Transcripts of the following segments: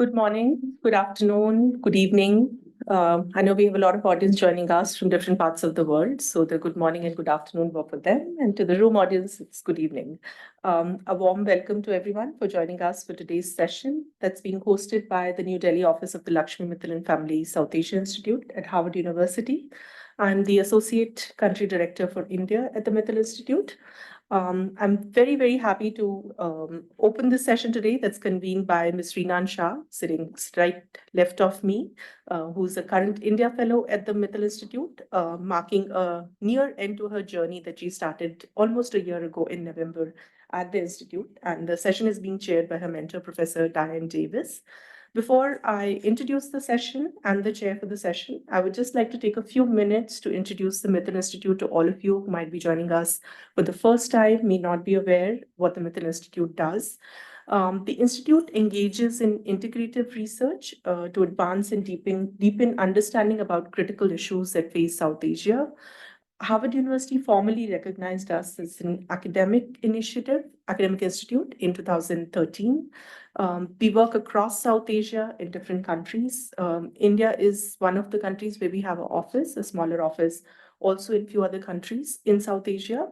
Good morning, good afternoon, good evening. I know we have a lot of audience joining us from different parts of the world. So the good morning and good afternoon were for them. And to the room audience, it's good evening. A warm welcome to everyone for joining us for today's session that's being hosted by the New Delhi office of the Lakshmi Mittal Family South Asia Institute at Harvard University. I'm the Associate Country Director for India at the Mittal Institute. I'm very, very happy to open this session today that's convened by Ms. Rinan Shah, sitting right left of me, who's a current India Fellow at the Mittal Institute, marking a near end to her journey that she started almost a year ago in November at the Institute. And the session is being chaired by her mentor, Professor Diane Davis. Before I introduce the session and the chair for the session, I would just like to take a few minutes to introduce the Mittal Institute to all of you who might be joining us for the first time, may not be aware what the Mittal Institute does. The Institute engages in integrative research to advance and deepen understanding about critical issues that face South Asia. Harvard University formally recognized us as an academic institute in 2013. We work across South Asia in different countries. India is one of the countries where we have an office, a smaller office, also in a few other countries in South Asia.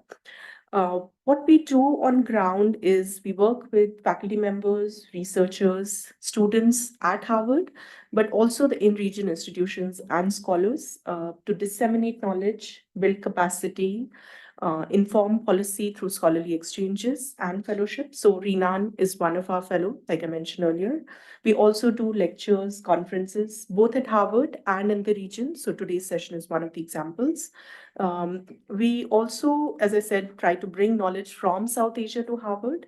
What we do on ground is we work with faculty members, researchers, students at Harvard, but also the in-region institutions and scholars to disseminate knowledge, build capacity, inform policy through scholarly exchanges and fellowships. So Rinan is one of our fellow, like I mentioned earlier. We also do lectures, conferences, both at Harvard and in the region. So today's session is one of the examples. We also, as I said, try to bring knowledge from South Asia to Harvard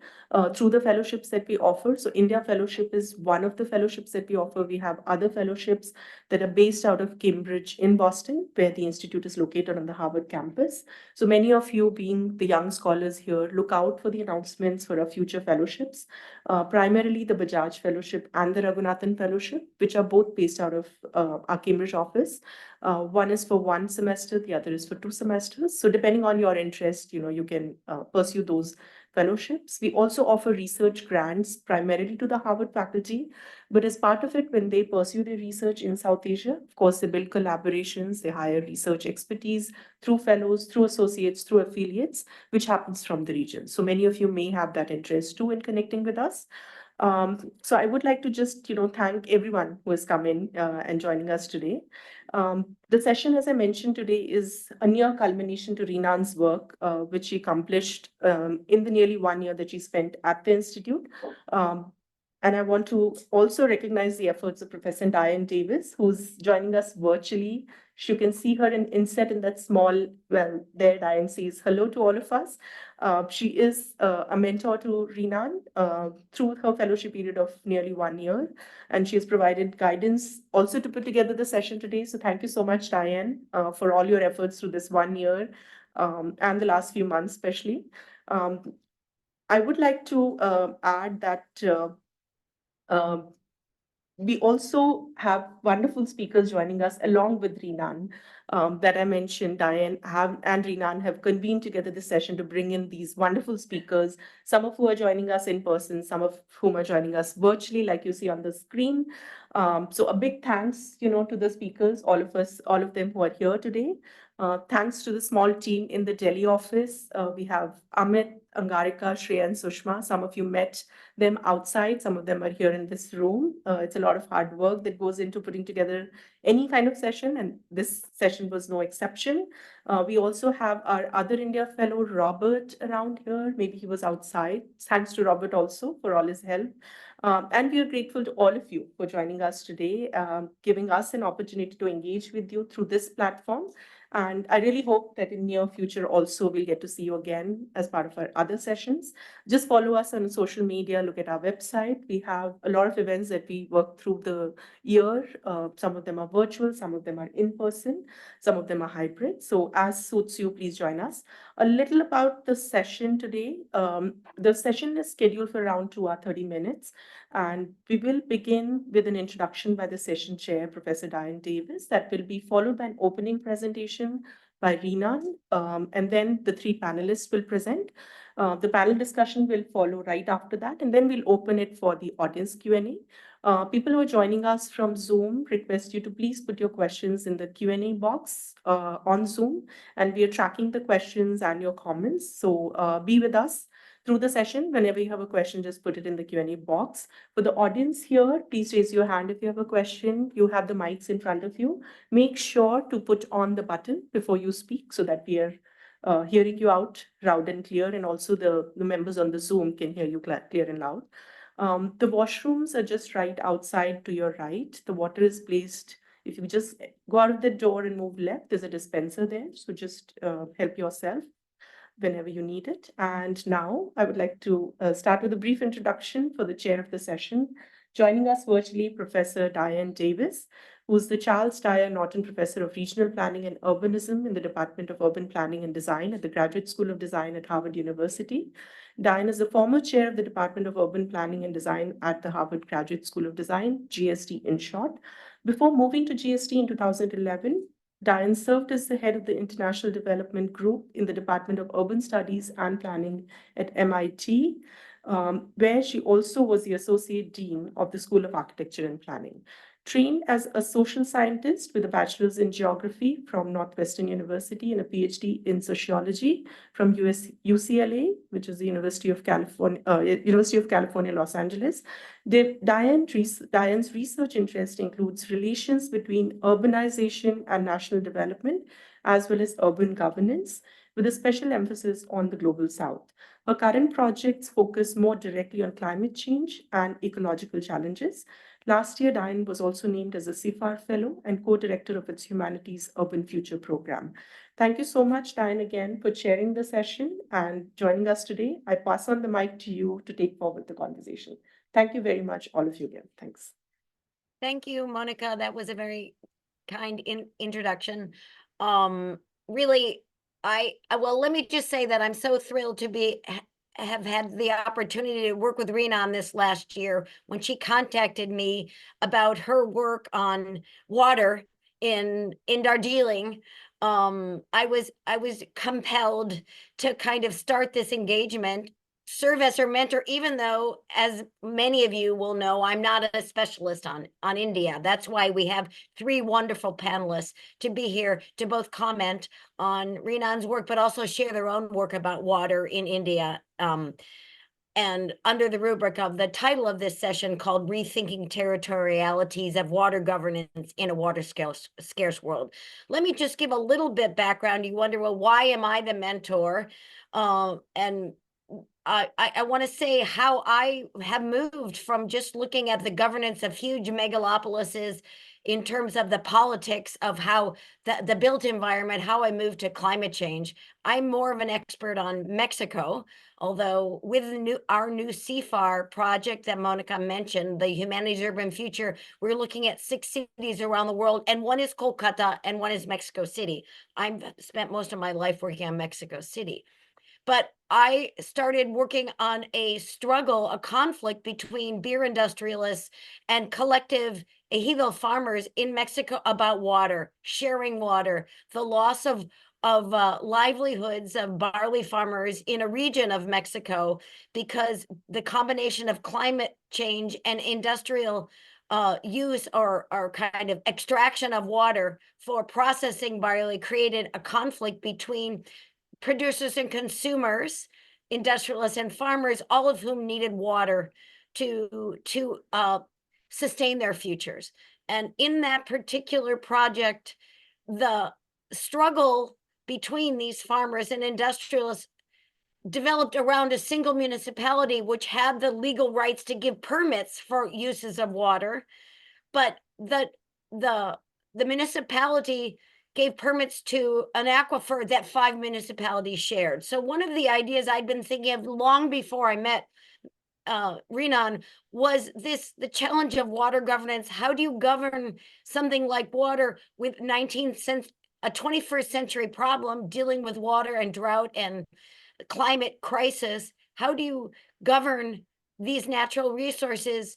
through the fellowships that we offer. So India Fellowship is one of the fellowships that we offer. We have other fellowships that are based out of Cambridge in Boston, where the institute is located on the Harvard campus. So many of you, being the young scholars here, look out for the announcements for our future fellowships, primarily the Bajaj Fellowship and the Raghunathan Fellowship, which are both based out of our Cambridge office. One is for 1 semester, the other is for 2 semesters. So depending on your interest, you can pursue those fellowships. We also offer research grants primarily to the Harvard faculty, but as part of it, when they pursue their research in South Asia, of course, they build collaborations, they hire research expertise through fellows, through associates, through affiliates, which happens from the region. So many of you may have that interest too in connecting with us. So I would like to just, thank everyone who has come in and joining us today. The session, as I mentioned today, is a near culmination to Rinan's work, which she accomplished in the nearly 1 year that she spent at the Institute. And I want to also recognize the efforts of Professor Diane Davis, who's joining us virtually. You can see her in inset in that small, well, there Diane says hello to all of us. She is a mentor to Rinan through her fellowship period of nearly 1 year, and she has provided guidance also to put together the session today. So thank you so much, Diane, for all your efforts through this 1 year and the last few months, especially. I would like to add that we also have wonderful speakers joining us along with Rinan that I mentioned. Diane and Rinan have convened together this session to bring in these wonderful speakers, some of who are joining us in person, some of whom are joining us virtually, like you see on the screen. So a big thanks, to the speakers, all of them who are here today. Thanks to the small team in the Delhi office. We have Amit, Angarika, Shreya, and Sushma. Some of you met them outside. Some of them are here in this room. It's a lot of hard work that goes into putting together any kind of session, and this session was no exception. We also have our other India fellow, Robert, around here. Maybe he was outside. Thanks to Robert also for all his help. And we are grateful to all of you for joining us today, giving us an opportunity to engage with you through this platform. And I really hope that in near future also we'll get to see you again as part of our other sessions. Just follow us on social media, look at our website. We have a lot of events that we work through the year. Some of them are virtual, some of them are in person, some of them are hybrid. So as suits you, please join us. A little about the session today. The session is scheduled for around 2 hours, 30 minutes. And we will begin with an introduction by the session chair, Professor Diane Davis, that will be followed by an opening presentation by Rinan, and then the 3 panelists will present. The panel discussion will follow right after that, and then we'll open it for the audience Q&A. People who are joining us from Zoom, request you to please put your questions in the Q&A box on Zoom, and we are tracking the questions and your comments. So be with us through the session. Whenever you have a question, just put it in the Q&A box. For the audience here, please raise your hand if you have a question. You have the mics in front of you. Make sure to put on the button before you speak so that we are hearing you out loud and clear, and also the members on the Zoom can hear you clear and loud. The washrooms are just right outside to your right. The water is placed, if you just go out of the door and move left, there's a dispenser there. So just help yourself whenever you need it. And now I would like to start with a brief introduction for the chair of the session. Joining us virtually, Professor Diane Davis, who's the Charles Dyer Norton Professor of Regional Planning and Urbanism in the Department of Urban Planning and Design at the Graduate School of Design at Harvard University. Diane is the former chair of the Department of Urban Planning and Design at the Harvard Graduate School of Design, GSD in short. Before moving to GSD in 2011, Diane served as the head of the International Development Group in the Department of Urban Studies and Planning at MIT, where she also was the Associate Dean of the School of Architecture and Planning. Trained as a social scientist with a bachelor's in geography from Northwestern University and a PhD in sociology from UCLA, which is the University of California, Los Angeles. Diane's research interest includes relations between urbanization and national development, as well as urban governance, with a special emphasis on the Global South. Her current projects focus more directly on climate change and ecological challenges. Last year, Diane was also named as a CIFAR Fellow and co-director of its Humanities Urban Future program. Thank you so much, Diane, again, for chairing the session and joining us today. I pass on the mic to you to take forward the conversation. Thank you very much, all of you again. Thanks. Thank you, Monica. That was a very kind introduction. Really, well, let me just say that I'm so thrilled to have had the opportunity to work with Rinan this last year when she contacted me about her work on water in Darjeeling. I was compelled to kind of start this engagement, serve as her mentor, even though, as many of you will know, I'm not a specialist on India. That's why we have three wonderful panelists to be here to both comment on Rinan's work, but also share their own work about water in India. And under the rubric of the title of this session called Rethinking Territorialities of Water Governance in a Water-Scarce World. Let me just give a little bit background. You wonder, well, why am I the mentor? And I want to say how I have moved from just looking at the governance of huge megalopolises in terms of the politics of how the built environment, how I moved to climate change. I'm more of an expert on Mexico, although with our new CFAR project that Monica mentioned, the Humanities Urban Future, we're looking at 6 cities around the world, and one is Kolkata and one is Mexico City. I've spent most of my life working on Mexico City. But I started working on a struggle, a conflict between beer industrialists and collective ejido farmers in Mexico about water, sharing water, the loss of livelihoods of barley farmers in a region of Mexico because the combination of climate change and industrial use or kind of extraction of water for processing barley created a conflict between producers and consumers, industrialists and farmers, all of whom needed water to sustain their futures. And in that particular project, the struggle between these farmers and industrialists developed around a single municipality which had the legal rights to give permits for uses of water, but the municipality gave permits to an aquifer that 5 municipalities shared. So one of the ideas I'd been thinking of long before I met Rinan was the challenge of water governance. How do you govern something like water with a 21st century problem dealing with water and drought and climate crisis? How do you govern these natural resources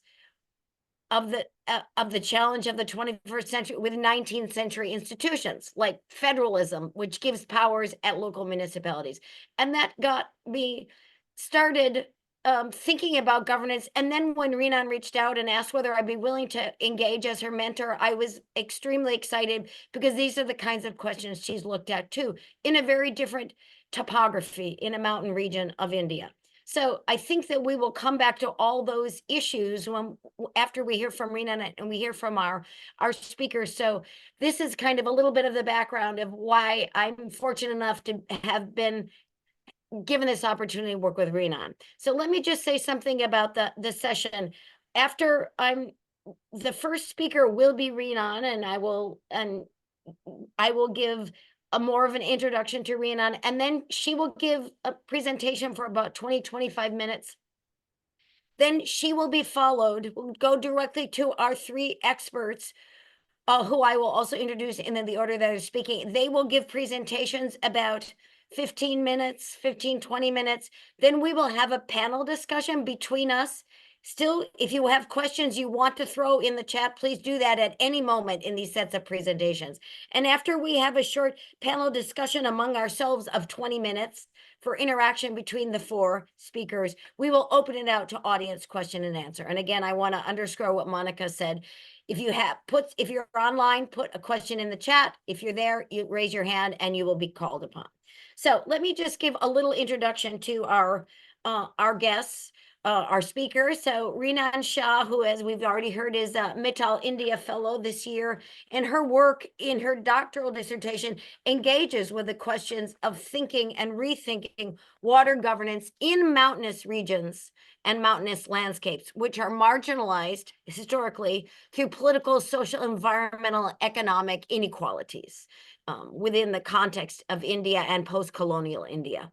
of the challenge of the 21st century with 19th century institutions like federalism, which gives powers at local municipalities? And that got me started thinking about governance. And then when Rinan reached out and asked whether I'd be willing to engage as her mentor, I was extremely excited because these are the kinds of questions she's looked at too, in a very different topography in a mountain region of India. So I think that we will come back to all those issues after we hear from Rinan and we hear from our speakers. So this is kind of a little bit of the background of why I'm fortunate enough to have been given this opportunity to work with Rinan. So let me just say something about the session. After the first speaker will be Rinan, and I will give a more of an introduction to Rinan, and then she will give a presentation for about 20-25 minutes. Then she will be followed, we'll go directly to our three experts, who I will also introduce in the order that they're speaking. They will give presentations about 15 minutes, 15, 20 minutes. Then we will have a panel discussion between us. Still, if you have questions you want to throw in the chat, please do that at any moment in these sets of presentations. And after we have a short panel discussion among ourselves of 20 minutes for interaction between the four speakers, we will open it out to audience question and answer. And again, I want to underscore what Monica said. If you're online, put a question in the chat. If you're there, you raise your hand and you will be called upon. So let me just give a little introduction to our guests, our speakers. So Rinan Shah, who, as we've already heard, is a Mittal India Fellow this year, and her work in her doctoral dissertation engages with the questions of thinking and rethinking water governance in mountainous regions and mountainous landscapes, which are marginalized historically through political, social, environmental, economic inequalities within the context of India and post-colonial India.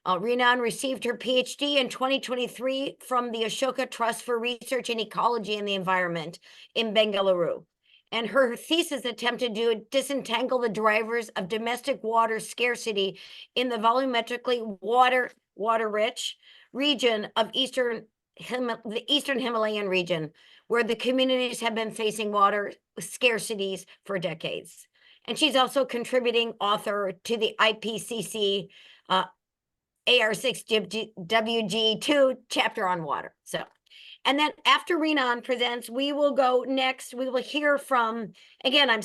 Rinan received her PhD in 2023 from the Ashoka Trust for Research in Ecology and the Environment in Bengaluru. And her thesis attempted to disentangle the drivers of domestic water scarcity in the volumetrically water-rich region of the Eastern Himalayan region, where the communities have been facing water scarcities for decades. And she's also contributing author to the IPCC AR6WG2 chapter on water. So, and then after Rinan presents, we will go next. We will hear from, again, I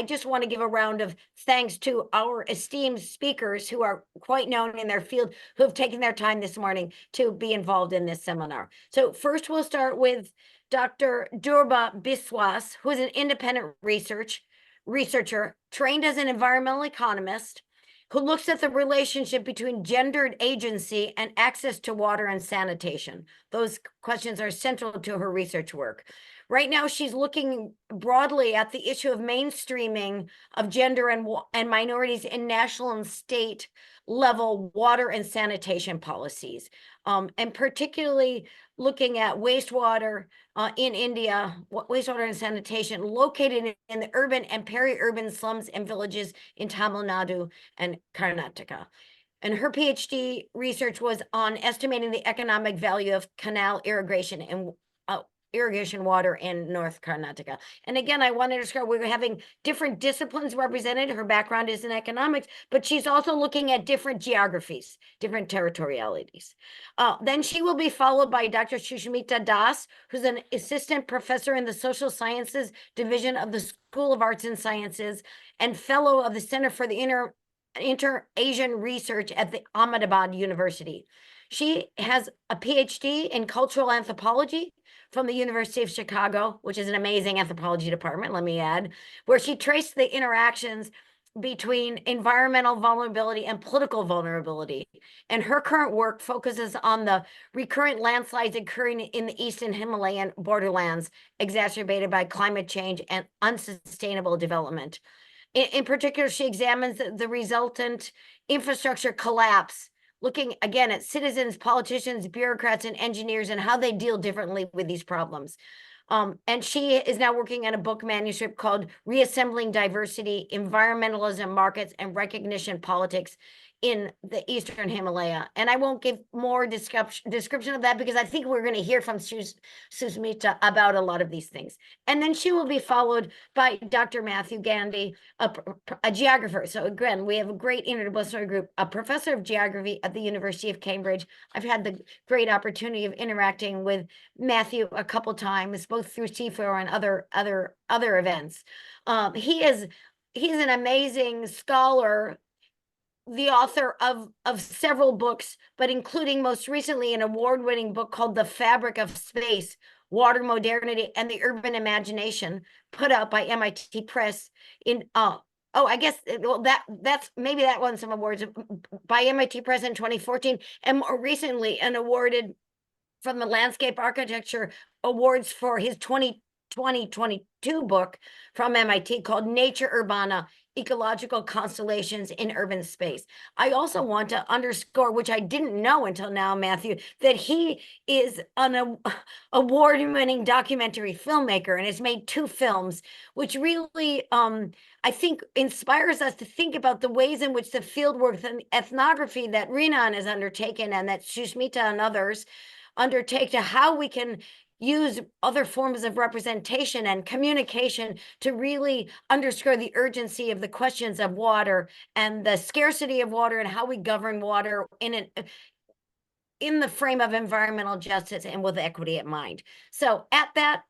just want to give a round of thanks to our esteemed speakers who are quite known in their field, who have taken their time this morning to be involved in this seminar. So first we'll start with Dr. Durba Biswas, who is an independent researcher trained as an environmental economist, who looks at the relationship between gendered agency and access to water and sanitation. Those questions are central to her research work. Right now, she's looking broadly at the issue of mainstreaming of gender and minorities in national and state level water and sanitation policies, and particularly looking at wastewater in India, wastewater and sanitation located in the urban and peri-urban slums and villages in Tamil Nadu and Karnataka. And her PhD research was on estimating the economic value of canal irrigation and irrigation water in North Karnataka. And again, I wanted to describe, we're having different disciplines represented. Her background is in economics, but she's also looking at different geographies, different territorialities. Then she will be followed by Dr. Sushmita Das, who's an assistant professor in the social sciences division of the School of Arts and Sciences and fellow of the Center for the Inter-Asian Research at the Ahmedabad University. She has a PhD in cultural anthropology from the University of Chicago, which is an amazing anthropology department, let me add, where she traced the interactions between environmental vulnerability and political vulnerability. And her current work focuses on the recurrent landslides occurring in the Eastern Himalayan borderlands, exacerbated by climate change and unsustainable development. In particular, she examines the resultant infrastructure collapse, looking again at citizens, politicians, bureaucrats, and engineers and how they deal differently with these problems. And she is now working on a book manuscript called Reassembling Diversity, Environmentalism, Markets, and Recognition Politics in the Eastern Himalaya. And I won't give more description of that because I think we're going to hear from Susmita about a lot of these things. And then she will be followed by Dr. Matthew Gandhi, a geographer. So again, we have a great interdisciplinary group, a professor of geography at the University of Cambridge. I've had the great opportunity of interacting with Matthew a couple times, both through CFOR and other events. He's an amazing scholar, the author of several books, but including most recently an award-winning book called The Fabric of Space, Water Modernity and the Urban Imagination, put out by MIT Press in I guess well that's maybe that won some awards by MIT Press in 2014, and more recently an awarded from the Landscape Architecture Awards for his 2022 book from MIT called Nature Urbana, Ecological Constellations in Urban Space. I also want to underscore, which I didn't know until now, Matthew, that he is an award-winning documentary filmmaker and has made 2 films, which really, I think, inspires us to think about the ways in which the fieldwork and ethnography that Rinan has undertaken and that Susmita and others undertake to how we can use other forms of representation and communication to really underscore the urgency of the questions of water and the scarcity of water and how we govern water in the frame of environmental justice and with equity in mind. So at that,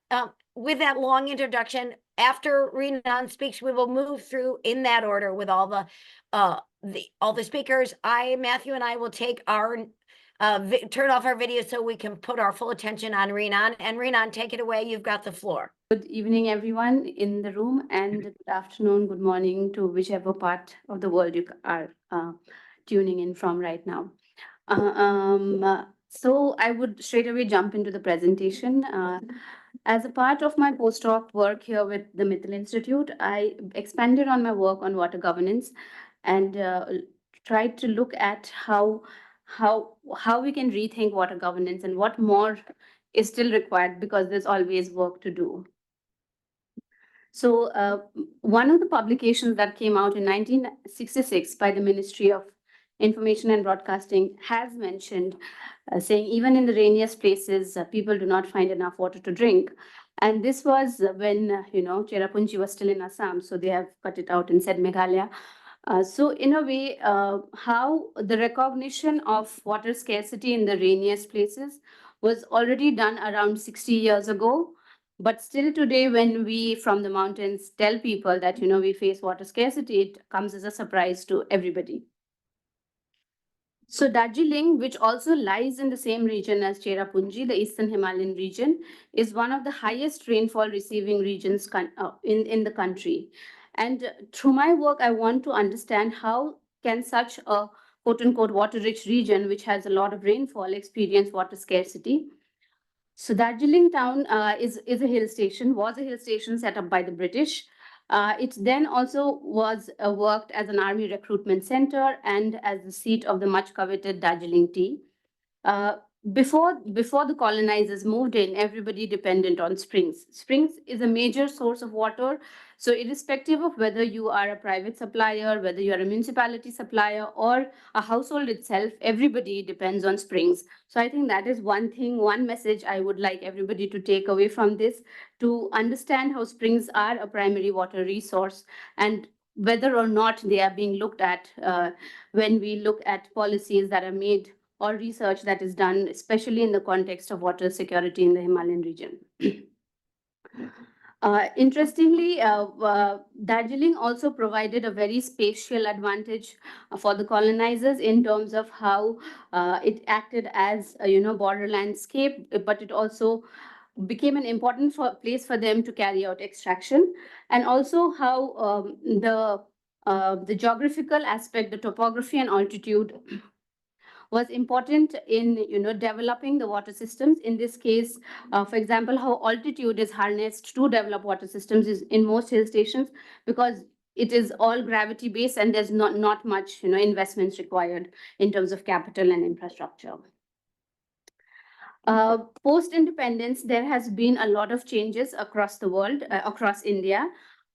with that long introduction, after Rinan speaks, we will move through in that order with all the speakers. Matthew and I will take our turn off our video so we can put our full attention on Rinan. And Rinan, take it away. You've got the floor. Good evening, everyone in the room, and good afternoon, good morning to whichever part of the world you are tuning in from right now. So I would straight away jump into the presentation. As a part of my postdoc work here with the Mittal Institute, I expanded on my work on water governance and tried to look at how we can rethink water governance and what more is still required, because there's always work to do. So one of the publications that came out in 1966 by the Ministry of Information and Broadcasting has mentioned, saying even in the rainiest places, people do not find enough water to drink. And this was when, Cherrapunji was still in Assam, so they have cut it out and said Meghalaya. So in a way, how the recognition of water scarcity in the rainiest places was already done around 60 years ago. But still today, when we from the mountains tell people that, we face water scarcity, it comes as a surprise to everybody. So Darjeeling, which also lies in the same region as Cherrapunji, the Eastern Himalayan region, is one of the highest rainfall receiving regions in the country. And through my work, I want to understand how can such a quote-unquote water-rich region, which has a lot of rainfall, experience water scarcity. So Darjeeling town is a hill station, was a hill station set up by the British. It then also was worked as an army recruitment center and as the seat of the much coveted Darjeeling tea. Before the colonizers moved in, everybody dependent on springs. Springs is a major source of water. So irrespective of whether you are a private supplier, whether you are a municipality supplier or a household itself, everybody depends on springs. So I think that is one message I would like everybody to take away from this, to understand how springs are a primary water resource and whether or not they are being looked at when we look at policies that are made or research that is done, especially in the context of water security in the Himalayan region. Interestingly, Darjeeling also provided a very spatial advantage for the colonizers in terms of how it acted as a border landscape, but it also became an important place for them to carry out extraction, and also how the geographical aspect, the topography and altitude was important in developing the water systems. In this case, for example, how altitude is harnessed to develop water systems is in most hill stations, because it is all gravity based and there's not much investments required in terms of capital and infrastructure. Post independence, there has been a lot of changes across the world, across India.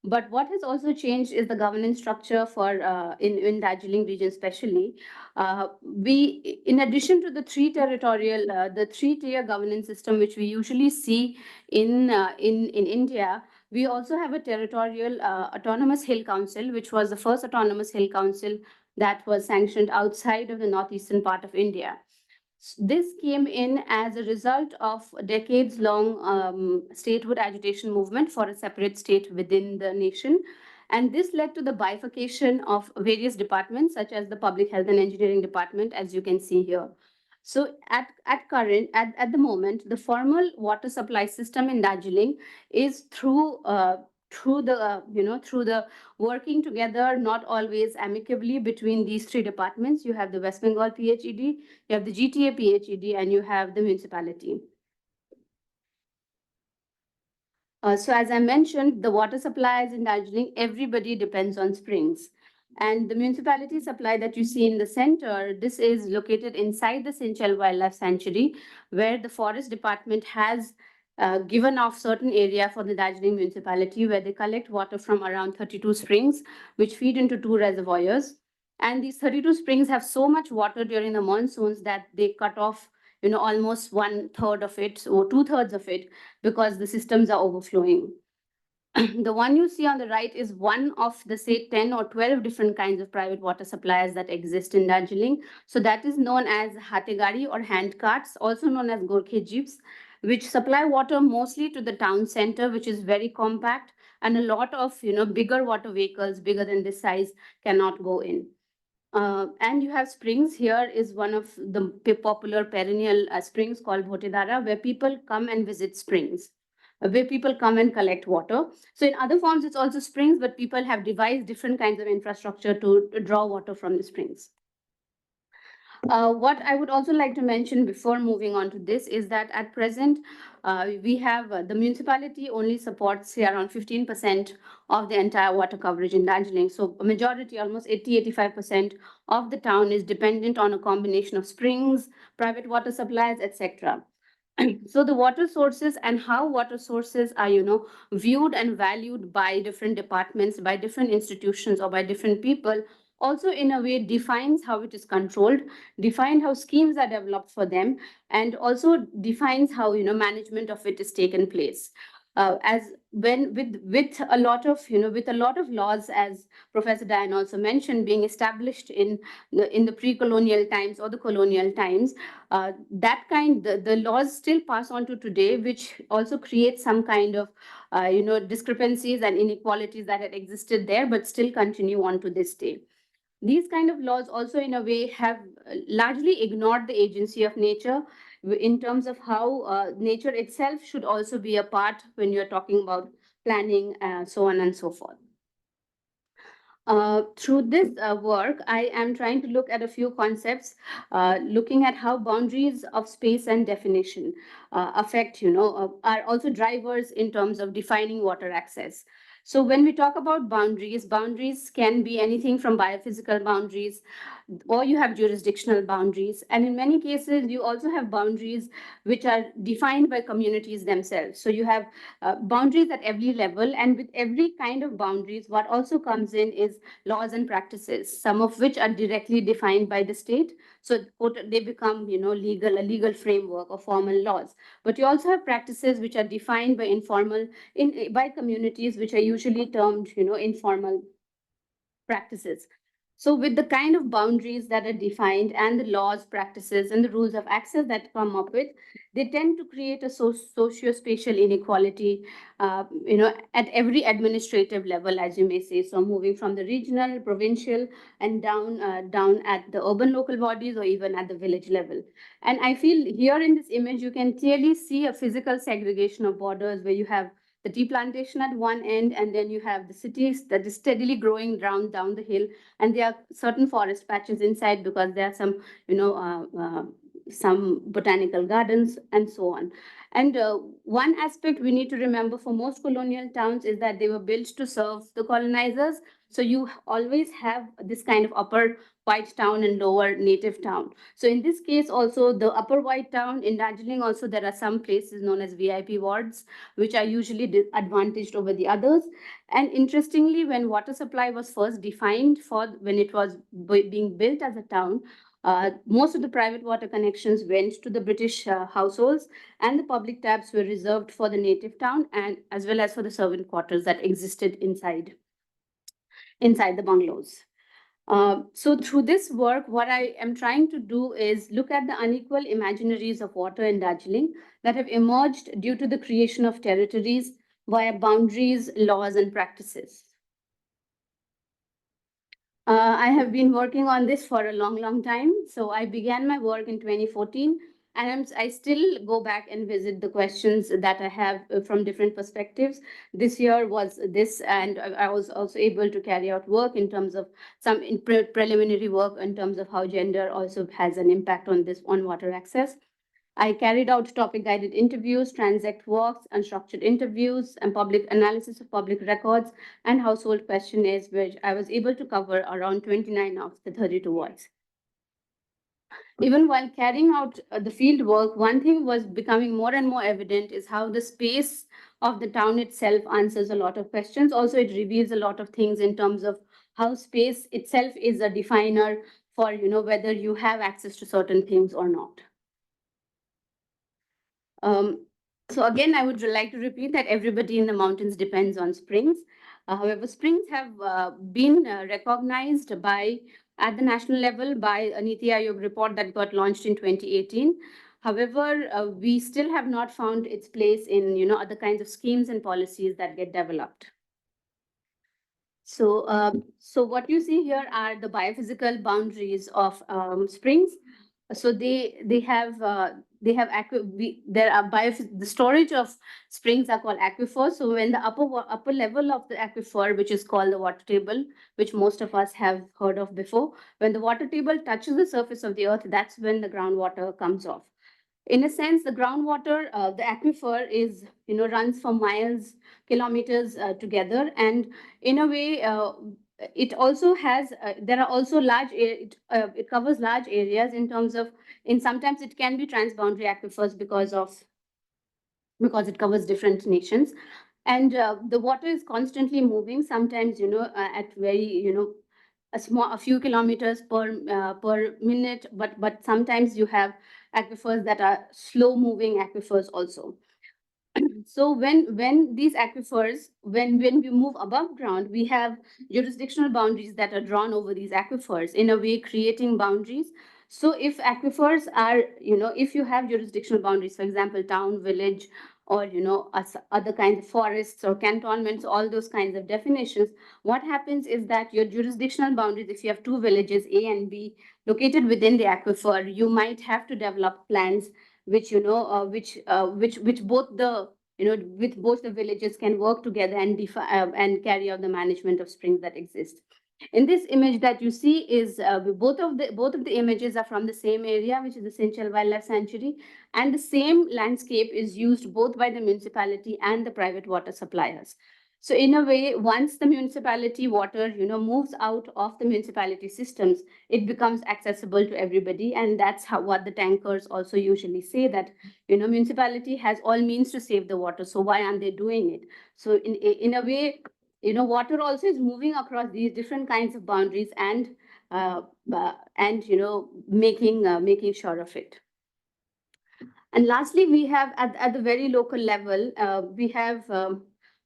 But what has also changed is the governance structure for in Darjeeling region, especially. In addition to the the three-tier governance system, which we usually see in India, we also have a territorial autonomous hill council, which was the first autonomous hill council that was sanctioned outside of the northeastern part of India. This came in as a result of decades-long statehood agitation movement for a separate state within the nation. And this led to the bifurcation of various departments, such as the Public Health and Engineering Department, as you can see here. So at the moment, the formal water supply system in Darjeeling is through the through the working together, not always amicably, between these three departments. You have the West Bengal PHED, you have the GTA PHED, and you have the municipality. So as I mentioned, the water supplies in Darjeeling, everybody depends on springs. And the municipality supply that you see in the center, this is located inside the Sinchal Wildlife Sanctuary, where the forest department has given off certain area for the Darjeeling municipality, where they collect water from around 32 springs, which feed into 2 reservoirs. And these 32 springs have so much water during the monsoons that they cut off, almost 1/3 of it or 2/3 of it, because the systems are overflowing. The one you see on the right is one of the, say, 10 or 12 different kinds of private water suppliers that exist in Darjeeling. So that is known as Hategari or hand carts, also known as Gorkhe jeeps, which supply water mostly to the town center, which is very compact, and a lot of bigger water vehicles bigger than this size cannot go in. And you have springs. Here is one of the popular perennial springs called Bhotedara, where people come and visit springs, where people come and collect water. So in other forms, it's also springs, but people have devised different kinds of infrastructure to draw water from the springs. What I would also like to mention before moving on to this is that at present, we have the municipality only supports, say, around 15% of the entire water coverage in Darjeeling. So a majority, almost 80-85% of the town is dependent on a combination of springs, private water supplies, etc. So the water sources and how water sources are, viewed and valued by different departments, by different institutions, or by different people, also in a way defines how it is controlled, define how schemes are developed for them, and also defines how management of it is taken place. As when with a lot of laws, as Professor Diane also mentioned, being established in the pre-colonial times or the colonial times, the laws still pass on to today, which also creates some kind of discrepancies and inequalities that had existed there, but still continue on to this day. These kind of laws also, in a way, have largely ignored the agency of nature in terms of how nature itself should also be a part when you're talking about planning, so on and so forth. Through this work, I am trying to look at a few concepts, looking at how boundaries of space and definition affect, are also drivers in terms of defining water access. So when we talk about boundaries can be anything from biophysical boundaries, or you have jurisdictional boundaries. And in many cases, you also have boundaries which are defined by communities themselves. So you have boundaries at every level, and with every kind of boundaries, what also comes in is laws and practices, some of which are directly defined by the state. So they become, a legal framework or formal laws. But you also have practices which are defined by by communities, which are usually termed, informal practices. So with the kind of boundaries that are defined and the laws, practices, and the rules of access that come up with, they tend to create a socio-spatial inequality, at every administrative level, as you may say. So moving from the regional, provincial, and down at the urban local bodies, or even at the village level. And I feel here in this image, you can clearly see a physical segregation of borders, where you have the tea plantation at one end, and then you have the cities that is steadily growing down the hill, and there are certain forest patches inside because there are some, some botanical gardens and so on. And one aspect we need to remember for most colonial towns is that they were built to serve the colonizers. So you always have this kind of upper white town and lower native town. So in this case, also the upper white town in Darjeeling, also there are some places known as VIP wards, which are usually disadvantaged over the others. And interestingly, when water supply was first defined for when it was being built as a town, most of the private water connections went to the British households, and the public taps were reserved for the native town and as well as for the servant quarters that existed inside the bungalows. So through this work, what I am trying to do is look at the unequal imaginaries of water in Darjeeling that have emerged due to the creation of territories via boundaries, laws, and practices. I have been working on this for a long time. So I began my work in 2014, and I still go back and visit the questions that I have from different perspectives. This year was this, and I was also able to carry out work in terms of some preliminary work in terms of how gender also has an impact on water access. I carried out topic-guided interviews, transact walks, unstructured interviews, and public analysis of public records and household questionnaires, which I was able to cover around 29 of the 32 wards. Even while carrying out the field work, one thing was becoming more and more evident is how the space of the town itself answers a lot of questions. Also, it reveals a lot of things in terms of how space itself is a definer for whether you have access to certain things or not. So again, I would like to repeat that everybody in the mountains depends on springs. However, springs have been recognized at the national level by a Niti Aayog report that got launched in 2018. However, we still have not found its place in other kinds of schemes and policies that get developed. So, so what you see here are the biophysical boundaries of springs. So they have the storage of springs are called aquifers. So when the upper level of the aquifer, which is called the water table, which most of us have heard of before, when the water table touches the surface of the earth, that's when the groundwater comes off. In a sense, the groundwater, the aquifer is runs for miles, kilometers together, and in a way, it also has there are also it covers large areas in terms of sometimes it can be transboundary aquifers because it covers different nations, and the water is constantly moving, sometimes at very a few kilometers per minute, but sometimes you have aquifers that are slow moving aquifers also. So when these aquifers, when we move above ground, we have jurisdictional boundaries that are drawn over these aquifers, in a way creating boundaries. So if aquifers are, if you have jurisdictional boundaries, for example, town, village, or other kinds of forests or cantonments, all those kinds of definitions, what happens is that your jurisdictional boundaries, if you have two villages, A and B, located within the aquifer, you might have to develop plans which both the with both the villages can work together and carry out the management of springs that exist. In this image that you see is both of the images are from the same area, which is the Sinchal Wildlife Sanctuary, and the same landscape is used both by the municipality and the private water suppliers. So in a way, once the municipality water moves out of the municipality systems, it becomes accessible to everybody, and that's what the tankers also usually say, that municipality has all means to save the water, so why aren't they doing it? So in a way, water also is moving across these different kinds of boundaries and making sure of it. And lastly, we have at the very local level, we have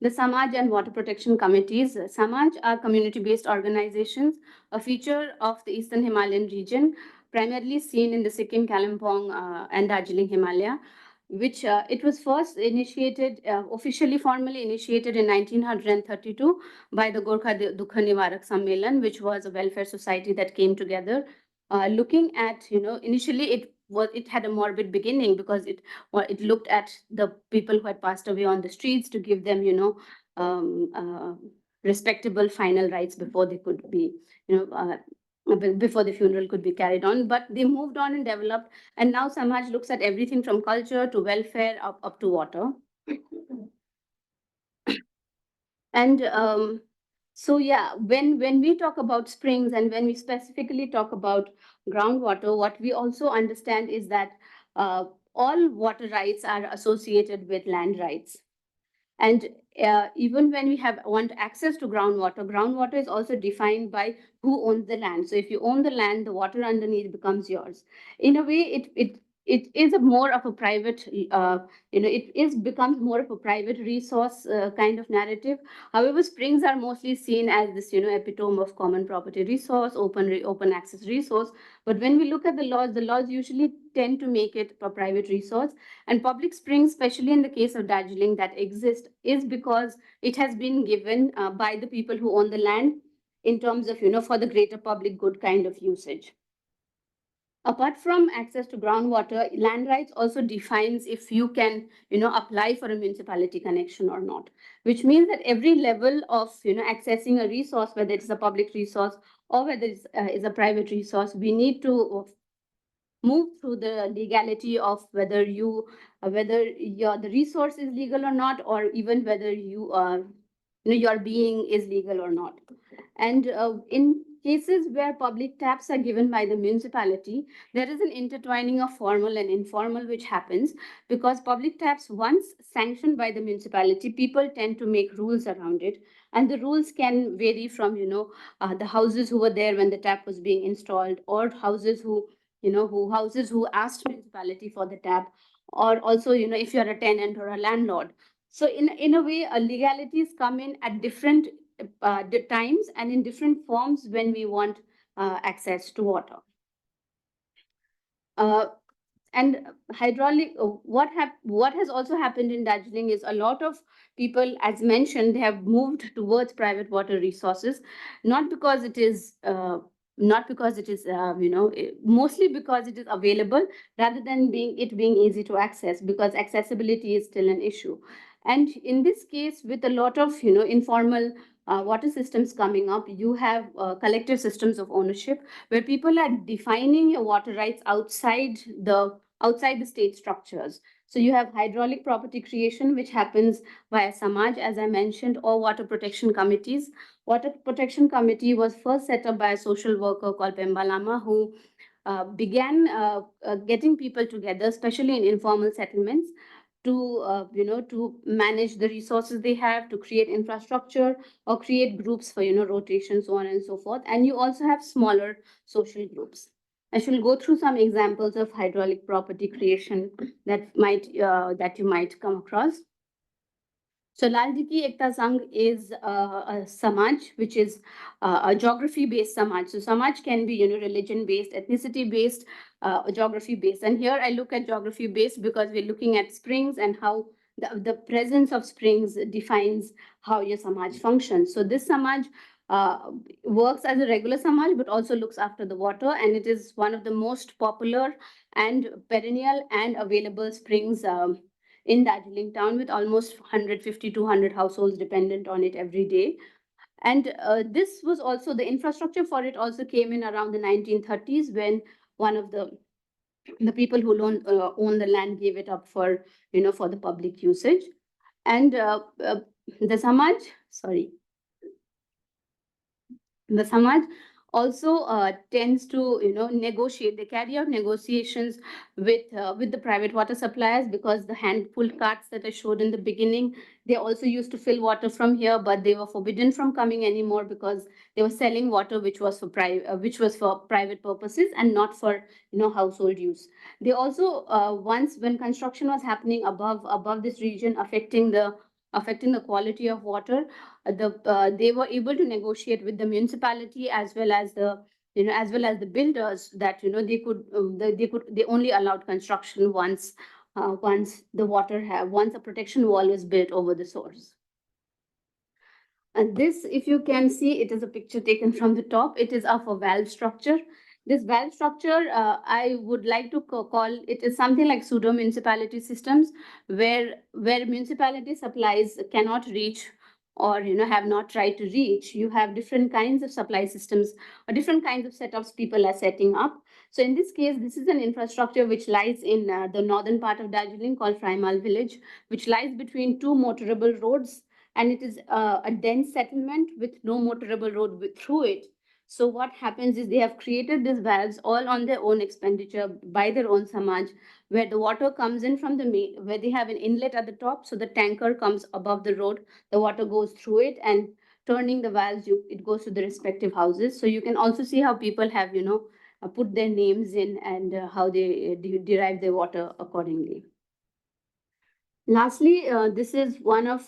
the Samaj and Water Protection Committees. Samaj are community-based organizations, a feature of the Eastern Himalayan region, primarily seen in the Sikkim, Kalimpong, and Darjeeling Himalaya, which it was first initiated, officially formally initiated in 1932 by the Gorkha Dukha Nivarak Sammelan, which was a welfare society that came together, looking at, initially it had a morbid beginning because it looked at the people who had passed away on the streets to give them, respectable final rights before they could be, before the funeral could be carried on. But they moved on and developed, and now Samaj looks at everything from culture to welfare up to water. And so yeah, when we talk about springs and when we specifically talk about groundwater, what we also understand is that all water rights are associated with land rights. And even when we want access to groundwater, groundwater is also defined by who owns the land. So if you own the land, the water underneath becomes yours. In a way, it is a more of a private, it is becomes more of a private resource kind of narrative. However, springs are mostly seen as this, epitome of common property resource, open access resource. But when we look at the laws usually tend to make it a private resource. And public springs, especially in the case of Darjeeling, that exist is because it has been given by the people who own the land in terms of, for the greater public good kind of usage. Apart from access to groundwater, land rights also defines if you can, apply for a municipality connection or not, which means that every level of, accessing a resource, whether it's a public resource or whether it's is a private resource, we need to move through the legality of whether the resource is legal or not, or even whether your being is legal or not. And in cases where public taps are given by the municipality, there is an intertwining of formal and informal which happens because public taps, once sanctioned by the municipality, people tend to make rules around it. And the rules can vary from, the houses who were there when the tap was being installed, or houses who asked municipality for the tap, or also, if you're a tenant or a landlord. So in a way, legalities come in at different times and in different forms when we want access to water. And hydraulic, what has also happened in Darjeeling is a lot of people, as mentioned, they have moved towards private water resources, not because it is mostly because it is available rather than being easy to access, because accessibility is still an issue. And in this case, with a lot of informal water systems coming up, you have collective systems of ownership where people are defining your water rights outside the state structures. So you have hydraulic property creation, which happens via Samaj, as I mentioned, or water protection committees. Water protection committee was first set up by a social worker called Pemba Lama, who began getting people together, especially in informal settlements, to manage the resources they have, to create infrastructure or create groups for rotation, so on and so forth. And you also have smaller social groups. I shall go through some examples of hydraulic property creation that you might come across. So Lalji Ekta Sangh is a Samaj, which is a geography-based Samaj. So Samaj can be, religion-based, ethnicity-based, geography-based. And here I look at geography-based because we're looking at springs and how the presence of springs defines how your Samaj functions. So this Samaj works as a regular Samaj, but also looks after the water. And it is one of the most popular and perennial and available springs in Darjeeling town, with almost 150 to 100 households dependent on it every day. And this was also, the infrastructure for it also came in around the 1930s, when one of the people who own the land gave it up for the public usage. And the Samaj also tends to negotiate. They carry out negotiations with the private water suppliers, because the hand pulled carts that I showed in the beginning, they also used to fill water from here, but they were forbidden from coming anymore because they were selling water which was for private purposes and not for household use. They also once, when construction was happening above this region, affecting the quality of water, they were able to negotiate with the municipality as well as the builders that they only allowed construction once once a protection wall was built over the source. And this, if you can see, it is a picture taken from the top. It is of a valve structure. This valve structure, I would like to call it is something like pseudo municipality systems, where municipality supplies cannot reach or have not tried to reach, you have different kinds of supply systems or different kinds of setups people are setting up. So in this case, this is an infrastructure which lies in the northern part of Darjeeling called Freimal village, which lies between two motorable roads, and it is a dense settlement with no motorable road through it. So what happens is they have created these valves all on their own expenditure by their own samaj, where the water comes in from the where they have an inlet at the top, so the tanker comes above the road, the water goes through it, and turning the valves, it goes to the respective houses. So you can also see how people have put their names in, and how they derive their water accordingly. Lastly, this is one of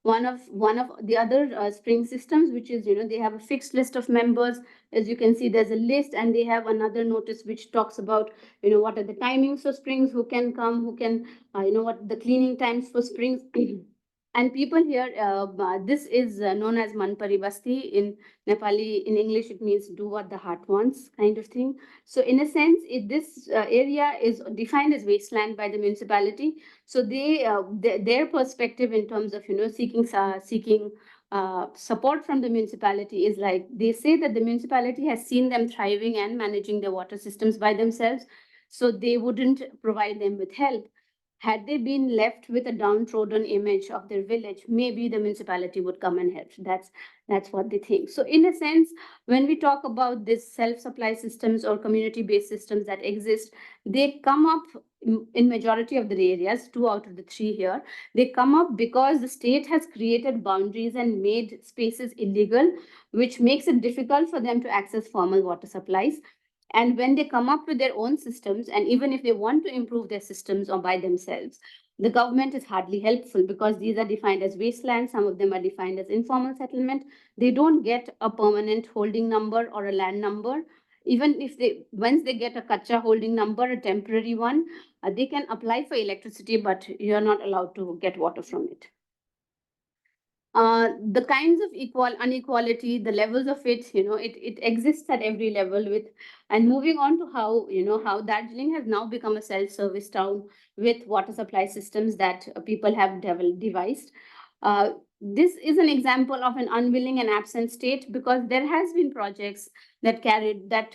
the other spring systems, which is they have a fixed list of members. As you can see, there's a list, and they have another notice which talks about what are the timings for springs, who can come, who can what the cleaning times for springs. And people here, this is known as Manpari Basti in Nepali. In English, it means do what the heart wants, kind of thing. So in a sense, this area is defined as wasteland by the municipality. So their perspective in terms of seeking support from the municipality is like, they say that the municipality has seen them thriving and managing their water systems by themselves, so they wouldn't provide them with help. Had they been left with a downtrodden image of their village, maybe the municipality would come and help. That's what they think. So in a sense, when we talk about this self-supply systems or community-based systems that exist, they come up in majority of the areas, 2 out of the 3 here. They come up because the state has created boundaries and made spaces illegal, which makes it difficult for them to access formal water supplies. And when they come up with their own systems, and even if they want to improve their systems or by themselves, the government is hardly helpful, because these are defined as wasteland. Some of them are defined as informal settlement. They don't get a permanent holding number or a land number. Even if once they get a kacha holding number, a temporary one, they can apply for electricity, but you're not allowed to get water from it. The kinds of inequality, the levels of it, it exists at every level with. And moving on to how Darjeeling has now become a self-service town with water supply systems that people have devised. This is an example of an unwilling and absent state, because there has been projects that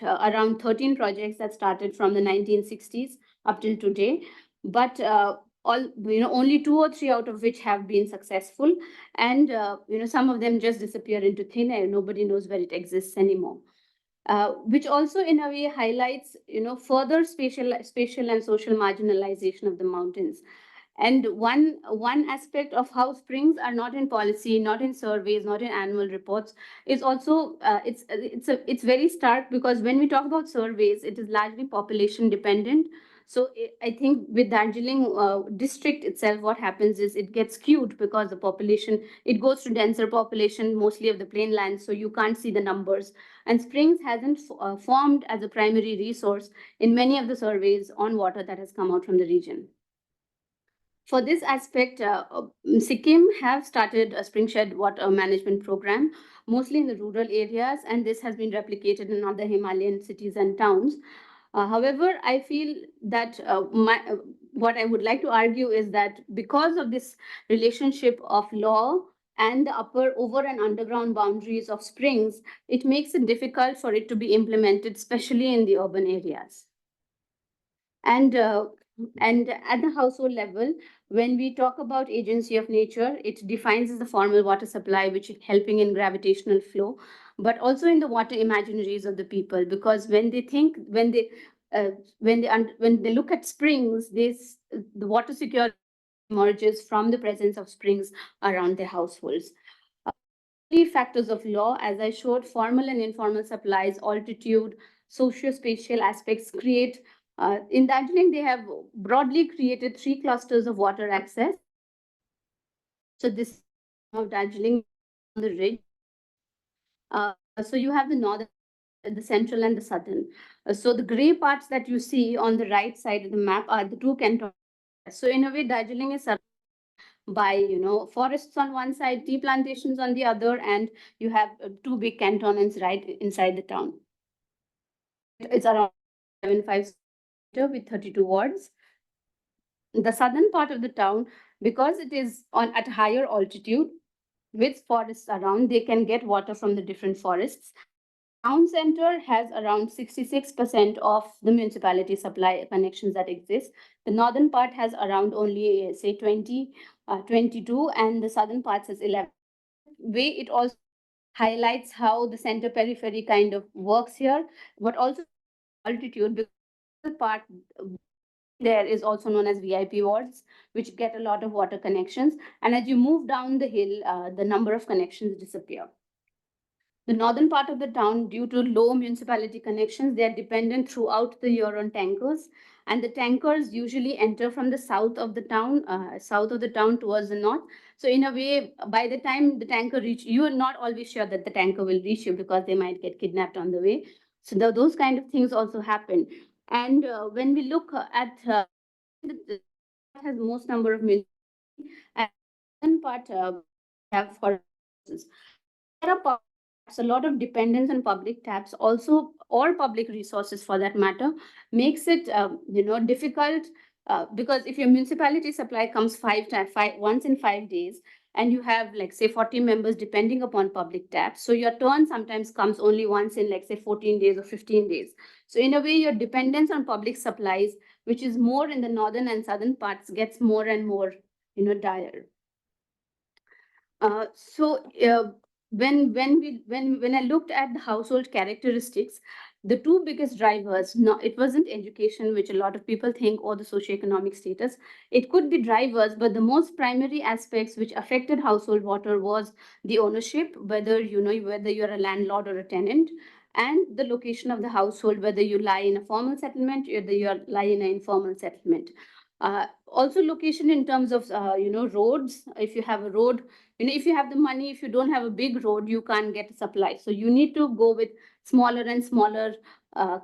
around 13 projects that started from the 1960s up till today, but only 2 or 3 out of which have been successful, and some of them just disappear into thin air. Nobody knows where it exists anymore. Which also in a way highlights further spatial and social marginalization of the mountains. And one aspect of how springs are not in policy, not in surveys, not in annual reports is also it's very stark, because when we talk about surveys, it is largely population dependent. So I think with Darjeeling district itself, what happens is it gets skewed, because the population, it goes to denser population, mostly of the plain lands, so you can't see the numbers. And springs hasn't formed as a primary resource in many of the surveys on water that has come out from the region. For this aspect, Sikkim have started a springshed water management program, mostly in the rural areas, and this has been replicated in other Himalayan cities and towns. However, I feel that what I would like to argue is that because of this relationship of law and the upper, over and underground boundaries of springs, it makes it difficult for it to be implemented, especially in the urban areas. And at the household level, when we talk about agency of nature, it defines as the formal water supply, which is helping in gravitational flow, but also in the water imaginaries of the people, because when they look at springs, the water security emerges from the presence of springs around their households. Factors of law, as I showed, formal and informal supplies, altitude, socio-spatial aspects create. In Darjeeling, they have broadly created 3 clusters of water access. So this of Darjeeling on the ridge. So you have the northern, the central, and the southern. So the gray parts that you see on the right side of the map are the 2 cantons. So in a way, Darjeeling is surrounded by forests on one side, tea plantations on the other, and you have 2 big cantonments right inside the town. It's around 75 with 32 wards. The southern part of the town, because it is at higher altitude, with forests around, they can get water from the different forests. Town center has around 66% of the municipality supply connections that exist. The northern part has around only say 22, and the southern part has 11. Way it also highlights how the center periphery kind of works here, but also altitude, because the part there is also known as VIP wards, which get a lot of water connections. And as you move down the hill, the number of connections disappear. The northern part of the town, due to low municipality connections, they are dependent throughout the year on tankers. And the tankers usually enter from the south of the town towards the north. So in a way, by the time the tanker reach, you are not always sure that the tanker will reach you because they might get kidnapped on the way. So those kind of things also happen. And when we look at the has most number of municipalities, and one part have for there are taps, a lot of dependence on public taps also, or public resources for that matter, makes it difficult, because if your municipality supply comes once in 5 days, and you have like say 40 members depending upon public taps, so your turn sometimes comes only once in like say 14 days or 15 days. So in a way, your dependence on public supplies, which is more in the northern and southern parts, gets more and more dire. So when I looked at the household characteristics, the two biggest drivers, no, it wasn't education, which a lot of people think, or the socioeconomic status. It could be drivers, but the most primary aspects which affected household water was the ownership, whether whether you're a landlord or a tenant, and the location of the household, whether you lie in a formal settlement, whether you lie in an informal settlement. Also location in terms of roads. If you have a road, if you have the money, if you don't have a big road, you can't get a supply. So you need to go with smaller and smaller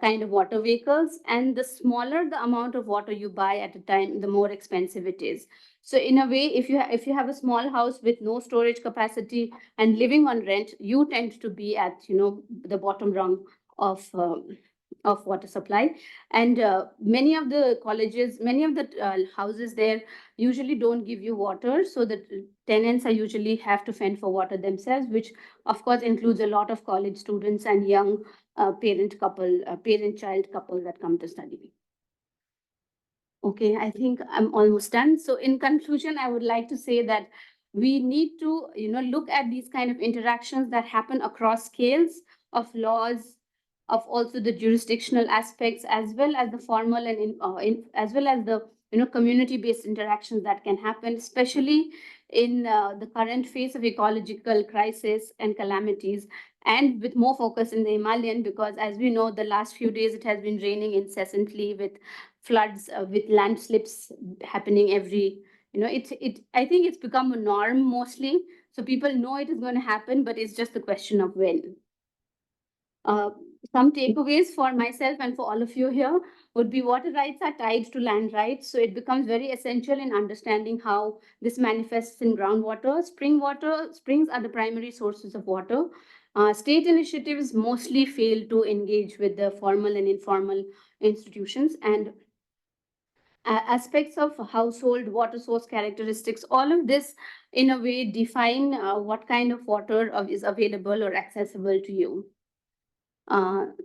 kind of water vehicles. And the smaller the amount of water you buy at a time, the more expensive it is. So in a way, if you have a small house with no storage capacity and living on rent, you tend to be at the bottom rung of water supply. And many of the colleges, many of the houses there usually don't give you water, so the tenants are usually have to fend for water themselves, which of course includes a lot of college students and young parent child couple that come to study. Okay, I think I'm almost done. So in conclusion, I would like to say that we need to look at these kind of interactions that happen across scales of laws, of also the jurisdictional aspects, as well as the formal and as well as the community-based interactions that can happen, especially in the current phase of ecological crisis and calamities, and with more focus in the Himalayan, because as we know, the last few days it has been raining incessantly, with floods, with landslips happening every, I think it's become a norm mostly. So people know it is going to happen, but it's just a question of when. Some takeaways for myself and for all of you here would be: water rights are tied to land rights, so it becomes very essential in understanding how this manifests in groundwater. Springs are the primary sources of water. State initiatives mostly fail to engage with the formal and informal institutions, and aspects of household water source characteristics, all of this in a way define what kind of water is available or accessible to you.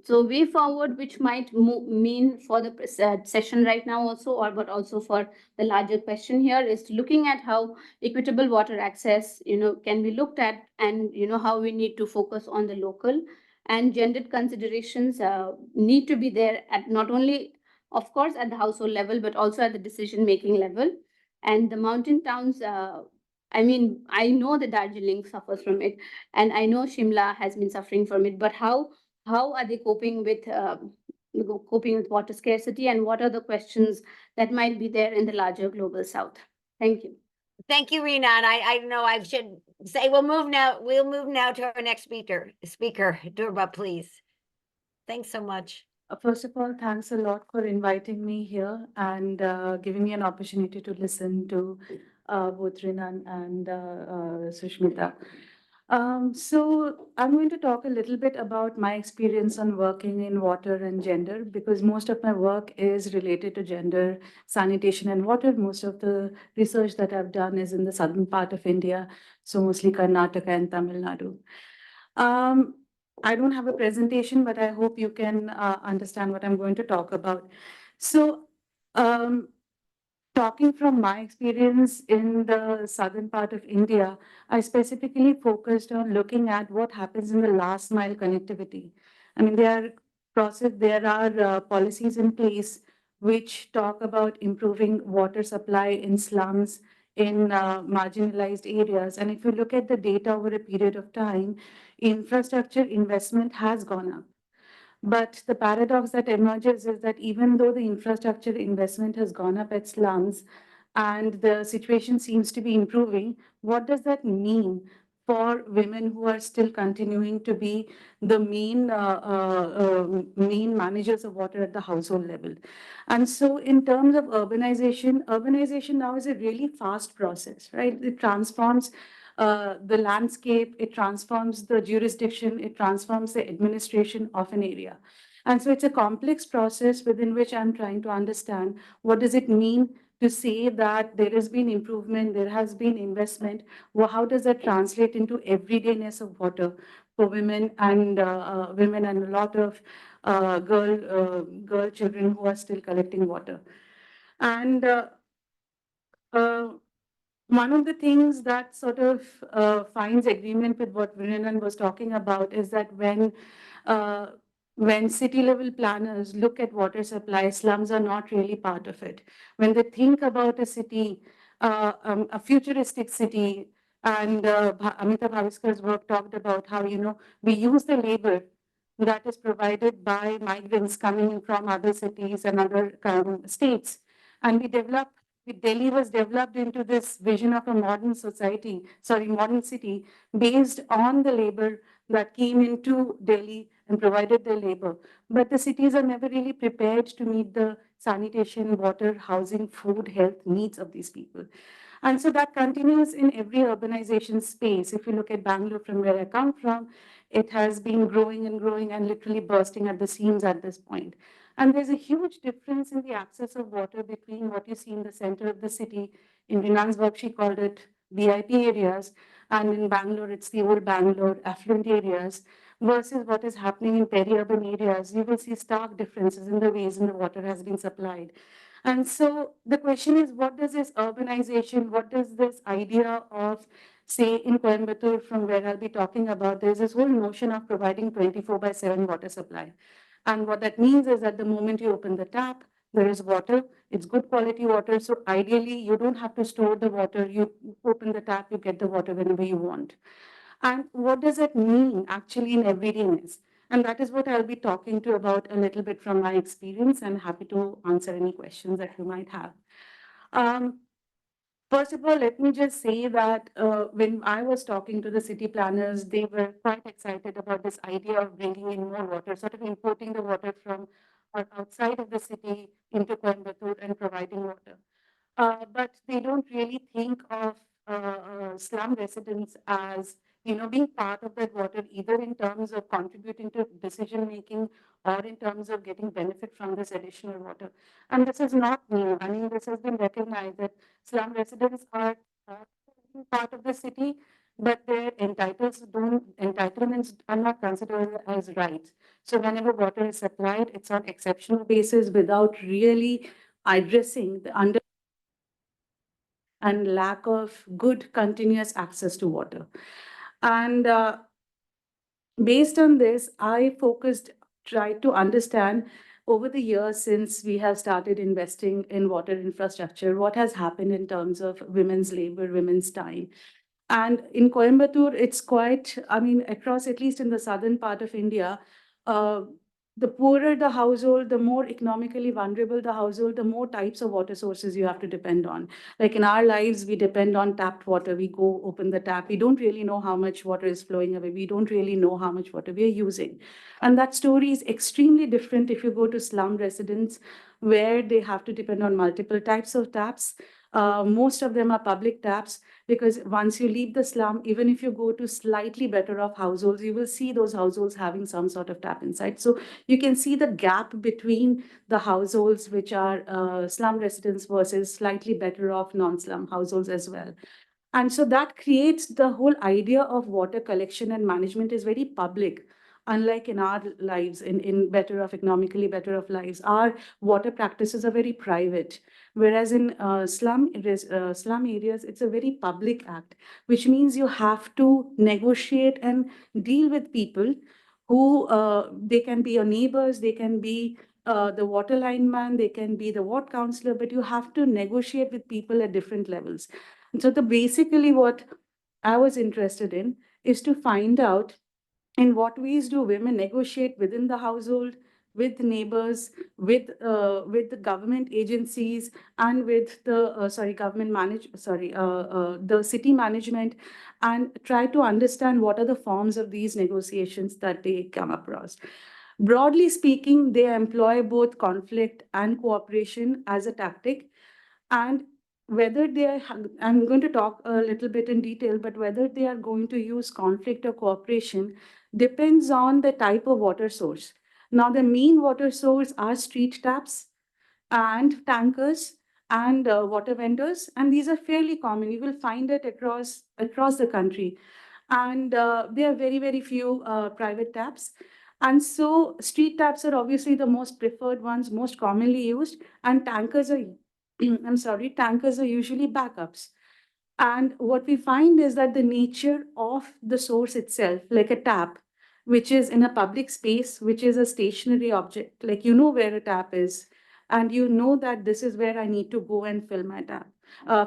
So way forward, which might mean for the session right now also, or but also for the larger question here, is looking at how equitable water access can be looked at, and how we need to focus on the local and gendered considerations need to be there at not only, of course, at the household level, but also at the decision making level. And the mountain towns, I mean, I know that Darjeeling suffers from it, and I know Shimla has been suffering from it, but how are they coping with water scarcity, and what are the questions that might be there in the larger global south? Thank you. Thank you, Rinan. I know I should say we'll move now to our next speaker, Durba, please. Thanks so much. First of all, thanks a lot for inviting me here and giving me an opportunity to listen to both Rinan and Sushmita. So I'm going to talk a little bit about my experience on working in water and gender, because most of my work is related to gender, sanitation, and water. Most of the research that I've done is in the southern part of India, so mostly Karnataka and Tamil Nadu. Um, I don't have a presentation, but I hope you can understand what I'm going to talk about. So, um, talking from my experience in the southern part of India, I specifically focused on looking at what happens in the last mile connectivity. I mean, there are policies in place which talk about improving water supply in slums, in marginalized areas. And if you look at the data over a period of time, infrastructure investment has gone up. But the paradox that emerges is that even though the infrastructure investment has gone up at slums and the situation seems to be improving, what does that mean for women who are still continuing to be the main managers of water at the household level? And so in terms of urbanization now is a really fast process, right? It transforms the landscape, it transforms the jurisdiction, it transforms the administration of an area. And so it's a complex process within which I'm trying to understand what does it mean to say that there has been improvement, there has been investment. Well, how does that translate into everydayness of water for women and a lot of girl children who are still collecting water? And uh, one of the things that sort of finds agreement with what Rinan was talking about is that uh, when city level planners look at water supply, slums are not really part of it. When they think about a city, a futuristic city, and Amitabh Bhaviskar's work talked about how, we use the labor that is provided by migrants coming in from other cities and other states. And Delhi was developed into this vision of a modern city based on the labor that came into Delhi and provided the labor. But the cities are never really prepared to meet the sanitation, water, housing, food, health needs of these people. And so that continues in every urbanization space. If you look at Bangalore, from where I come from, it has been growing and growing and literally bursting at the seams at this point. And there's a huge difference in the access of water between what you see in the center of the city. In Rinan's work, she called it VIP areas. And in Bangalore, it's the old Bangalore affluent areas versus what is happening in peri-urban areas. You will see stark differences in the ways in the water has been supplied. And so the question is, what does this urbanization, what does this idea of, say, in Coimbatore, from where I'll be talking about, there's this whole notion of providing 24/7 water supply. And what that means is that the moment you open the tap, there is water, it's good quality water. So ideally, you don't have to store the water. You open the tap, you get the water whenever you want. And what does it mean actually in everydayness? And that is what I'll be talking to about a little bit from my experience, and happy to answer any questions that you might have. Um, First of all, let me just say that when I was talking to the city planners, they were quite excited about this idea of bringing in more water, sort of importing the water from outside of the city into Coimbatore and providing water. But they don't really think of slum residents as, being part of that water, either in terms of contributing to decision making or in terms of getting benefit from this additional water. And this is not new. I mean, this has been recognized that slum residents are part of the city, but their entitlements are not considered as rights. So whenever water is supplied, it's on exceptional basis without really addressing the and lack of good continuous access to water. And based on this, tried to understand over the years since we have started investing in water infrastructure, what has happened in terms of women's labor, women's time. And in Coimbatore, it's quite, I mean, across, at least in the southern part of India, uh, the poorer the household, the more economically vulnerable the household, the more types of water sources you have to depend on. Like in our lives, we depend on tapped water. We go open the tap. We don't really know how much water is flowing away. We don't really know how much water we are using. And that story is extremely different if you go to slum residents where they have to depend on multiple types of taps. Most of them are public taps, because once you leave the slum, even if you go to slightly better off households, you will see those households having some sort of tap inside. So you can see the gap between the households which are slum residents versus slightly better off non-slum households as well. And so that creates the whole idea of water collection and management is very public. Unlike in our lives, in better off, economically better off lives, our water practices are very private. Whereas in slum areas, it's a very public act, which means you have to negotiate and deal with people who, they can be your neighbors, they can be the water line man, they can be the ward councillor, but you have to negotiate with people at different levels. And so basically what I was interested in is to find out in what ways do women negotiate within the household, with neighbors, with the government agencies, and with the the city management, and try to understand what are the forms of these negotiations that they come across. Broadly speaking, they employ both conflict and cooperation as a tactic, and whether they are, I'm going to talk a little bit in detail, but whether they are going to use conflict or cooperation depends on the type of water source. Now, the main water source are street taps and tankers and water vendors, and these are fairly common. You will find it across the country, and there are very few private taps. And so street taps are obviously the most preferred ones, most commonly used, and tankers are I'm sorry, tankers are usually backups. And what we find is that the nature of the source itself, like a tap, which is in a public space, which is a stationary object, like you know where a tap is, and you know that this is where I need to go and fill my tap,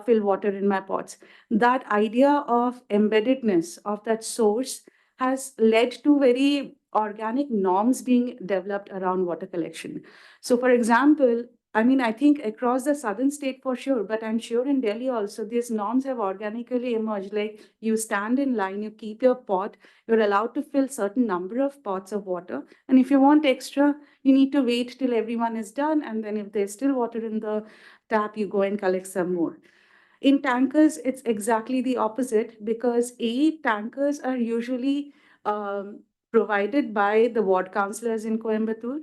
fill water in my pots. That idea of embeddedness of that source has led to very organic norms being developed around water collection. So, for example, I mean, I think across the southern state for sure, but I'm sure in Delhi also, these norms have organically emerged. Like you stand in line, you keep your pot, you're allowed to fill certain number of pots of water. And if you want extra, you need to wait till everyone is done. And then if there's still water in the tap, you go and collect some more. In tankers, it's exactly the opposite, because tankers are usually provided by the ward councillors in Coimbatore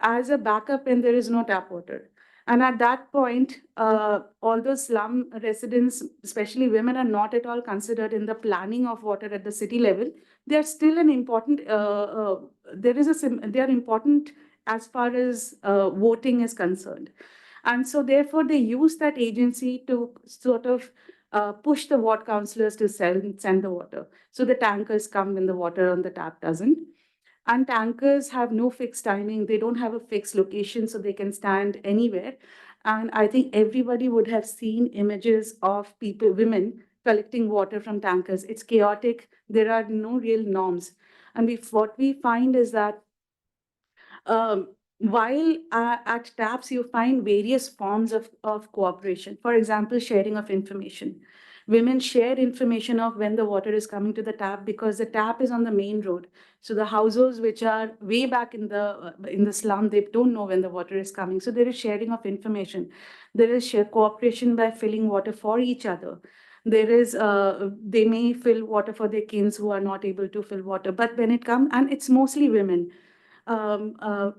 as a backup when there is no tap water. And at that point, although slum residents, especially women, are not at all considered in the planning of water at the city level, they are still an important, they are important as far as voting is concerned. And so therefore they use that agency to sort of push the ward councillors to send the water. So the tankers come when the water on the tap doesn't. And tankers have no fixed timing. They don't have a fixed location, so they can stand anywhere. And I think everybody would have seen images of people, women, collecting water from tankers. It's chaotic. There are no real norms. And what we find is that while at TAPS, you find various forms of cooperation. For example, sharing of information. Women share information of when the water is coming to the tap, because the tap is on the main road. So the households which are way back in the slum, they don't know when the water is coming. So there is sharing of information. There is cooperation by filling water for each other. There is they may fill water for their kids who are not able to fill water. But when it comes, and it's mostly women. Um, uh,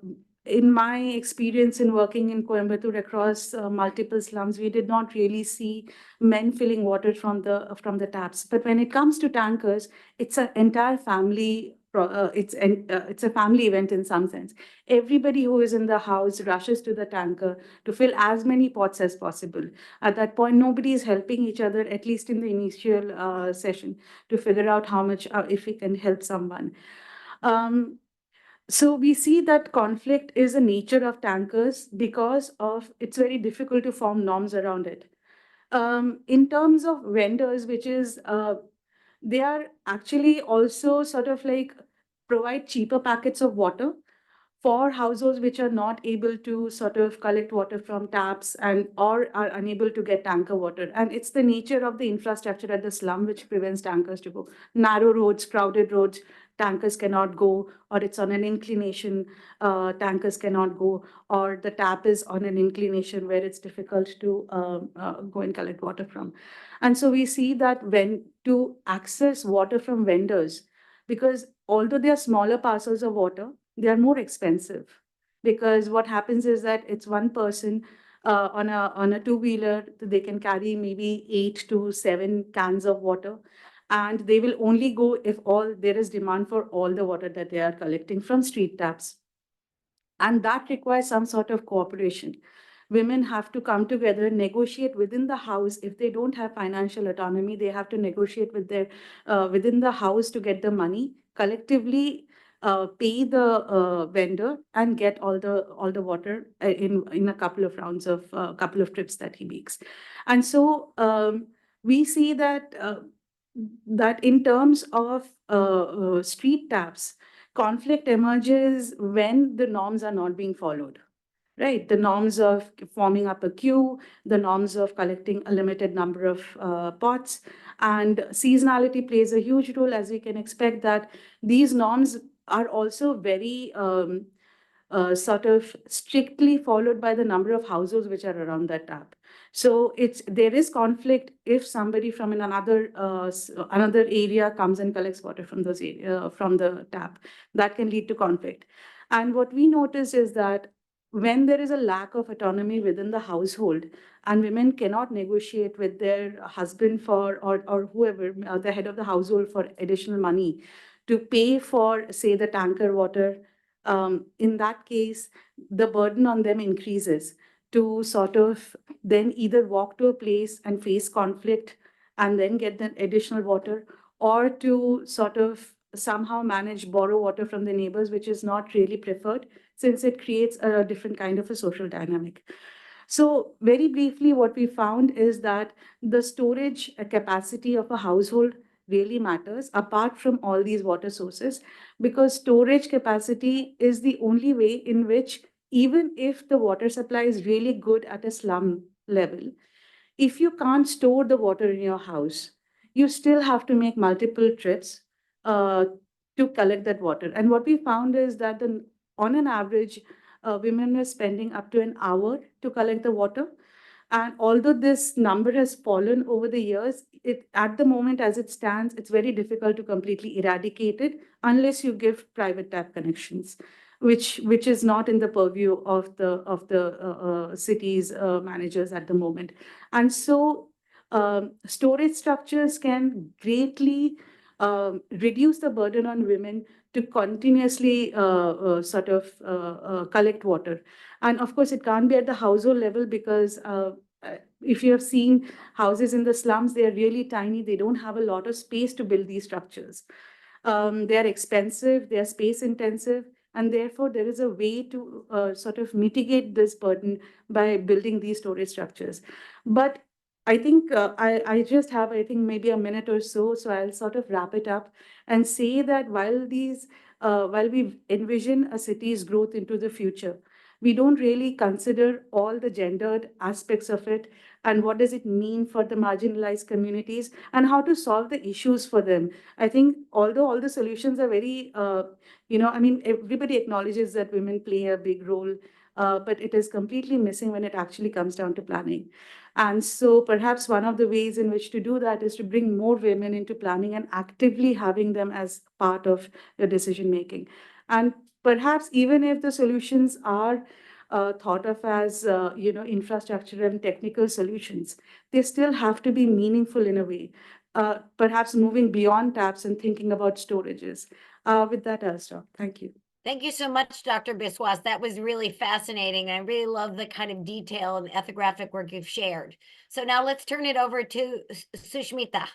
in my experience in working in Coimbatore across multiple slums, we did not really see men filling water from the taps. But when it comes to tankers, it's an entire family. It's a family event in some sense. Everybody who is in the house rushes to the tanker to fill as many pots as possible. At that point, nobody is helping each other, at least in the initial session, to figure out how much, if we can help someone. So we see that conflict is a nature of tankers because of it's very difficult to form norms around it. In terms of vendors, which is they are actually also sort of like provide cheaper packets of water for households which are not able to sort of collect water from taps and or are unable to get tanker water. And it's the nature of the infrastructure at the slum which prevents tankers to go. Narrow roads, crowded roads, tankers cannot go, or it's on an inclination, tankers cannot go, or the tap is on an inclination where it's difficult to go and collect water from. And so we see that when to access water from vendors, because although they are smaller parcels of water, they are more expensive. Because what happens is that it's one person on a two-wheeler, they can carry maybe 8 to 7 cans of water, and they will only go if all there is demand for all the water that they are collecting from street taps. And that requires some sort of cooperation. Women have to come together, negotiate within the house. If they don't have financial autonomy, they have to negotiate with their within the house to get the money, collectively pay the vendor and get all the water in a couple of rounds of couple of trips that he makes. And so we see that that in terms of street taps, conflict emerges when the norms are not being followed, right? The norms of forming up a queue, the norms of collecting a limited number of pots, and seasonality plays a huge role, as we can expect that these norms are also very sort of strictly followed by the number of households which are around that tap. So there is conflict if somebody from another another area comes and collects water from those from the tap. That can lead to conflict. And what we notice is that when there is a lack of autonomy within the household and women cannot negotiate with their husband for or whoever the head of the household for additional money to pay for, say, the tanker water, in that case, the burden on them increases to sort of then either walk to a place and face conflict and then get the additional water, or to sort of somehow manage borrow water from the neighbors, which is not really preferred since it creates a different kind of a social dynamic. So very briefly, what we found is that the storage capacity of a household really matters apart from all these water sources, because storage capacity is the only way in which, even if the water supply is really good at a slum level, if you can't store the water in your house, you still have to make multiple trips uh, to collect that water. And what we found is that on an average, women were spending up to an hour to collect the water. And although this number has fallen over the years, at the moment as it stands, it's very difficult to completely eradicate it unless you give private tap connections, which is not in the purview of the city's managers at the moment. And so storage structures can greatly reduce the burden on women to continuously sort of collect water. And of course, it can't be at the household level because if you have seen houses in the slums, they are really tiny. They don't have a lot of space to build these structures. They are expensive, they are space intensive, and therefore there is a way to sort of mitigate this burden by building these storage structures. But I think I just have, I think, maybe a minute or so, so I'll sort of wrap it up and say that while we envision a city's growth into the future, we don't really consider all the gendered aspects of it and what does it mean for the marginalized communities and how to solve the issues for them. I think although all the solutions are very, I mean, everybody acknowledges that women play a big role, but it is completely missing when it actually comes down to planning. And so perhaps one of the ways in which to do that is to bring more women into planning and actively having them as part of the decision making. And perhaps even if the solutions are thought of as infrastructure and technical solutions, they still have to be meaningful in a way, perhaps moving beyond taps and thinking about storages. With that, I'll stop. Thank you. Thank you so much, Dr. Biswas. That was really fascinating. I really love the kind of detail and ethnographic work you've shared. So now let's turn it over to Sushmita.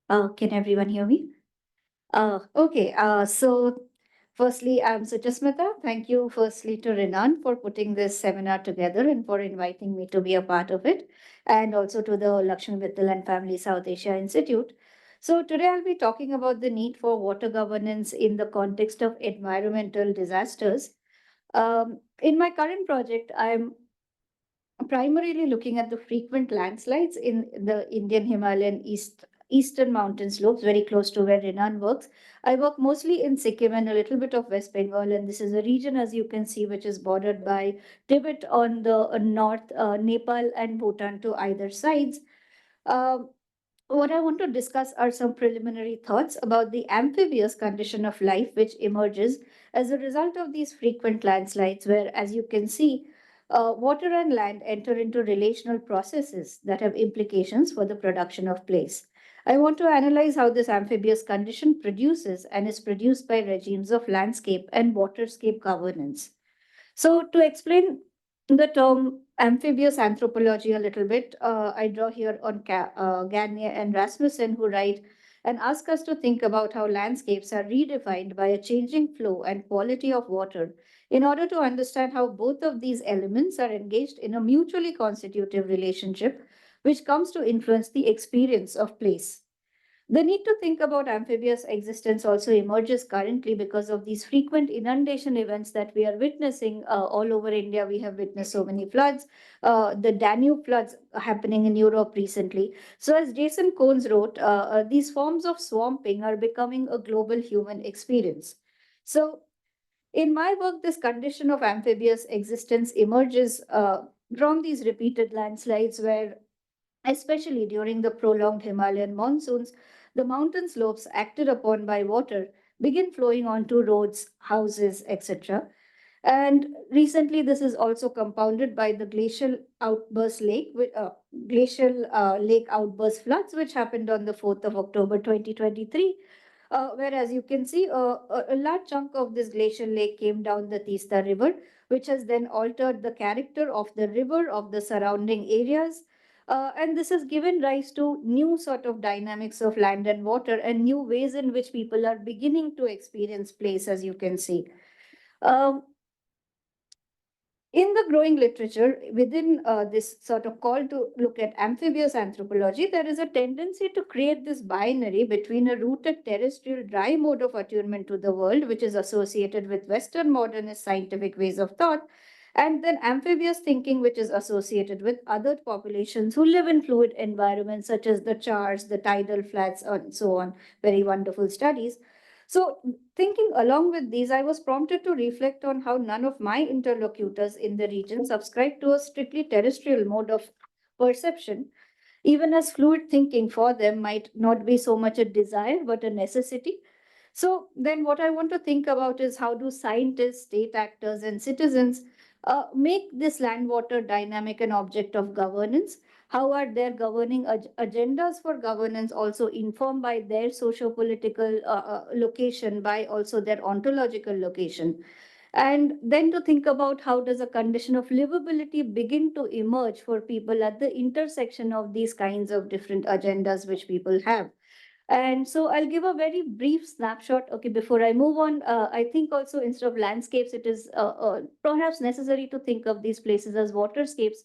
Can everyone hear me? Okay, so firstly, I'm Suchasmita. Thank you firstly to Rinan for putting this seminar together and for inviting me to be a part of it, and also to the Lakshmi Mittal and Family South Asia Institute. So today I'll be talking about the need for water governance in the context of environmental disasters. In my current project, I'm primarily looking at the frequent landslides in the Indian Himalayan eastern mountain slopes, very close to where Rinan works. I work mostly in Sikkim and a little bit of West Bengal, and this is a region, as you can see, which is bordered by Tibet on the north, Nepal and Bhutan to either sides. Um, what I want to discuss are some preliminary thoughts about the amphibious condition of life which emerges as a result of these frequent landslides, where, as you can see, water and land enter into relational processes that have implications for the production of place. I want to analyze how this amphibious condition produces and is produced by regimes of landscape and waterscape governance. So, to explain the term amphibious anthropology a little bit, I draw here on Gagne and Rasmussen, who write and ask us to think about how landscapes are redefined by a changing flow and quality of water in order to understand how both of these elements are engaged in a mutually constitutive relationship, which comes to influence the experience of place. The need to think about amphibious existence also emerges currently because of these frequent inundation events that we are witnessing all over India. We have witnessed so many floods, the Danube floods happening in Europe recently. So, as Jason Cones wrote, these forms of swamping are becoming a global human experience. So, in my work, this condition of amphibious existence emerges from these repeated landslides where, especially during the prolonged Himalayan monsoons, the mountain slopes acted upon by water begin flowing onto roads, houses, etc. And recently, this is also compounded by the glacial lake outburst floods, which happened on the 4th of October 2023. Whereas you can see a large chunk of this glacial lake came down the Tista River, which has then altered the character of the river, of the surrounding areas. And this has given rise to new sort of dynamics of land and water and new ways in which people are beginning to experience place, as you can see. Um, in the growing literature, within this sort of call to look at amphibious anthropology, there is a tendency to create this binary between a rooted terrestrial dry mode of attunement to the world, which is associated with Western modernist scientific ways of thought, and then amphibious thinking, which is associated with other populations who live in fluid environments, such as the chars, the tidal flats, and so on. Very wonderful studies. So, thinking along with these, I was prompted to reflect on how none of my interlocutors in the region subscribe to a strictly terrestrial mode of perception, even as fluid thinking for them might not be so much a desire but a necessity. So, then what I want to think about is how do scientists, state actors, and citizens make this land water dynamic an object of governance? How are their governing agendas for governance also informed by their socio-political location, by also their ontological location? And then to think about how does a condition of livability begin to emerge for people at the intersection of these kinds of different agendas which people have. And so I'll give a very brief snapshot. Okay, before I move on, I think also instead of landscapes, it is perhaps necessary to think of these places as waterscapes,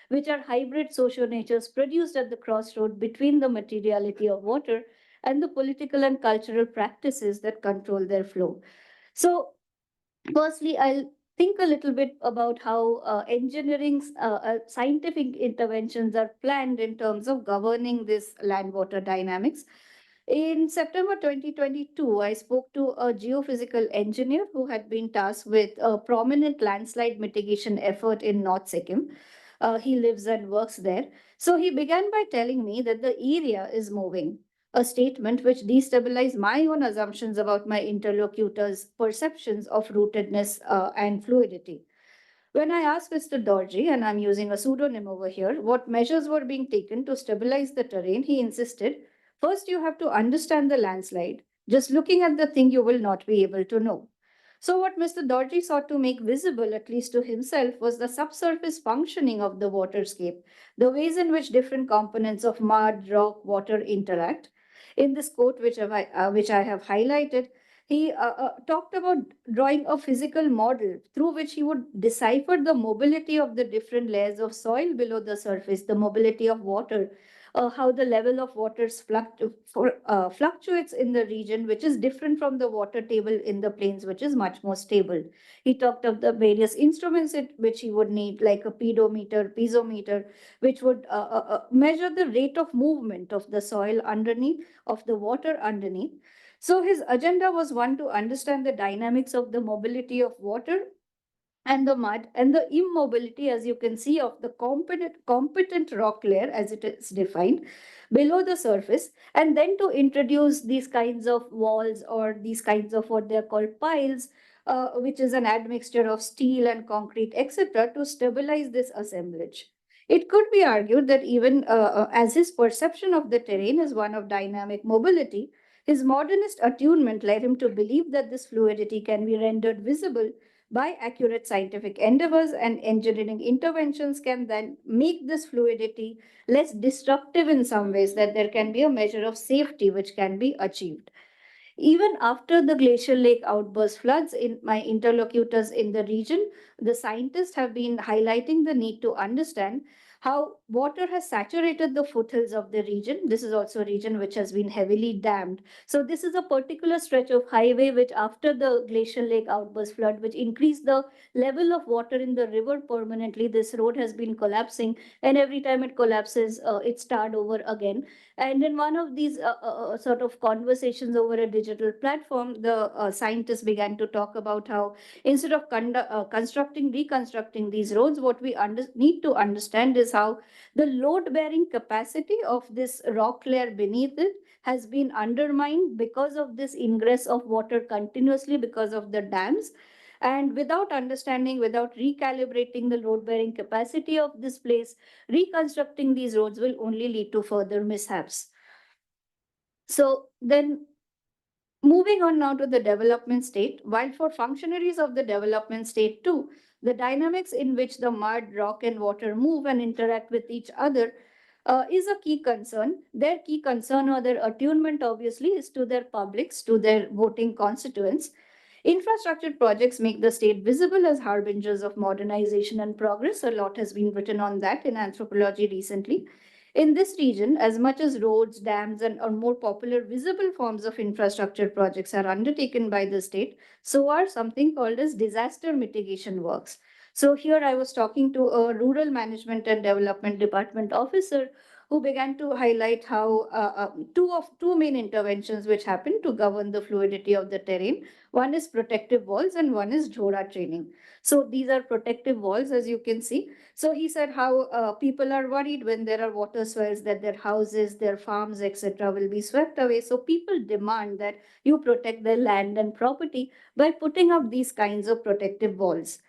which are hybrid social natures produced at the crossroad between the materiality of water and the political and cultural practices that control their flow. So, firstly, I'll think a little bit about how scientific interventions are planned in terms of governing this land water dynamics. In September 2022, I spoke to a geophysical engineer who had been tasked with a prominent landslide mitigation effort in North Sikkim. He lives and works there. So he began by telling me that the area is moving, a statement which destabilized my own assumptions about my interlocutor's perceptions of rootedness and fluidity. When I asked Mr. Dorji, and I'm using a pseudonym over here, what measures were being taken to stabilize the terrain, he insisted, first you have to understand the landslide. Just looking at the thing, you will not be able to know. So, what Mr. Dorji sought to make visible, at least to himself, was the subsurface functioning of the waterscape, the ways in which different components of mud, rock, water interact. In this quote, which I have highlighted, he talked about drawing a physical model through which he would decipher the mobility of the different layers of soil below the surface, the mobility of water, how the level of waters fluctuates in the region, which is different from the water table in the plains, which is much more stable. He talked of the various instruments which he would need, like a pedometer, piezometer, which would measure the rate of movement of the soil underneath, of the water underneath. So his agenda was one, to understand the dynamics of the mobility of water and the mud and the immobility, as you can see, of the competent rock layer as it is defined below the surface, and then to introduce these kinds of walls, or these kinds of what they are called piles, which is an admixture of steel and concrete, etc., to stabilize this assemblage. It could be argued that even as his perception of the terrain is one of dynamic mobility, his modernist attunement led him to believe that this fluidity can be rendered visible by accurate scientific endeavors, and engineering interventions can then make this fluidity less destructive in some ways, that there can be a measure of safety which can be achieved. Even after the glacial lake outburst floods, in my interlocutors in the region, the scientists have been highlighting the need to understand how water has saturated the foothills of the region. This is also a region which has been heavily dammed. So this is a particular stretch of highway which, after the glacial lake outburst flood, which increased the level of water in the river permanently, this road has been collapsing, and every time it collapses, it started over again. And in one of these sort of conversations over a digital platform, the scientists began to talk about how, instead of reconstructing these roads, what we need to understand is how the load-bearing capacity of this rock layer beneath it has been undermined because of this ingress of water continuously because of the dams. And without understanding, without recalibrating the load-bearing capacity of this place, reconstructing these roads will only lead to further mishaps. So then, moving on now to the development state, while for functionaries of the development state too, the dynamics in which the mud, rock, and water move and interact with each other is a key concern. Their key concern, or their attunement, obviously, is to their publics, to their voting constituents. Infrastructure projects make the state visible as harbingers of modernization and progress. A lot has been written on that in anthropology recently. In this region, as much as roads, dams, and or more popular visible forms of infrastructure projects are undertaken by the state, so are something called as disaster mitigation works. So here I was talking to a rural management and development department officer who began to highlight how two main interventions which happen to govern the fluidity of the terrain. One is protective walls and one is Jhora training. So these are protective walls, as you can see. So he said how people are worried when there are water swells that their houses, their farms, etc. will be swept away. So people demand that you protect their land and property by putting up these kinds of protective walls.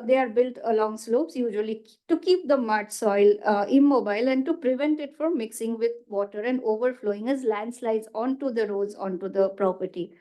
They are built along slopes, usually to keep the mud soil immobile and to prevent it from mixing with water and overflowing as landslides onto the roads, onto the property.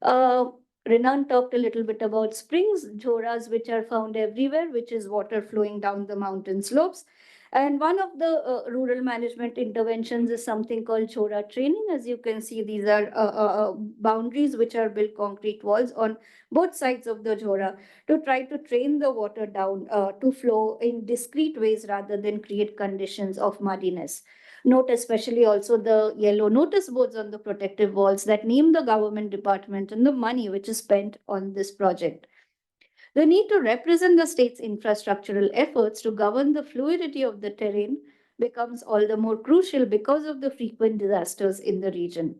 Uh, Rinan talked a little bit about springs, jhoras, which are found everywhere, which is water flowing down the mountain slopes. And one of the rural management interventions is something called jhora training. As you can see, these are boundaries which are built concrete walls on both sides of the jhora to try to train the water down to flow in discrete ways rather than create conditions of muddiness. Note especially also the yellow notice boards on the protective walls that name the government department and the money which is spent on this project. The need to represent the state's infrastructural efforts to govern the fluidity of the terrain becomes all the more crucial because of the frequent disasters in the region.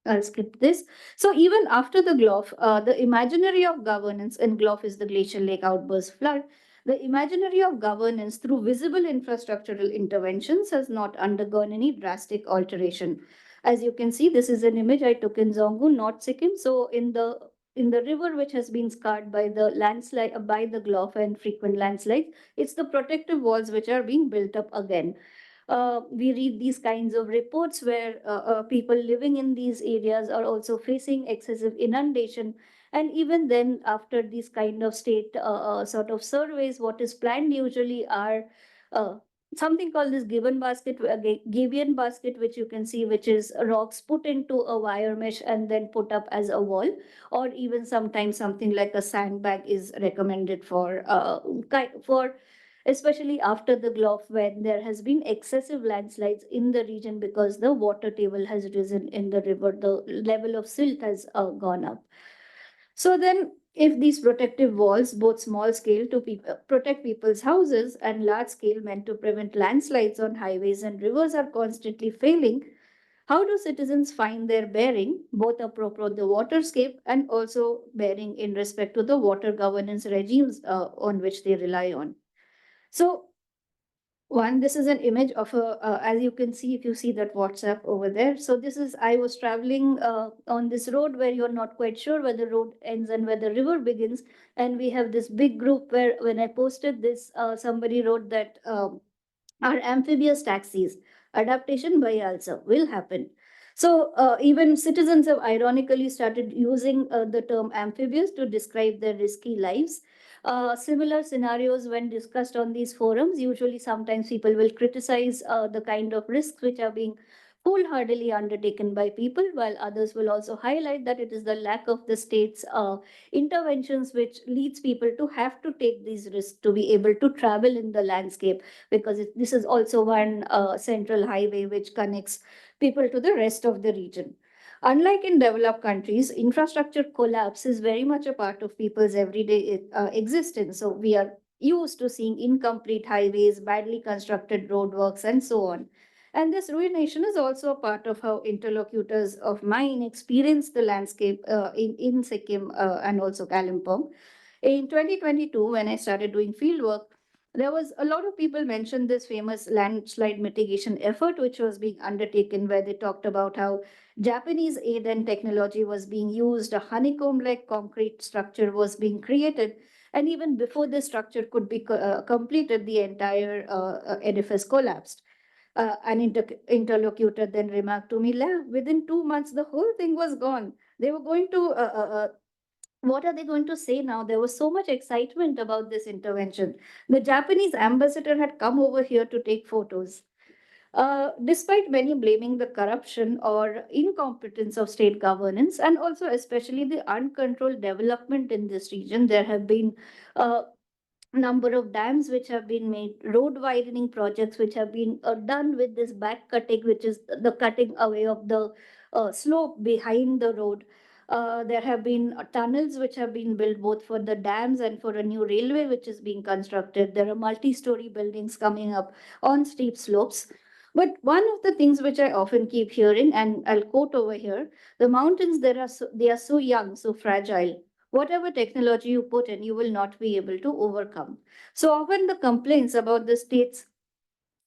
I'll skip this. So even after the GLOF, the imaginary of governance, and GLOF is the glacial lake outburst flood, the imaginary of governance through visible infrastructural interventions has not undergone any drastic alteration. As you can see, this is an image I took in Zongun, North Sikkim. So in the river which has been scarred by the landslide, by the GLOF and frequent landslides, it's the protective walls which are being built up again. We read these kinds of reports where people living in these areas are also facing excessive inundation. And even then, after these kind of state sort of surveys, what is planned usually are uh, something called this given basket, Gabion basket, which you can see, which is rocks put into a wire mesh and then put up as a wall, or even sometimes something like a sandbag is recommended for especially after the Gulf, when there has been excessive landslides in the region because the water table has risen in the river, the level of silt has gone up. So then, if these protective walls, both small scale to protect people's houses and large scale meant to prevent landslides on highways and rivers, are constantly failing, how do citizens find their bearing, both apropos the waterscape and also bearing in respect to the water governance regimes on which they rely on? So, one, this is an image of a, as you can see, if you see that WhatsApp over there. So this is, I was traveling on this road where you're not quite sure where the road ends and where the river begins. And we have this big group where when I posted this, somebody wrote that our amphibious taxis, adaptation by also will happen. So even citizens have ironically started using the term amphibious to describe their risky lives. Similar scenarios when discussed on these forums, usually sometimes people will criticize the kind of risks which are being foolhardily undertaken by people, while others will also highlight that it is the lack of the state's interventions which leads people to have to take these risks to be able to travel in the landscape, because this is also one central highway which connects people to the rest of the region. Unlike in developed countries, infrastructure collapse is very much a part of people's everyday existence. So we are used to seeing incomplete highways, badly constructed roadworks, and so on. And this ruination is also a part of how interlocutors of mine experience the landscape in Sikkim and also Kalimpong. In 2022, when I started doing field work, there was a lot of people mentioned this famous landslide mitigation effort, which was being undertaken, where they talked about how Japanese aid and technology was being used, a honeycomb-like concrete structure was being created, and even before the structure could be completed, the entire edifice collapsed. An interlocutor then remarked to me, within 2 months, the whole thing was gone. They were going to what are they going to say now? There was so much excitement about this intervention. The Japanese ambassador had come over here to take photos. Despite many blaming the corruption or incompetence of state governance, and also especially the uncontrolled development in this region, there have been number of dams which have been made, road widening projects which have been done with this back cutting, which is the cutting away of the slope behind the road. There have been tunnels which have been built both for the dams and for a new railway which is being constructed. There are multi-story buildings coming up on steep slopes. But one of the things which I often keep hearing, and I'll quote over here, the mountains, they are so young, so fragile. Whatever technology you put in, you will not be able to overcome. So often the complaints about the state's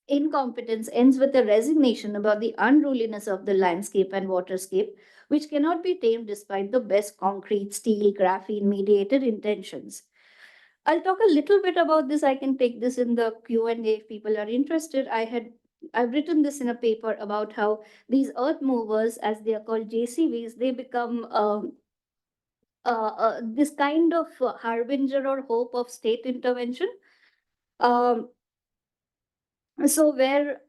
incompetence ends with a resignation about the unruliness of the landscape and waterscape, which cannot be tamed despite the best concrete, steel, graphene mediated intentions. I'll talk a little bit about this. I can take this in the Q&A if people are interested. I've written this in a paper about how these earth movers, as they are called JCVs, they become this kind of harbinger or hope of state intervention. Um, so where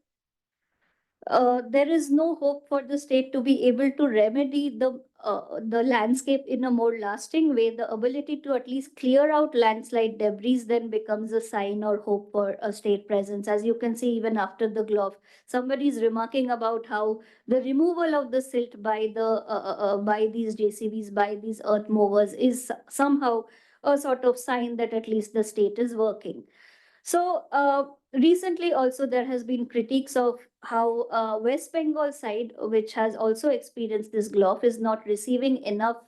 there is no hope for the state to be able to remedy the landscape in a more lasting way. The ability to at least clear out landslide debris then becomes a sign or hope for a state presence. As you can see, even after the glove, somebody is remarking about how the removal of the silt by these JCBs, by these earth movers, is somehow a sort of sign that at least the state is working. So recently also there has been critiques of how West Bengal side, which has also experienced this GLOF, is not receiving enough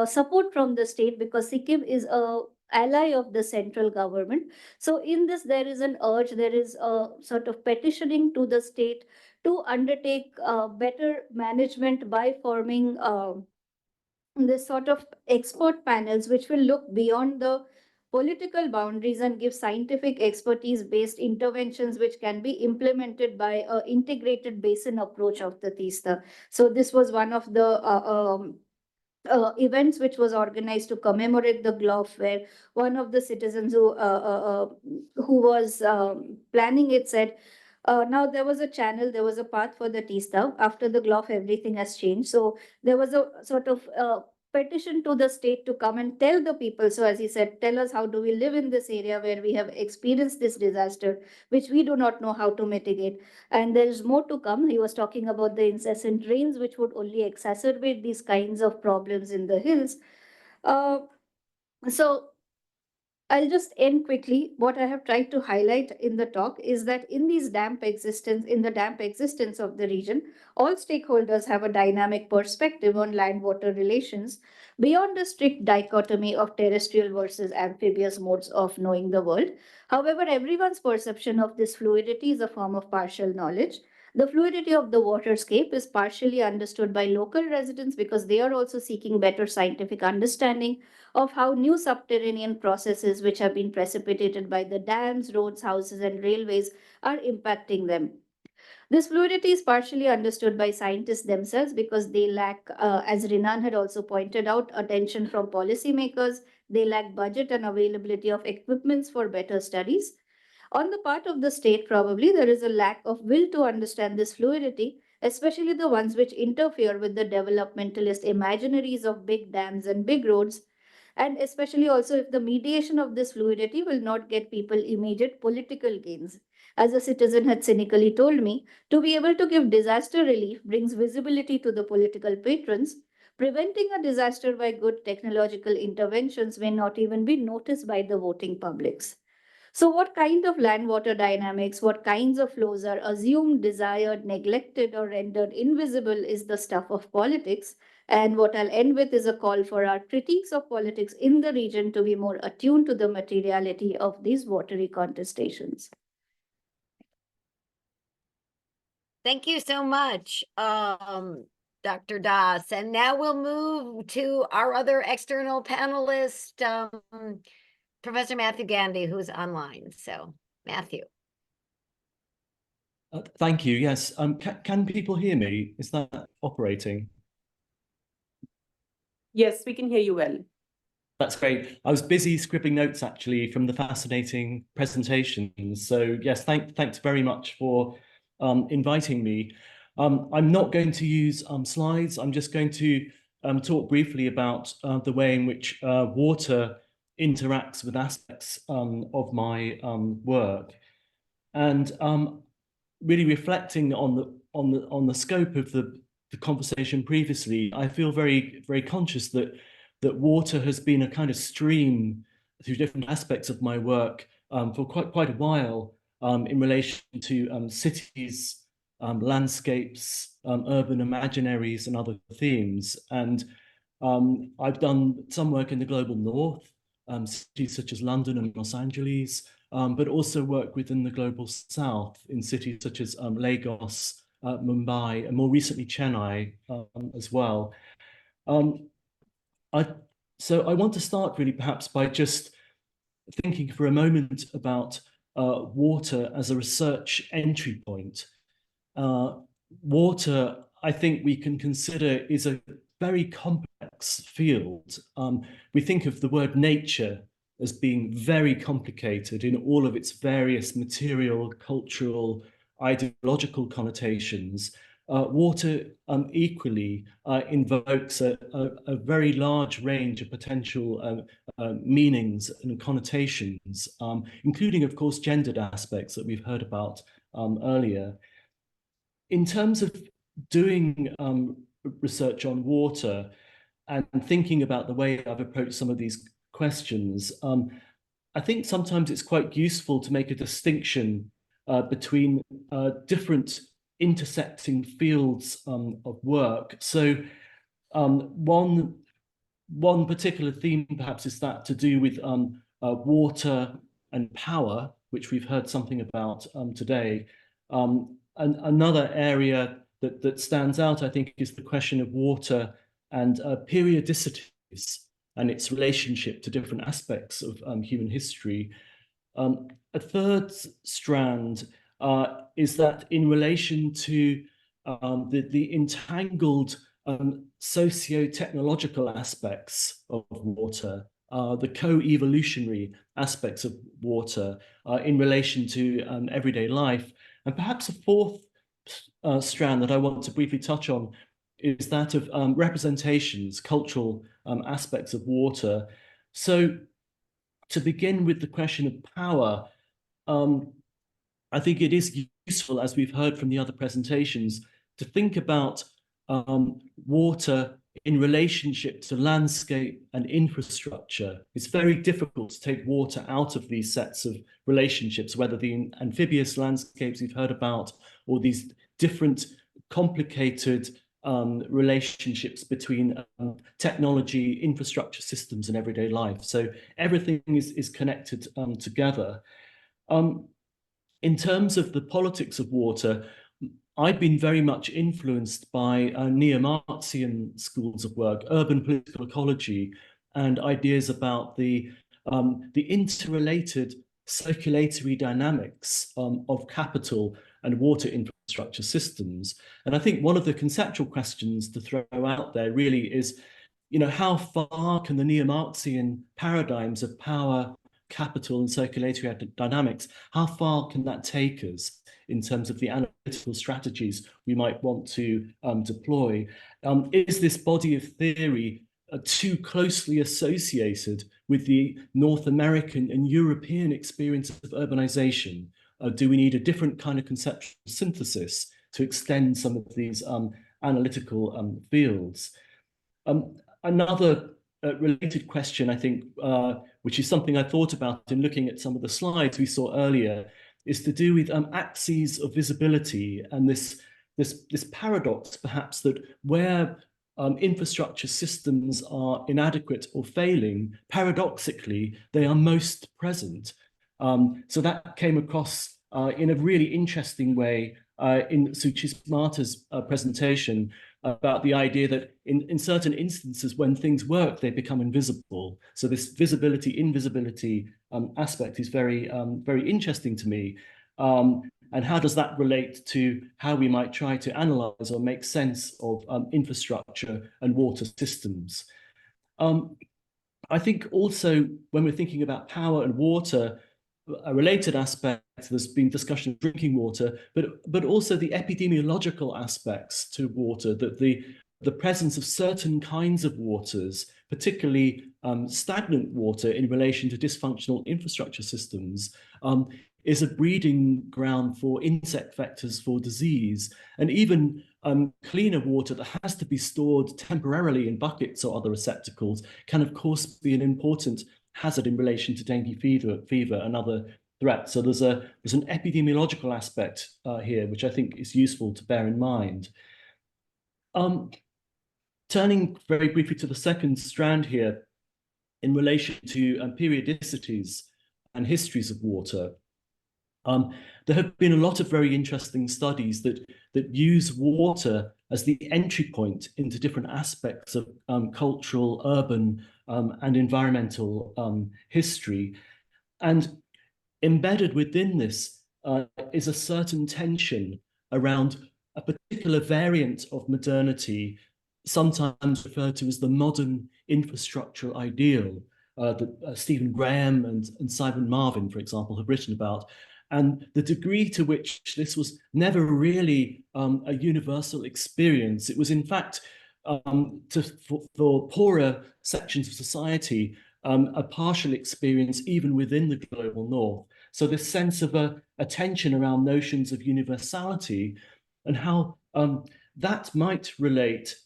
support from the state, because Sikkim is a ally of the central government. So in this, there is an urge, there is a sort of petitioning to the state to undertake better management by forming this sort of expert panels which will look beyond the political boundaries and give scientific expertise based interventions which can be implemented by an integrated basin approach of the Tista. So this was one of the events which was organized to commemorate the GLOF, where one of the citizens who was planning it said, now there was a channel, there was a path for the Tista. After the GLOF, everything has changed. So there was a sort of petition to the state to come and tell the people. So as he said, tell us how do we live in this area where we have experienced this disaster, which we do not know how to mitigate. And there is more to come. He was talking about the incessant rains, which would only exacerbate these kinds of problems in the hills. So I'll just end quickly. What I have tried to highlight in the talk is that in the damp existence of the region, all stakeholders have a dynamic perspective on land-water relations beyond a strict dichotomy of terrestrial versus amphibious modes of knowing the world. However, everyone's perception of this fluidity is a form of partial knowledge. The fluidity of the waterscape is partially understood by local residents because they are also seeking better scientific understanding of how new subterranean processes which have been precipitated by the dams, roads, houses, and railways are impacting them. This fluidity is partially understood by scientists themselves because they lack, as Rinan had also pointed out, attention from policymakers. They lack budget and availability of equipments for better studies. On the part of the state, probably there is a lack of will to understand this fluidity, especially the ones which interfere with the developmentalist imaginaries of big dams and big roads, and especially also if the mediation of this fluidity will not get people immediate political gains. As a citizen had cynically told me, to be able to give disaster relief brings visibility to the political patrons. Preventing a disaster by good technological interventions may not even be noticed by the voting publics. So, what kind of land water dynamics, what kinds of flows are assumed, desired, neglected, or rendered invisible is the stuff of politics. And what I'll end with is a call for our critiques of politics in the region to be more attuned to the materiality of these watery contestations. Thank you so much, Dr. Das. And now we'll move to our other external panelist, Professor Matthew Gandy, who's online. So, Matthew. Thank you. Yes. Can people hear me? Is that operating? Yes, we can hear you well. That's great. I was busy scribbling notes actually from the fascinating presentations. So yes, thanks very much for inviting me. I'm not going to use slides. I'm just going to talk briefly about the way in which water interacts with aspects of my work, and really reflecting on the scope of the conversation previously. I feel very conscious that water has been a kind of stream through different aspects of my work for quite a while in relation to cities, landscapes, urban imaginaries, and other themes. And I've done some work in the global north, cities such as London and Los Angeles, but also work within the global south in cities such as Lagos, Mumbai, and more recently Chennai as well. So I want to start really perhaps by just thinking for a moment about water as a research entry point. Water, I think we can consider, is a very complex field. We think of the word nature as being very complicated in all of its various material, cultural, ideological connotations. Water equally invokes a very large range of potential meanings and connotations, including, of course, gendered aspects that we've heard about earlier. In terms of doing research on water and thinking about the way I've approached some of these questions, I think sometimes it's quite useful to make a distinction between different intersecting fields of work. So one particular theme perhaps is that to do with water and power, which we've heard something about today. And another area that stands out, I think, is the question of water and periodicities and its relationship to different aspects of human history. A third strand is that in relation to the entangled socio-technological aspects of water, the co-evolutionary aspects of water in relation to everyday life. And perhaps a fourth strand that I want to briefly touch on is that of representations, cultural aspects of water. So to begin with the question of power, I think it is useful, as we've heard from the other presentations, to think about water in relationship to landscape and infrastructure. It's very difficult to take water out of these sets of relationships, whether the amphibious landscapes we've heard about, or these different complicated relationships between technology, infrastructure systems, and everyday life. So everything is connected together. In terms of the politics of water, I've been very much influenced by neo-Marxian schools of work, urban political ecology, and ideas about the interrelated circulatory dynamics of capital and water infrastructure systems. And I think one of the conceptual questions to throw out there really is, how far can the neo-Marxian paradigms of power, capital, and circulatory dynamics, how far can that take us in terms of the analytical strategies we might want to deploy? Is this body of theory too closely associated with the North American and European experience of urbanization? Do we need a different kind of conceptual synthesis to extend some of these analytical fields? Another related question, I think, which is something I thought about in looking at some of the slides we saw earlier, is to do with axes of visibility and this paradox, perhaps, that where infrastructure systems are inadequate or failing, paradoxically, they are most present. So that came across in a really interesting way in Suchismata's presentation, about the idea that in certain instances, when things work, they become invisible. So this visibility, invisibility aspect is very, very interesting to me. And how does that relate to how we might try to analyze or make sense of infrastructure and water systems? I think also when we're thinking about power and water, a related aspect, there's been discussion of drinking water, but also the epidemiological aspects to water, that the presence of certain kinds of waters, particularly stagnant water in relation to dysfunctional infrastructure systems, is a breeding ground for insect vectors for disease. And even cleaner water that has to be stored temporarily in buckets or other receptacles can, of course, be an important hazard in relation to dengue fever and other threats. So there's an epidemiological aspect here, which I think is useful to bear in mind. Turning very briefly to the second strand here, in relation to periodicities and histories of water, there have been a lot of very interesting studies that use water as the entry point into different aspects of cultural, urban, and environmental history. And embedded within this is a certain tension around a particular variant of modernity, sometimes referred to as the modern infrastructural ideal, that Stephen Graham and Simon Marvin, for example, have written about. And the degree to which this was never really a universal experience. It was, in fact, for poorer sections of society, a partial experience even within the global north. So this sense of a tension around notions of universality and how that might relate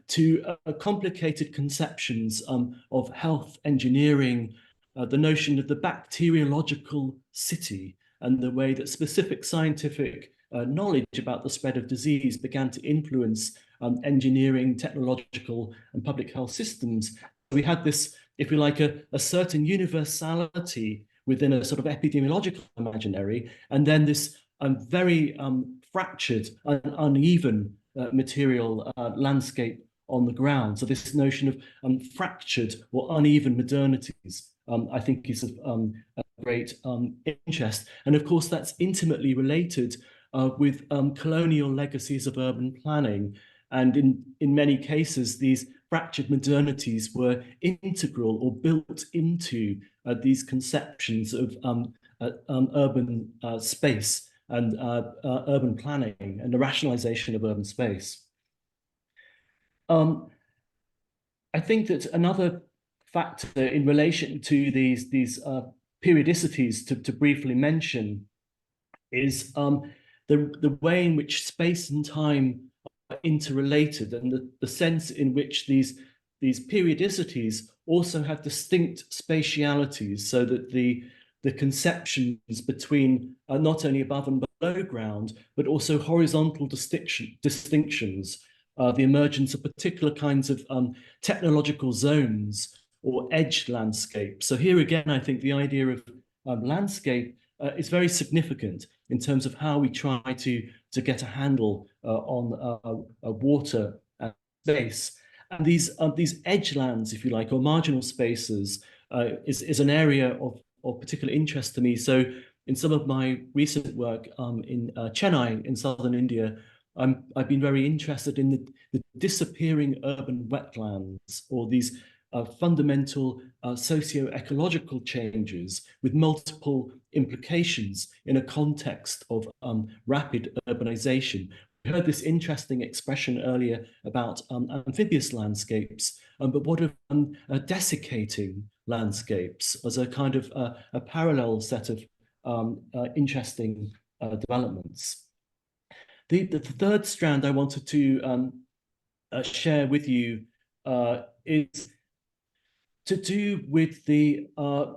to complicated conceptions of health engineering, the notion of the bacteriological city, and the way that specific scientific knowledge about the spread of disease began to influence engineering, technological, and public health systems. We had this, if you like, a certain universality within a sort of epidemiological imaginary, and then this very fractured and uneven material landscape on the ground. So this notion of fractured or uneven modernities, I think, is of great interest. And of course, that's intimately related with colonial legacies of urban planning. And in many cases, these fractured modernities were integral or built into these conceptions of urban space and urban planning and the rationalization of urban space. I think that another factor in relation to these periodicities to briefly mention is the way in which space and time are interrelated, and the sense in which these periodicities also have distinct spatialities, so that the conceptions between not only above and below ground, but also horizontal distinctions, the emergence of particular kinds of technological zones or edge landscapes. So here again, I think the idea of landscape is very significant in terms of how we try to get a handle on water and space. And these edgelands, if you like, or marginal spaces, is an area of particular interest to me. So in some of my recent work in Chennai in southern India, I've been very interested in the disappearing urban wetlands, or these fundamental socio-ecological changes with multiple implications in a context of rapid urbanization. We heard this interesting expression earlier about amphibious landscapes, but what of desiccating landscapes as a kind of a parallel set of interesting developments. The third strand I wanted to share with you is to do with the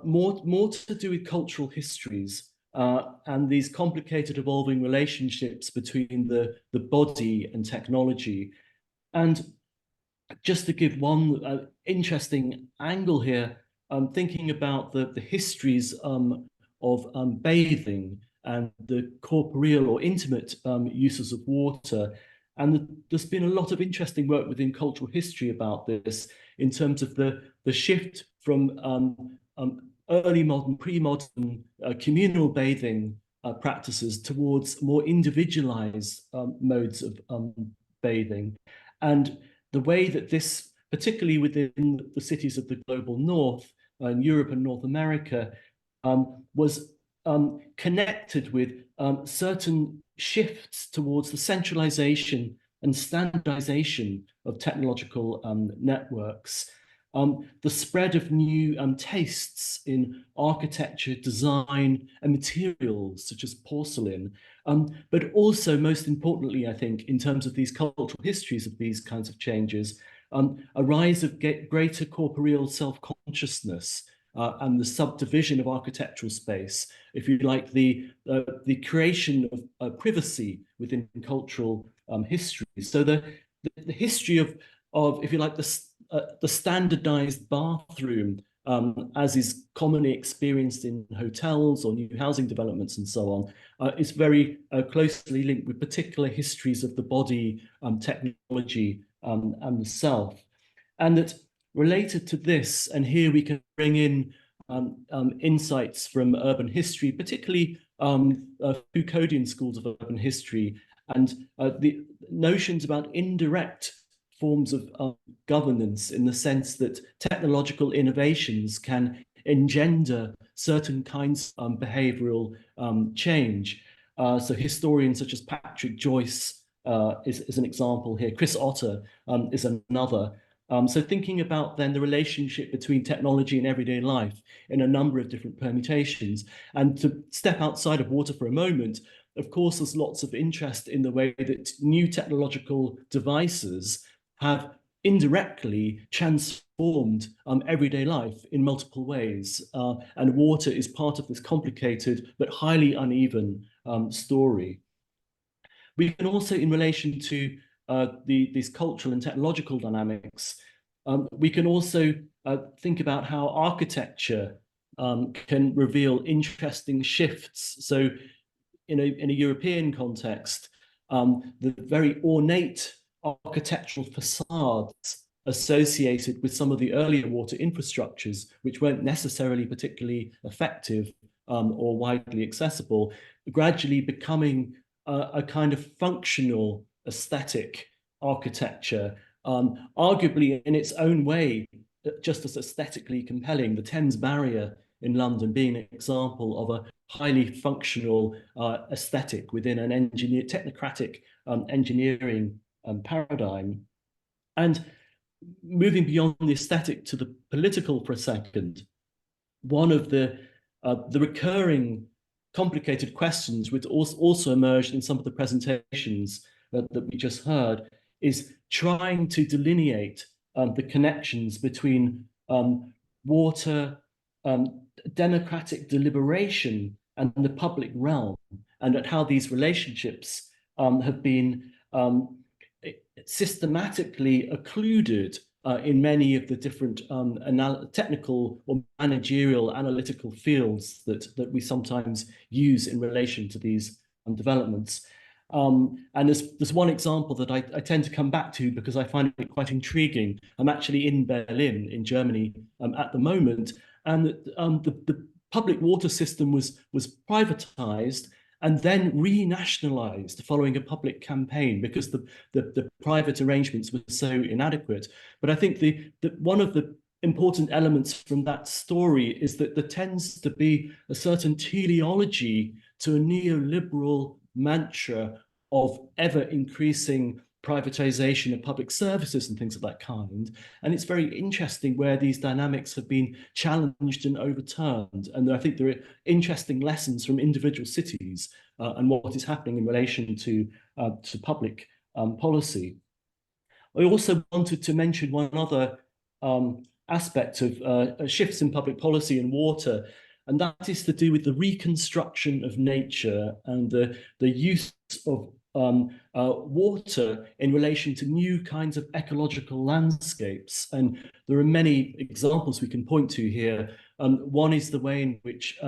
more to do with cultural histories and these complicated evolving relationships between the body and technology. And just to give one interesting angle here, I'm thinking about the histories of bathing and the corporeal or intimate uses of water. And there's been a lot of interesting work within cultural history about this, in terms of the shift from early modern, pre-modern communal bathing practices towards more individualized modes of bathing. And the way that this, particularly within the cities of the global north, in Europe and North America, was connected with certain shifts towards the centralization and standardization of technological networks, the spread of new tastes in architecture, design, and materials such as porcelain, but also, most importantly, I think, in terms of these cultural histories of these kinds of changes, a rise of greater corporeal self-consciousness, and the subdivision of architectural space, if you like, the creation of privacy within cultural history. So the history of, if you like, the standardized bathroom, as is commonly experienced in hotels or new housing developments and so on, is very closely linked with particular histories of the body, technology, and the self. And that related to this, and here we can bring in insights from urban history, particularly Foucauldian schools of urban history, and the notions about indirect forms of governance, in the sense that technological innovations can engender certain kinds of behavioral change. So historians such as Patrick Joyce is an example here. Chris Otter is another. So thinking about then the relationship between technology and everyday life in a number of different permutations. And to step outside of water for a moment, of course, there's lots of interest in the way that new technological devices have indirectly transformed everyday life in multiple ways. And water is part of this complicated but highly uneven story. We can also, in relation to these cultural and technological dynamics, we can also think about how architecture can reveal interesting shifts. So in a European context, the very ornate architectural facades associated with some of the earlier water infrastructures, which weren't necessarily particularly effective or widely accessible, gradually becoming a kind of functional aesthetic architecture, arguably in its own way, just as aesthetically compelling. The Thames Barrier in London being an example of a highly functional aesthetic within an technocratic engineering paradigm. And moving beyond the aesthetic to the political for a second, one of the recurring complicated questions which also emerged in some of the presentations that we just heard is trying to delineate the connections between water, democratic deliberation and the public realm, and at how these relationships have been systematically occluded in many of the different technical or managerial analytical fields that we sometimes use in relation to these developments. And there's one example that I tend to come back to because I find it quite intriguing. I'm actually in Berlin, in Germany, at the moment, and the public water system was privatized and then renationalized following a public campaign because the private arrangements were so inadequate. But I think one of the important elements from that story is that there tends to be a certain teleology to a neoliberal mantra of ever increasing privatization of public services and things of that kind. And it's very interesting where these dynamics have been challenged and overturned. And I think there are interesting lessons from individual cities and what is happening in relation to public policy. I also wanted to mention one other aspect of shifts in public policy and water, and that is to do with the reconstruction of nature and the use of water in relation to new kinds of ecological landscapes. And there are many examples we can point to here. One is the way in which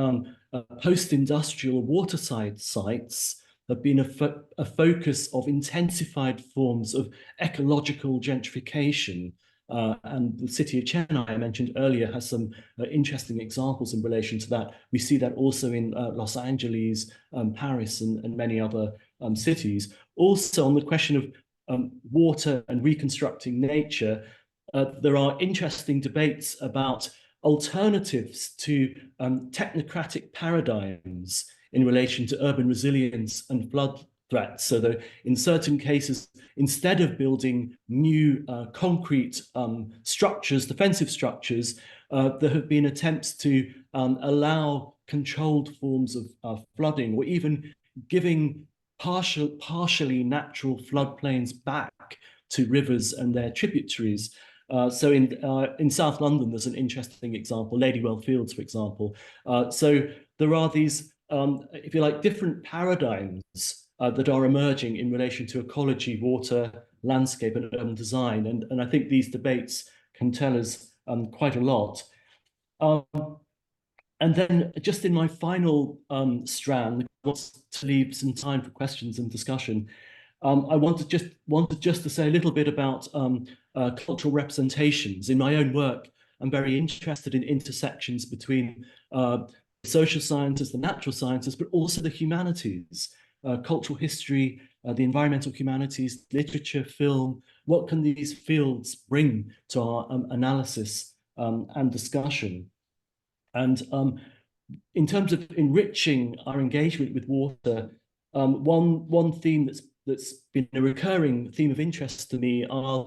post-industrial waterside sites have been a focus of intensified forms of ecological gentrification. And the city of Chennai, I mentioned earlier, has some interesting examples in relation to that. We see that also in Los Angeles, Paris, and many other cities. Also, on the question of water and reconstructing nature, there are interesting debates about alternatives to technocratic paradigms in relation to urban resilience and flood threats. So that in certain cases, instead of building new concrete structures, defensive structures, there have been attempts to allow controlled forms of flooding, or even giving partially natural floodplains back to rivers and their tributaries. So in South London, there's an interesting example, Ladywell Fields, for example. So there are these, if you like, different paradigms that are emerging in relation to ecology, water, landscape, and urban design. And I think these debates can tell us quite a lot. And then just in my final strand, I want to leave some time for questions and discussion. I wanted just to say a little bit about cultural representations. In my own work, I'm very interested in intersections between the social sciences, the natural sciences, but also the humanities, cultural history, the environmental humanities, literature, film. What can these fields bring to our analysis and discussion? And in terms of enriching our engagement with water, one theme that's been a recurring theme of interest to me are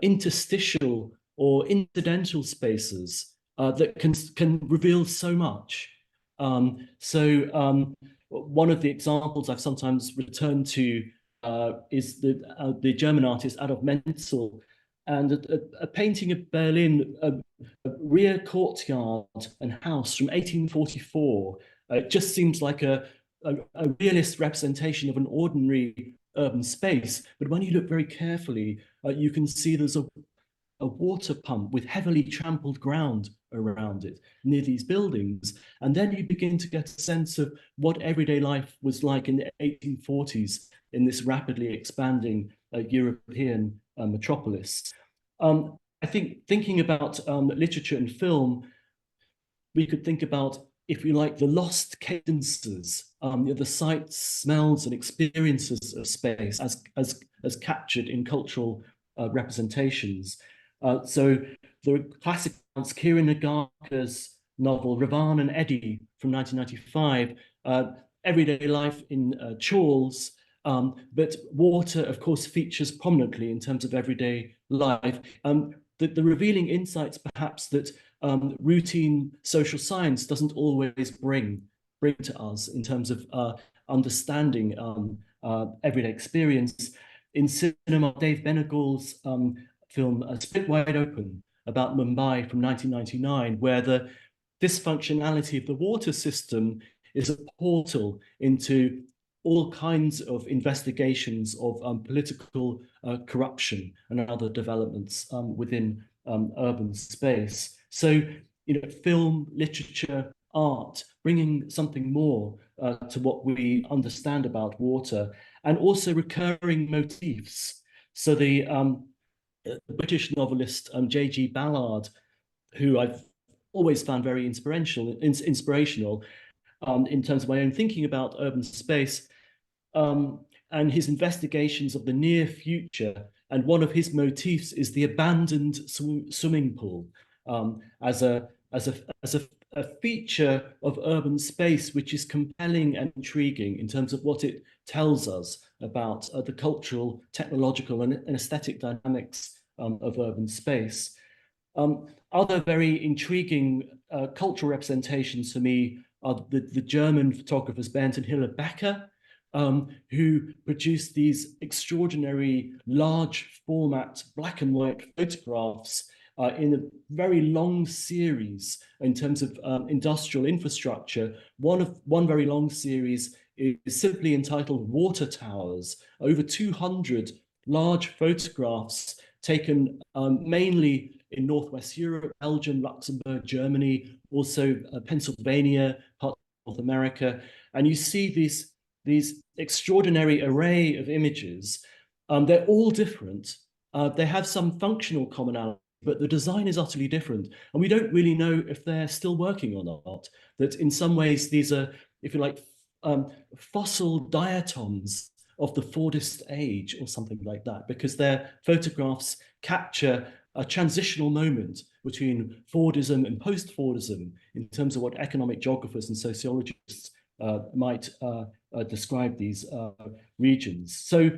interstitial or incidental spaces that can reveal so much. One of the examples I've sometimes returned to is the German artist Adolf Menzel, and a painting of Berlin, a rear courtyard and house from 1844. It just seems like a realist representation of an ordinary urban space. But when you look very carefully, you can see there's a water pump with heavily trampled ground around it near these buildings. And then you begin to get a sense of what everyday life was like in the 1840s in this rapidly expanding European metropolis. I think thinking about literature and film, we could think about, if you like, the lost cadences, the sights, smells, and experiences of space as captured in cultural representations. So the classic ones, Kiran Nagarkar's novel Ravan and Eddie from 1995, everyday life in chawls, But water, of course, features prominently in terms of everyday life. The revealing insights, perhaps, that routine social science doesn't always bring to us in terms of understanding everyday experience. In cinema, Dave Benagul's film Split Wide Open about Mumbai from 1999, where the dysfunctionality of the water system is a portal into all kinds of investigations of political corruption and other developments within urban space. So, film, literature, art, bringing something more to what we understand about water, and also recurring motifs. So the British novelist J.G. Ballard, who I've always found very inspirational in terms of my own thinking about urban space, and his investigations of the near future. And one of his motifs is the abandoned swimming pool as a feature of urban space, which is compelling and intriguing in terms of what it tells us about the cultural, technological, and aesthetic dynamics of urban space. Other very intriguing cultural representations for me are the German photographers Bernd and Hilla Becker, who produced these extraordinary large format black and white photographs in a very long series in terms of industrial infrastructure. One very long series is simply entitled Water Towers, over 200 large photographs taken mainly in Northwest Europe, Belgium, Luxembourg, Germany, also Pennsylvania, parts of North America. And you see these extraordinary array of images. They're all different. They have some functional commonality, but the design is utterly different. And we don't really know if they're still working or not. That in some ways, these are, if you like, fossil diatoms of the Fordist age or something like that, because their photographs capture a transitional moment between Fordism and post-Fordism in terms of what economic geographers and sociologists might describe these regions. So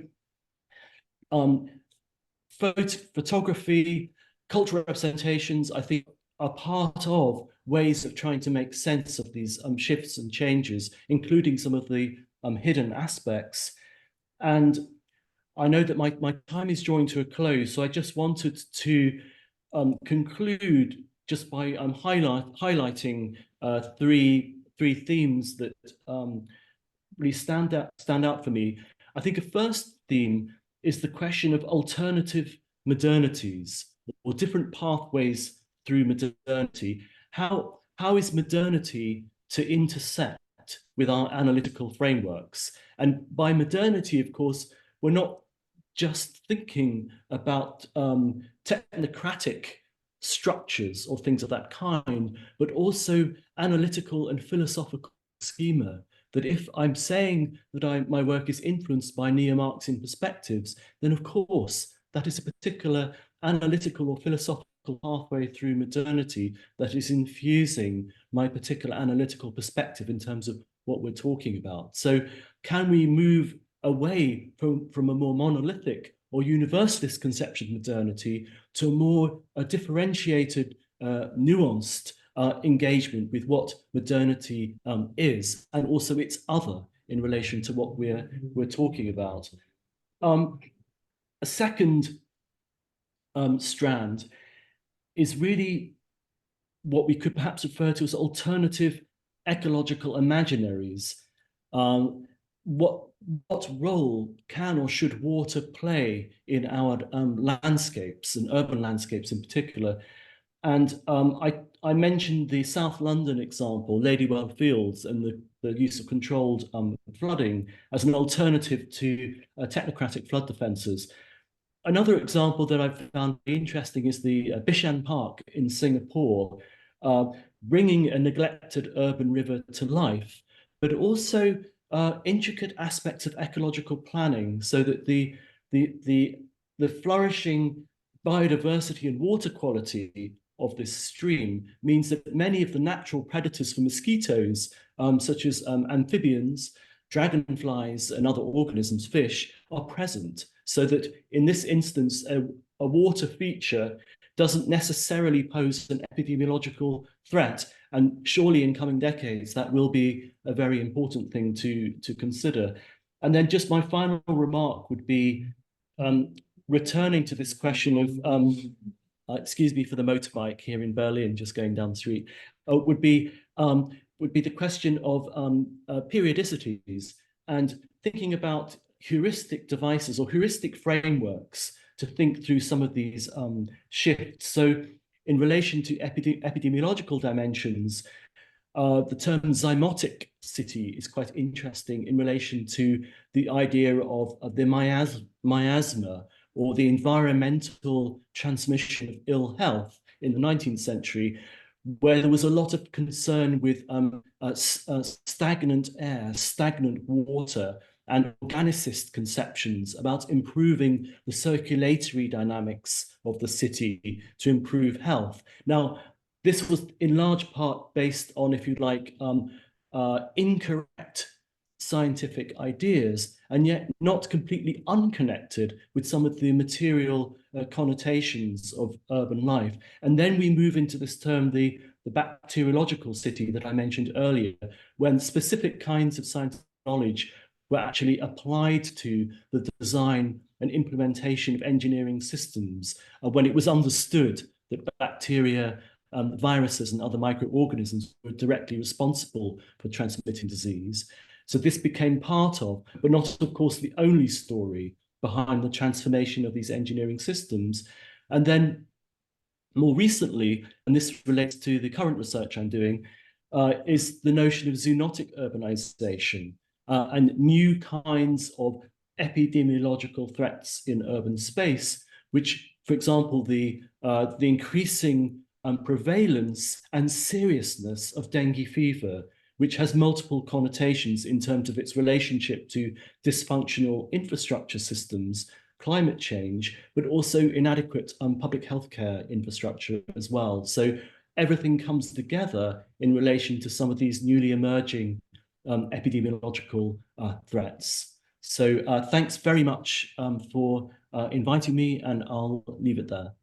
photography, cultural representations, I think, are part of ways of trying to make sense of these shifts and changes, including some of the hidden aspects. And I know that my time is drawing to a close, so I just wanted to conclude just by highlighting three themes that really stand out for me. I think a first theme is the question of alternative modernities or different pathways through modernity. How is modernity to intersect with our analytical frameworks? And by modernity, of course, we're not just thinking about technocratic structures or things of that kind, but also analytical and philosophical schema. That if I'm saying that my work is influenced by neo-Marxian perspectives, then of course that is a particular analytical or philosophical pathway through modernity that is infusing my particular analytical perspective in terms of what we're talking about. So can we move away from a more monolithic or universalist conception of modernity to a more differentiated, nuanced engagement with what modernity is, and also its other in relation to what we're talking about. A second strand is really what we could perhaps refer to as alternative ecological imaginaries. What role can or should water play in our landscapes, and urban landscapes in particular? And I mentioned the South London example, Ladywell Fields, and the use of controlled flooding as an alternative to technocratic flood defences. Another example that I've found interesting is the Bishan Park in Singapore, bringing a neglected urban river to life, but also intricate aspects of ecological planning, so that the flourishing biodiversity and water quality of this stream means that many of the natural predators for mosquitoes, such as amphibians dragonflies and other organisms, fish, are present. So that in this instance, a water feature doesn't necessarily pose an epidemiological threat. And surely in coming decades, that will be a very important thing to consider. And then just my final remark would be returning to this question of, excuse me for the motorbike here in Berlin, just going down the street, would be the question of periodicities and thinking about heuristic devices or heuristic frameworks to think through some of these shifts. So in relation to epidemiological dimensions, the term zymotic city is quite interesting in relation to the idea of the miasma or the environmental transmission of ill health in the 19th century, where there was a lot of concern with stagnant air, stagnant water, and organicist conceptions about improving the circulatory dynamics of the city to improve health. Now, this was in large part based on, if you like, incorrect scientific ideas, and yet not completely unconnected with some of the material connotations of urban life. And then we move into this term, the bacteriological city that I mentioned earlier, when specific kinds of scientific knowledge were actually applied to the design and implementation of engineering systems, when it was understood that bacteria, viruses and other microorganisms were directly responsible for transmitting disease. So this became part of, but not of course the only story behind the transformation of these engineering systems. And then more recently, and this relates to the current research I'm doing, is the notion of zoonotic urbanization and new kinds of epidemiological threats in urban space, which, for example, the increasing prevalence and seriousness of dengue fever, which has multiple connotations in terms of its relationship to dysfunctional infrastructure systems, climate change, but also inadequate public healthcare infrastructure as well. So everything comes together in relation to some of these newly emerging epidemiological threats. So thanks very much for inviting me, and I'll leave it there.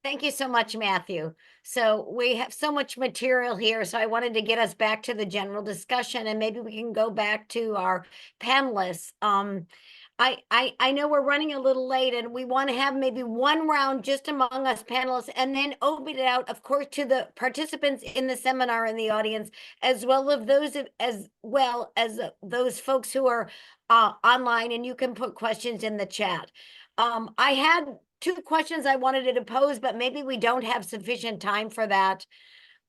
Thank you so much, Matthew. So we have so much material here, so I wanted to get us back to the general discussion, and maybe we can go back to our panelists. I know we're running a little late, and we want to have maybe one round just among us panelists, and then open it out, of course, to the participants in the seminar in the audience, as well as those folks who are online, and you can put questions in the chat. I had two questions I wanted to pose, but maybe we don't have sufficient time for that.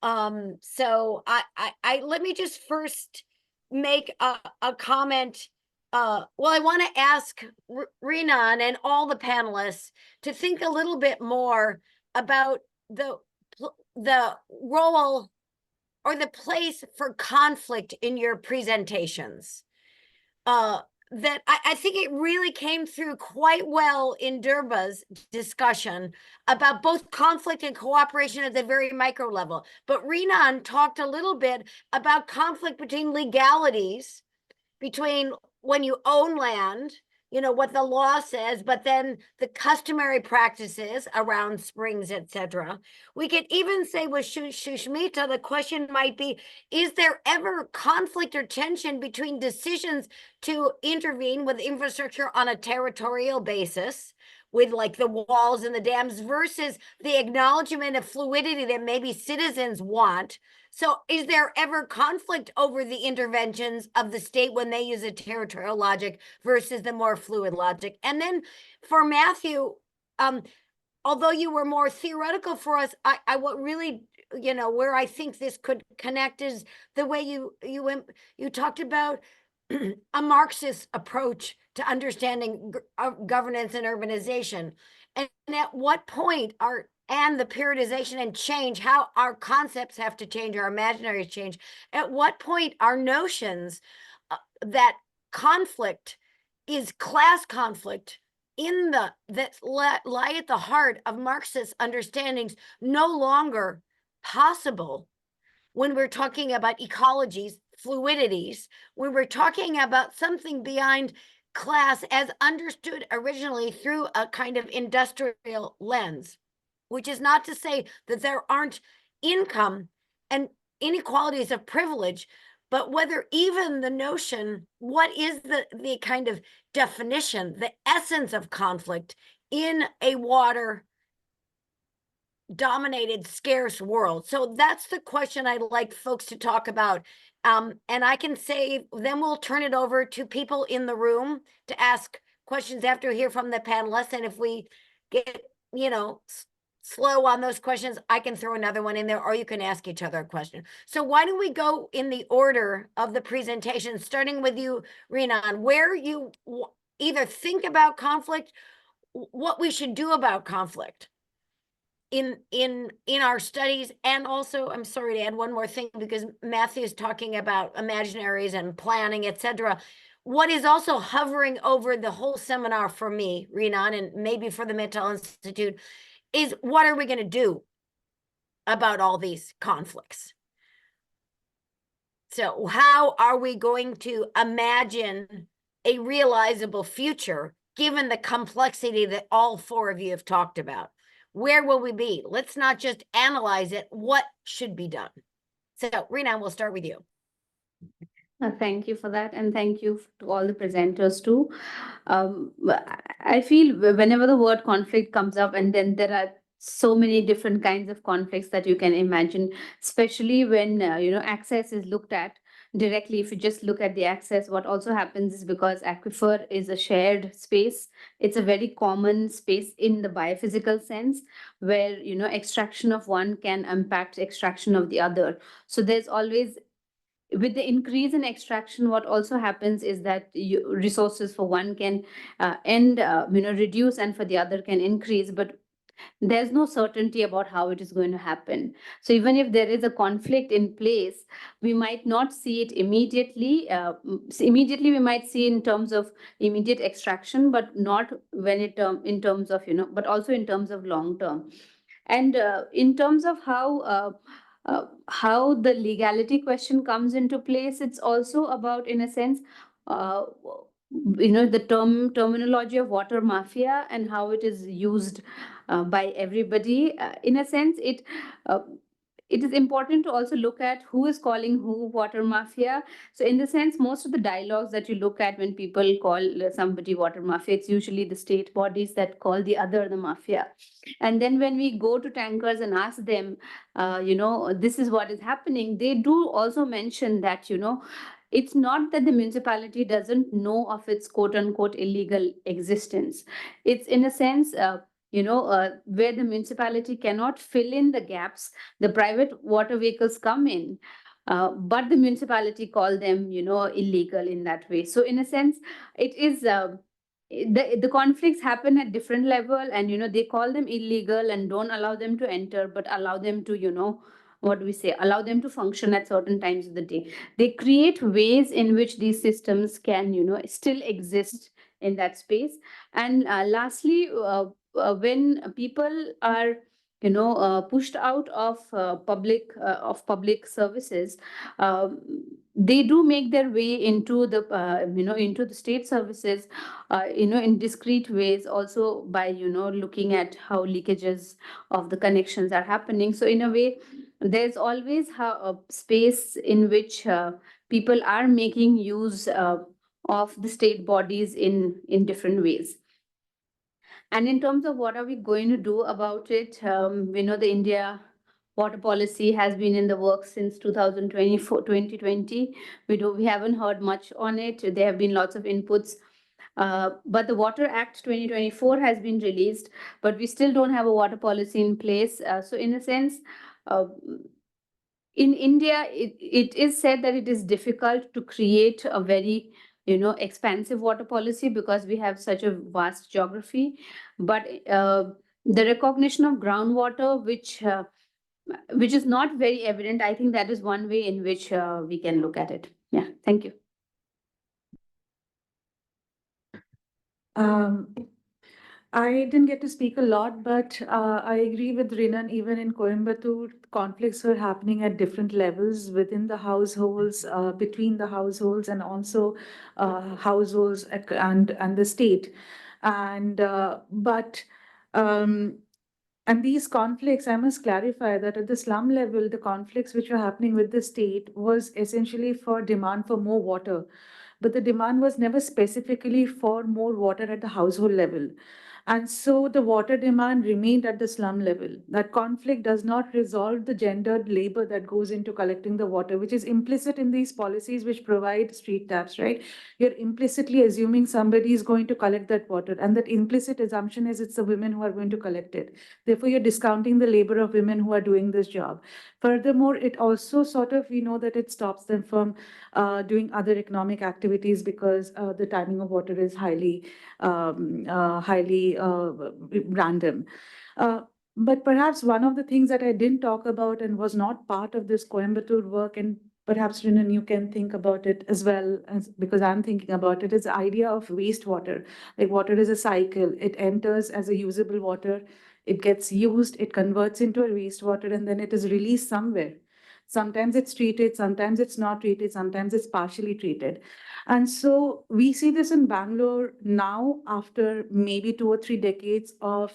So I let me just first make a comment. Well, I want to ask Rinan and all the panelists to think a little bit more about the role or the place for conflict in your presentations. That I think it really came through quite well in Durba's discussion about both conflict and cooperation at the very micro level. But Rinan talked a little bit about conflict between legalities, between when you own land, you know, what the law says, but then the customary practices around springs, etc. We could even say with Shushmita, the question might be, is there ever conflict or tension between decisions to intervene with infrastructure on a territorial basis, with like the walls and the dams, versus the acknowledgement of fluidity that maybe citizens want? So is there ever conflict over the interventions of the state when they use a territorial logic versus the more fluid logic? And then for Matthew, although you were more theoretical for us, I what really, you know, where I think this could connect is the way you talked about a Marxist approach to understanding governance and urbanization. And at what point and the periodization and change, how our concepts have to change, our imaginaries change. At what point our notions that conflict is class conflict that lie at the heart of Marxist understandings no longer possible when we're talking about ecologies, fluidities, when we're talking about something beyond class as understood originally through a kind of industrial lens, which is not to say that there aren't income and inequalities of privilege, but whether even the notion, what is the kind of definition, the essence of conflict in a water dominated, scarce world. So that's the question I'd like folks to talk about. And I can say, then we'll turn it over to people in the room to ask questions after we hear from the panelists. And if we get, slow on those questions, I can throw another one in there, or you can ask each other a question. So why don't we go in the order of the presentation, starting with you, Rinan, where you either think about conflict, what we should do about conflict in our studies. And also, I'm sorry to add one more thing, because Matthew's talking about imaginaries and planning, etc. What is also hovering over the whole seminar for me, Rinan, and maybe for the Mittal Institute, is what are we going to do about all these conflicts? So how are we going to imagine a realizable future given the complexity that all four of you have talked about? Where will we be? Let's not just analyze it. What should be done? So, Rinan, we'll start with you. Thank you for that, and thank you to all the presenters too. I feel whenever the word conflict comes up, and then there are so many different kinds of conflicts that you can imagine, especially when access is looked at directly. If you just look at the access, what also happens is, because aquifer is a shared space, it's a very common space in the biophysical sense, where extraction of one can impact extraction of the other. So there's always, with the increase in extraction, what also happens is that resources for one can reduce, and for the other can increase, but there's no certainty about how it is going to happen. So even if there is a conflict in place, we might not see it immediately. Immediately we might see in terms of immediate extraction, but not when it in terms of but also in terms of long term. And in terms of how the legality question comes into place, it's also about, in a sense, the terminology of water mafia and how it is used by everybody. In a sense, it is important to also look at who is calling who water mafia. So in the sense, most of the dialogues that you look at when people call somebody water mafia, it's usually the state bodies that call the other the mafia. And then when we go to tankers and ask them, this is what is happening, they do also mention that, it's not that the municipality doesn't know of its quote unquote illegal existence. It's in a sense, where the municipality cannot fill in the gaps, the private water vehicles come in, but the municipality call them, illegal in that way. So in a sense, it is the conflicts happen at different level, and they call them illegal and don't allow them to enter, but allow them to what do we say, allow them to function at certain times of the day. They create ways in which these systems can still exist in that space. And lastly, when people are pushed out of public services, they do make their way into the into the state services in discrete ways, also by looking at how leakages of the connections are happening. So in a way, there's always a space in which people are making use of the state bodies in different ways. And in terms of what are we going to do about it, we know the India water policy has been in the works since 2020. We haven't heard much on it. There have been lots of inputs. But the Water Act 2024 has been released, but we still don't have a water policy in place. So in a sense, in India, it is said that it is difficult to create a very expansive water policy because we have such a vast geography. But the recognition of groundwater, which is not very evident, I think that is one way in which we can look at it. Yeah, thank you. I didn't get to speak a lot, but I agree with Rinan. Even in Coimbatore, conflicts were happening at different levels within the households, between the households, and also households and the state. And but um, and these conflicts, I must clarify that at the slum level, the conflicts which were happening with the state was essentially for demand for more water, but the demand was never specifically for more water at the household level. And so the water demand remained at the slum level. That conflict does not resolve the gendered labor that goes into collecting the water, which is implicit in these policies which provide street taps, right? You're implicitly assuming somebody is going to collect that water. And that implicit assumption is it's the women who are going to collect it. Therefore, you're discounting the labor of women who are doing this job. Furthermore, it also sort of, we know that it stops them from doing other economic activities because the timing of water is highly random. Uh, but perhaps one of the things that I didn't talk about and was not part of this Coimbatore work, and perhaps Rinan, you can think about it as well, as because I'm thinking about it, is the idea of wastewater. Like water is a cycle. It enters as a usable water, it gets used, it converts into a wastewater, and then it is released somewhere. Sometimes it's treated, sometimes it's not treated, sometimes it's partially treated. And so we see this in Bangalore now after maybe 2 or 3 decades of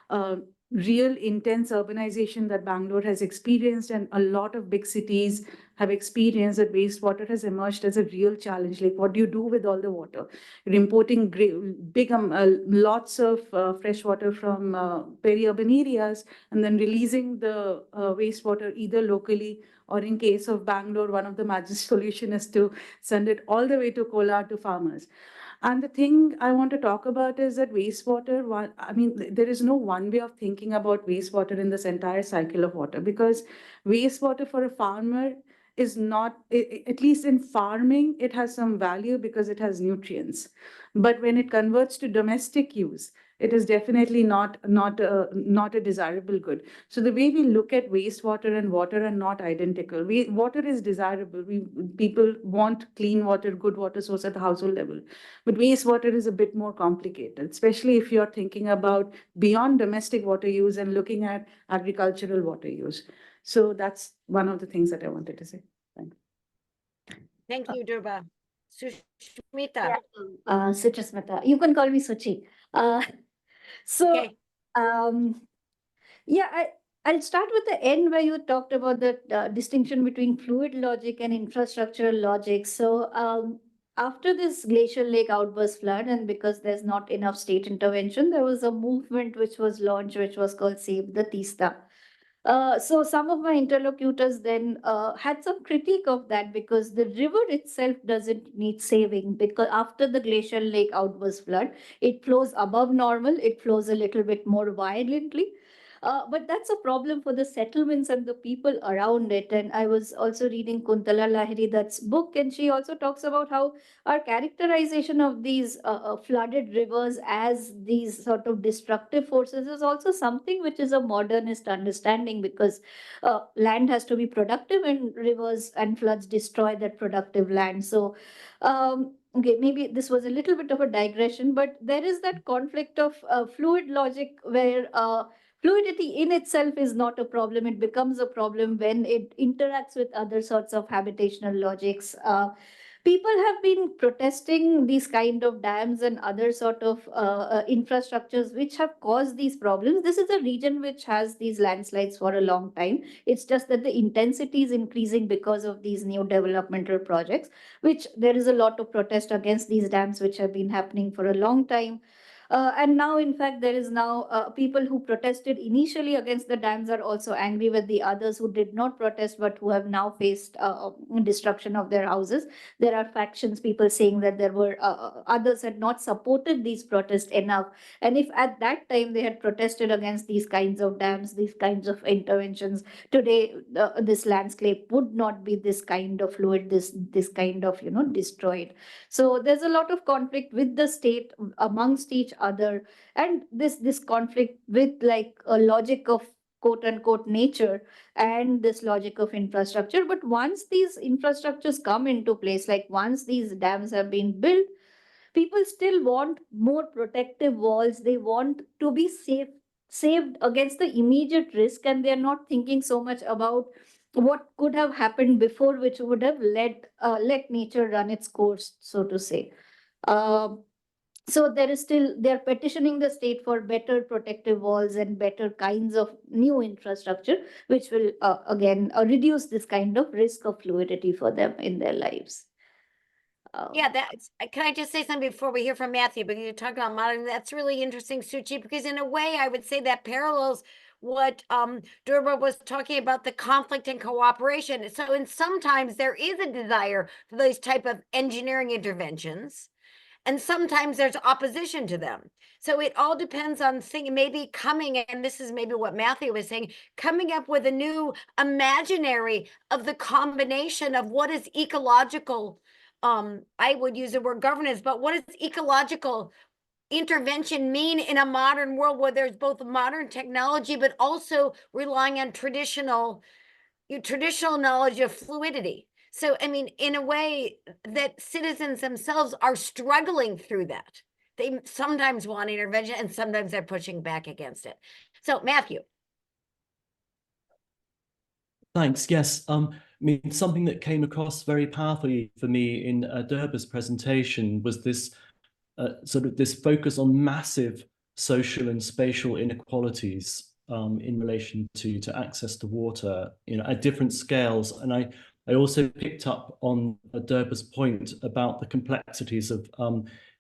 uh, real intense urbanization that Bangalore has experienced, and a lot of big cities have experienced that wastewater has emerged as a real challenge. Like, what do you do with all the water? You're importing big lots of fresh water from peri-urban areas and then releasing the wastewater either locally, or in case of Bangalore, one of the magic solution is to send it all the way to Kolar to farmers. And the thing I want to talk about is that wastewater, I mean, there is no one way of thinking about wastewater in this entire cycle of water, because wastewater for a farmer is not, at least in farming, it has some value because it has nutrients. But when it converts to domestic use, it is definitely not a desirable good. So the way we look at wastewater and water are not identical. Water is desirable. People want clean water, good water source at the household level. But wastewater is a bit more complicated, especially if you're thinking about beyond domestic water use and looking at agricultural water use. So that's one of the things that I wanted to say. Thanks. Thank you, Durba. Sushmita. Suchasmita, you can call me Suchi. Uh, so, Okay. um, yeah, I'll start with the end where you talked about the distinction between fluid logic and infrastructural logic. So, after this glacial lake outburst flood, and because there's not enough state intervention, there was a movement which was launched, which was called Save the Tista. So some of my interlocutors then had some critique of that, because the river itself doesn't need saving, because after the glacial lake outburst flood, it flows above normal, it flows a little bit more violently. But that's a problem for the settlements and the people around it. And I was also reading Kuntala Lahiri, that's book, and she also talks about how our characterization of these flooded rivers as these sort of destructive forces is also something which is a modernist understanding, because land has to be productive and rivers and floods destroy that productive land. So, okay, maybe this was a little bit of a digression, but there is that conflict of fluid logic where fluidity in itself is not a problem. It becomes a problem when it interacts with other sorts of habitational logics. People have been protesting these kind of dams and other sort of infrastructures which have caused these problems. This is a region which has these landslides for a long time. It's just that the intensity is increasing because of these new developmental projects, which there is a lot of protest against these dams which have been happening for a long time. And now, in fact, there is now people who protested initially against the dams are also angry with the others who did not protest but who have now faced destruction of their houses. There are factions, people saying that there were others had not supported these protests enough. And if at that time they had protested against these kinds of dams, these kinds of interventions, today this landscape would not be this kind of fluid, this kind of destroyed. So there's a lot of conflict with the state amongst each other, and this conflict with like a logic of quote unquote nature and this logic of infrastructure. But once these infrastructures come into place, like once these dams have been built, people still want more protective walls. They want to be saved against the immediate risk, and they're not thinking so much about what could have happened before, which would have let nature run its course, so to say. Um so they're petitioning the state for better protective walls and better kinds of new infrastructure, which will again reduce this kind of risk of fluidity for them in their lives. Yeah, that's, can I just say something before we hear from Matthew? Because you talked about modern, that's really interesting, Suchi, because in a way, I would say that parallels what Durba was talking about, the conflict and cooperation. So in sometimes there is a desire for those type of engineering interventions, and sometimes there's opposition to them. So it all depends on maybe coming, and this is maybe what Matthew was saying, coming up with a new imaginary of the combination of what is ecological. I would use the word governance, but what does ecological intervention mean in a modern world where there's both modern technology, but also relying on traditional knowledge of fluidity? So, I mean, in a way that citizens themselves are struggling through that. They sometimes want intervention and sometimes they're pushing back against it. So, Matthew. Thanks. Yes. I mean, something that came across very powerfully for me in Durba's presentation was this sort of this focus on massive social and spatial inequalities in relation to access to water, at different scales. And I also picked up on Durba's point about the complexities of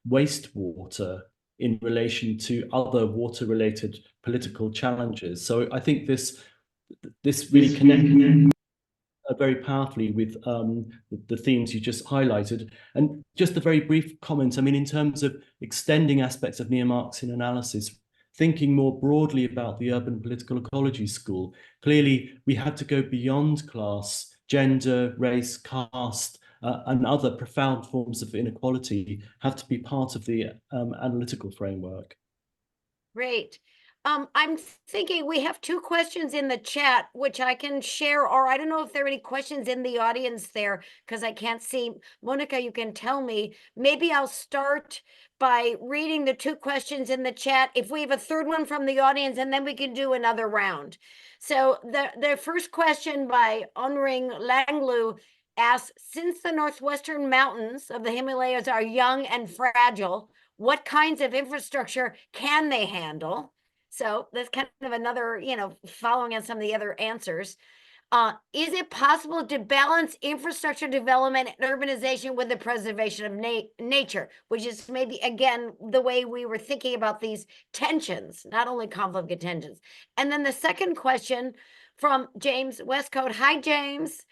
wastewater in relation to other water-related political challenges. So I think this really connects very powerfully with the themes you just highlighted. And just a very brief comment, I mean, in terms of extending aspects of neo-Marxian analysis, thinking more broadly about the urban political ecology school, clearly we had to go beyond class, gender, race, caste, and other profound forms of inequality have to be part of the analytical framework. Great. I'm thinking we have 2 questions in the chat, which I can share, or I don't know if there are any questions in the audience there, because I can't see. Monica, you can tell me. Maybe I'll start by reading the 2 questions in the chat. If we have a third one from the audience, and then we can do another round. So the first question by Onring Langlu asks, since the northwestern mountains of the Himalayas are young and fragile, what kinds of infrastructure can they handle? So that's kind of another, following on some of the other answers. Is it possible to balance infrastructure development and urbanization with the preservation of nature, which is maybe, again, the way we were thinking about these tensions, not only conflict but tensions. And then the second question from James Westcote. Hi, James.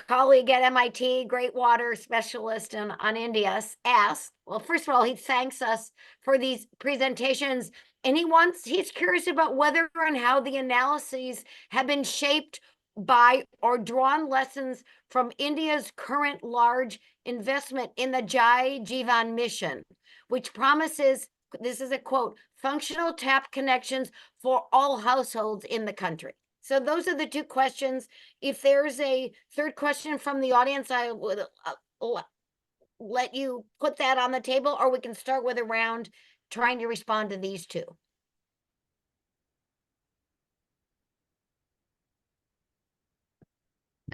Colleague at MIT, great water specialist on India, asked, well, first of all, he thanks us for these presentations. And he's curious about whether and how the analyses have been shaped by or drawn lessons from India's current large investment in the Jai Jivan mission, which promises, this is a quote, functional tap connections for all households in the country. So those are the 2 questions. If there's a third question from the audience, I would let you put that on the table, or we can start with a round trying to respond to these 2.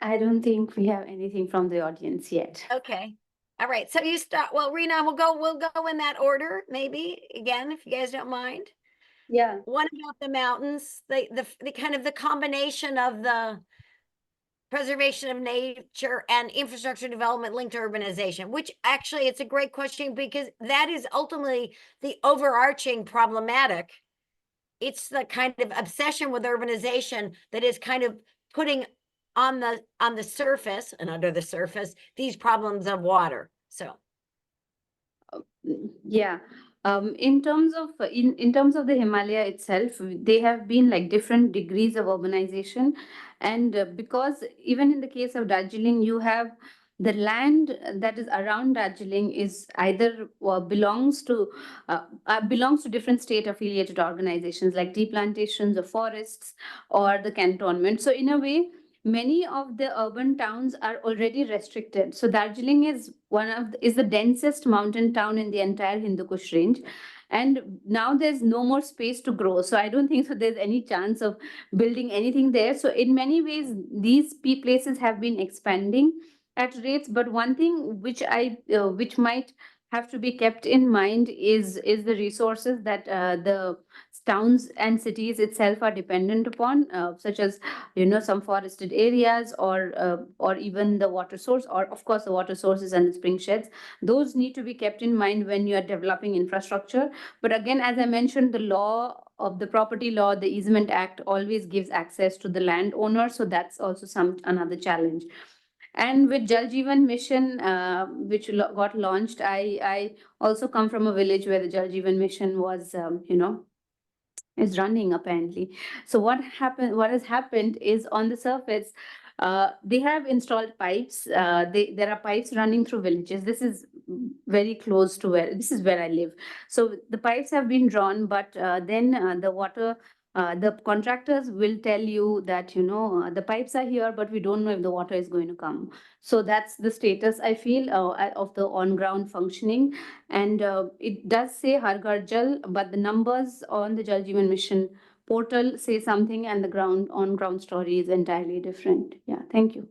I don't think we have anything from the audience yet. Okay. All right. So you start. Well, Rinan, we'll go in that order, maybe again, if you guys don't mind. Yeah. One about the mountains, the kind of the combination of the preservation of nature and infrastructure development linked to urbanization, which actually it's a great question because that is ultimately the overarching problematic. It's the kind of obsession with urbanization that is kind of putting on the surface and under the surface these problems of water. So Yeah. In terms of in terms of the Himalaya itself, they have been like different degrees of urbanization, and because even in the case of Darjeeling, you have the land that is around Darjeeling is either belongs to different state affiliated organizations like tea plantations or forests or the cantonment. So in a way, many of the urban towns are already restricted. So Darjeeling is is the densest mountain town in the entire Hindu Kush range. And now there's no more space to grow. So I don't think so there's any chance of building anything there. So in many ways, these places have been expanding at rates. But one thing which might have to be kept in mind is the resources that the towns and cities itself are dependent upon, such as some forested areas or even the water source, or of course the water sources and the spring sheds. Those need to be kept in mind when you are developing infrastructure. But again, as I mentioned, the law of the property law, the Easement Act, always gives access to the landowner. So that's also another challenge. And with Jal Jeevan Mission, which got launched, I also come from a village where the Jal Jeevan Mission was, is running apparently. So what has happened is, on the surface, they have installed pipes. There are pipes running through villages. This is very close to where I live. So the pipes have been drawn, but then the contractors will tell you that the pipes are here, but we don't know if the water is going to come. So that's the status, I feel, of the on-ground functioning. And it does say Har Ghar Jal, but the numbers on the Jal Jeevan Mission portal say something, and the on-ground story is entirely different. Yeah, thank you.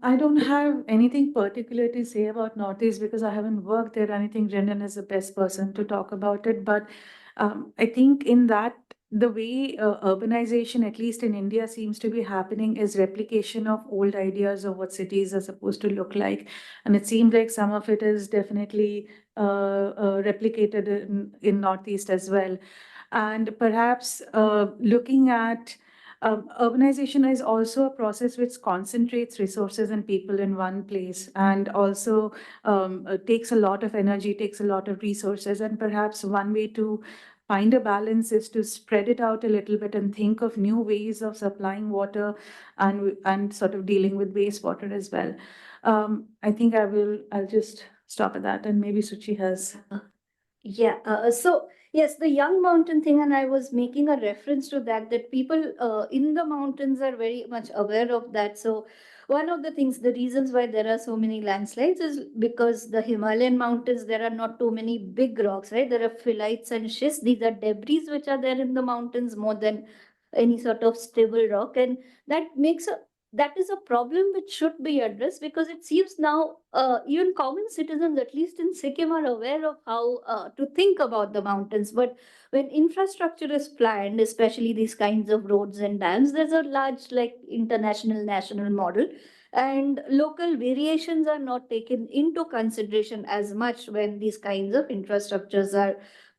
I don't have anything particular to say about Northeast because I haven't worked there. I think Rinan is the best person to talk about it. But I think in that, the way urbanization, at least in India, seems to be happening is replication of old ideas of what cities are supposed to look like. And it seems like some of it is definitely replicated in Northeast as well. And perhaps looking at urbanization is also a process which concentrates resources and people in one place, and also takes a lot of energy, takes a lot of resources. And perhaps one way to find a balance is to spread it out a little bit and think of new ways of supplying water and sort of dealing with wastewater as well. I think I'll just stop at that, and maybe Suchi has. Yeah, so yes, the young mountain thing, and I was making a reference to that people in the mountains are very much aware of that. So one of the things, the reasons why there are so many landslides is because the Himalayan mountains, there are not too many big rocks, right? There are phyllites and schists. These are debris which are there in the mountains more than any sort of stable rock, and that is a problem which should be addressed, because it seems now even common citizens, at least in Sikkim, are aware of how to think about the mountains. But when infrastructure is planned, especially these kinds of roads and dams, there's a large, like, international national model, and local variations are not taken into consideration as much when these kinds of infrastructures are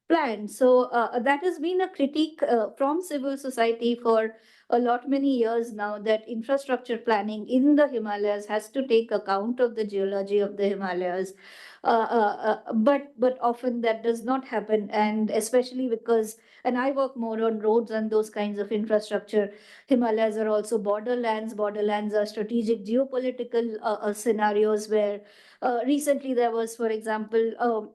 planned. So that has been a critique from civil society for a lot many years now, that infrastructure planning in the Himalayas has to take account of the geology of the Himalayas. But often that does not happen, and especially because, and I work more on roads and those kinds of infrastructure. Himalayas are also borderlands. Borderlands are strategic geopolitical scenarios where recently there was, for example,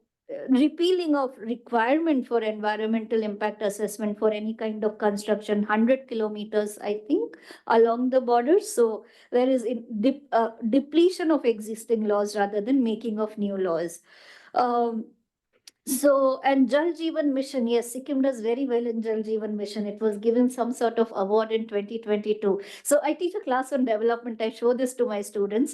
repealing of requirement for environmental impact assessment for any kind of construction 100 kilometers, I think, along the border. So there is depletion of existing laws rather than making of new laws. So, and Jal Jeevan Mission, yes, Sikkim does very well in Jal Jeevan Mission. It was given some sort of award in 2022. So I teach a class on development. I show this to my students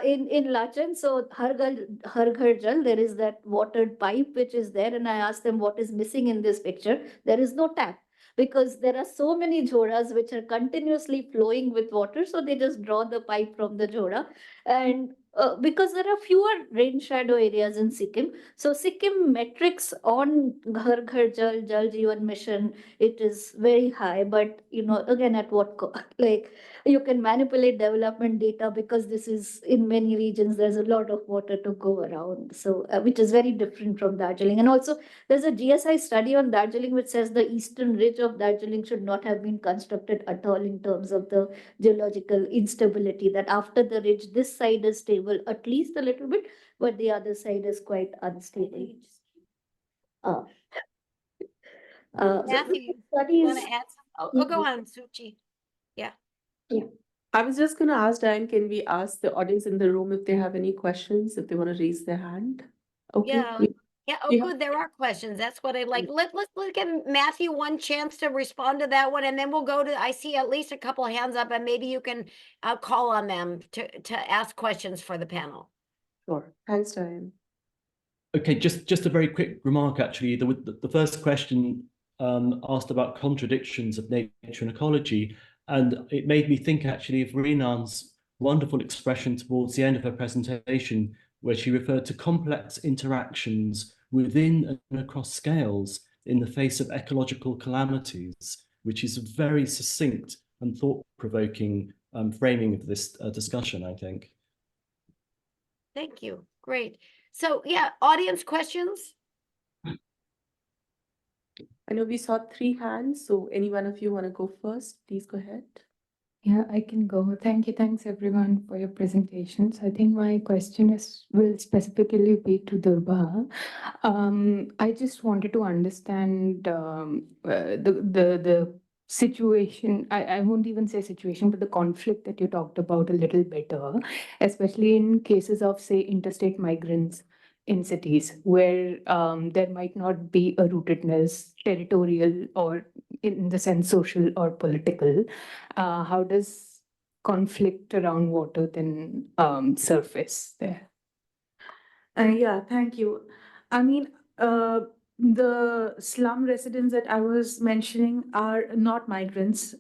in Lachen. So Har Ghar Jal, there is that watered pipe which is there, and I ask them what is missing in this picture. There is no tap, because there are so many joras which are continuously flowing with water. So they just draw the pipe from the jora. And because there are fewer rain shadow areas in Sikkim, so Sikkim metrics on Ghar Ghar Jal, Jal Jeevan Mission, it is very high. But again, at what like, you can manipulate development data, because this is, in many regions there's a lot of water to go around. So which is very different from Darjeeling. And also there's a GSI study on Darjeeling which says the eastern ridge of Darjeeling should not have been constructed at all in terms of the geological instability, that after the ridge, this side is stable at least a little bit, but the other side is quite unstable. Uh, so Matthew, studies. you want to add Oh, go on, Suchi. I was just going to ask Diane, can we ask the audience in the room if they have any questions, if they want to raise their hand? Okay. Yeah. Yeah, oh, we have- good, there are questions. That's what I like. Let's give Matthew one chance to respond to that one, and then we'll go to, I see at least a couple of hands up, and maybe you can call on them to ask questions for the panel. Sure. Thanks, Diane. Okay, just a very quick remark, actually. The first question asked about contradictions of nature and ecology, and it made me think, actually, of Rinan's wonderful expression towards the end of her presentation, where she referred to complex interactions within and across scales in the face of ecological calamities, which is a very succinct and thought-provoking framing of this discussion, I think. Thank you. Great. So yeah, audience questions? I know we saw 3 hands, so any one of you want to go first? Please go ahead. Yeah, I can go. Thank you. Thanks everyone for your presentations. I think my question will specifically be to Durga. I just wanted to understand the situation. I won't even say situation, but the conflict that you talked about a little better, especially in cases of, say, interstate migrants in cities where there might not be a rootedness, territorial or in the sense social or political. How does conflict around water then surface there? Yeah, thank you. I mean, the slum residents that I was mentioning are not migrants.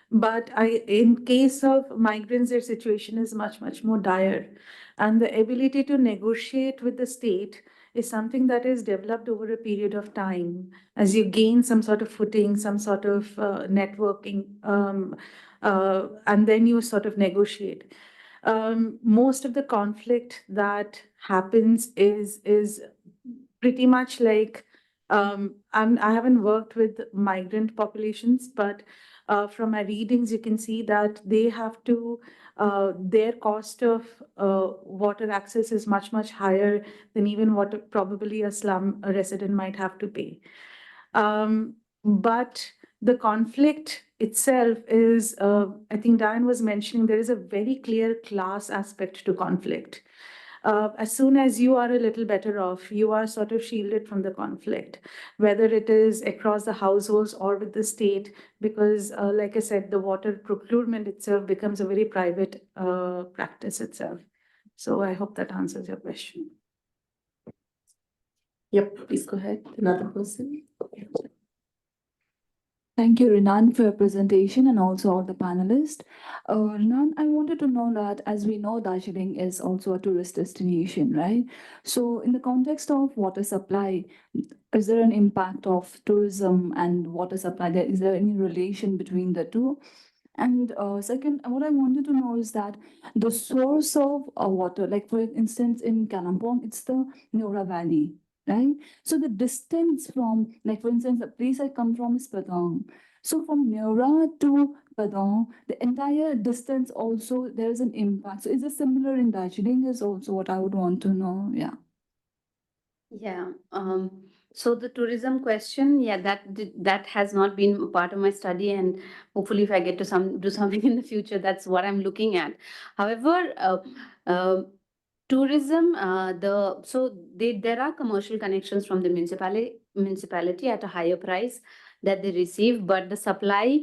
But in case of migrants, their situation is much, much more dire. And the ability to negotiate with the state is something that is developed over a period of time as you gain some sort of footing, some sort of networking, and then you sort of negotiate. Most of the conflict that happens is pretty much like I haven't worked with migrant populations, but from my readings, you can see that they have to their cost of water access is much, much higher than even what probably a slum resident might have to pay. But the conflict itself is, I think Diane was mentioning, there is a very clear class aspect to conflict. As soon as you are a little better off, you are sort of shielded from the conflict, whether it is across the households or with the state, because like I said, the water procurement itself becomes a very private practice itself. So I hope that answers your question. Yep, please go ahead. Another person. Thank you, Rinan, for your presentation and also all the panelists. Rinan, I wanted to know that as we know, Darjeeling is also a tourist destination, right? So in the context of water supply, is there an impact of tourism and water supply? Is there any relation between the two? And second, what I wanted to know is that the source of water, like for instance, in Kalimpong, it's the Neora Valley, right? So the distance from, like for instance, the place I come from is Padang. So from Neora to Padang, the entire distance also, there is an impact. So is it similar in Darjeeling is also what I would want to know, yeah. Yeah. So the tourism question, yeah, that has not been a part of my study, and hopefully, if I get to do something in the future, that's what I'm looking at. However, tourism, there are commercial connections from the municipality at a higher price that they receive, but the supply,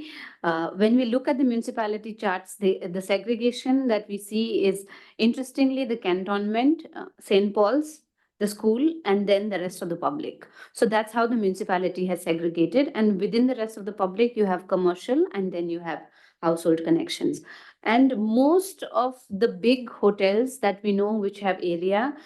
when we look at the municipality charts, the segregation that we see is interestingly the cantonment, St. Paul's, the school, and then the rest of the public. So that's how the municipality has segregated. And within the rest of the public, you have commercial, and then you have household connections. And most of the big hotels that we know which have area,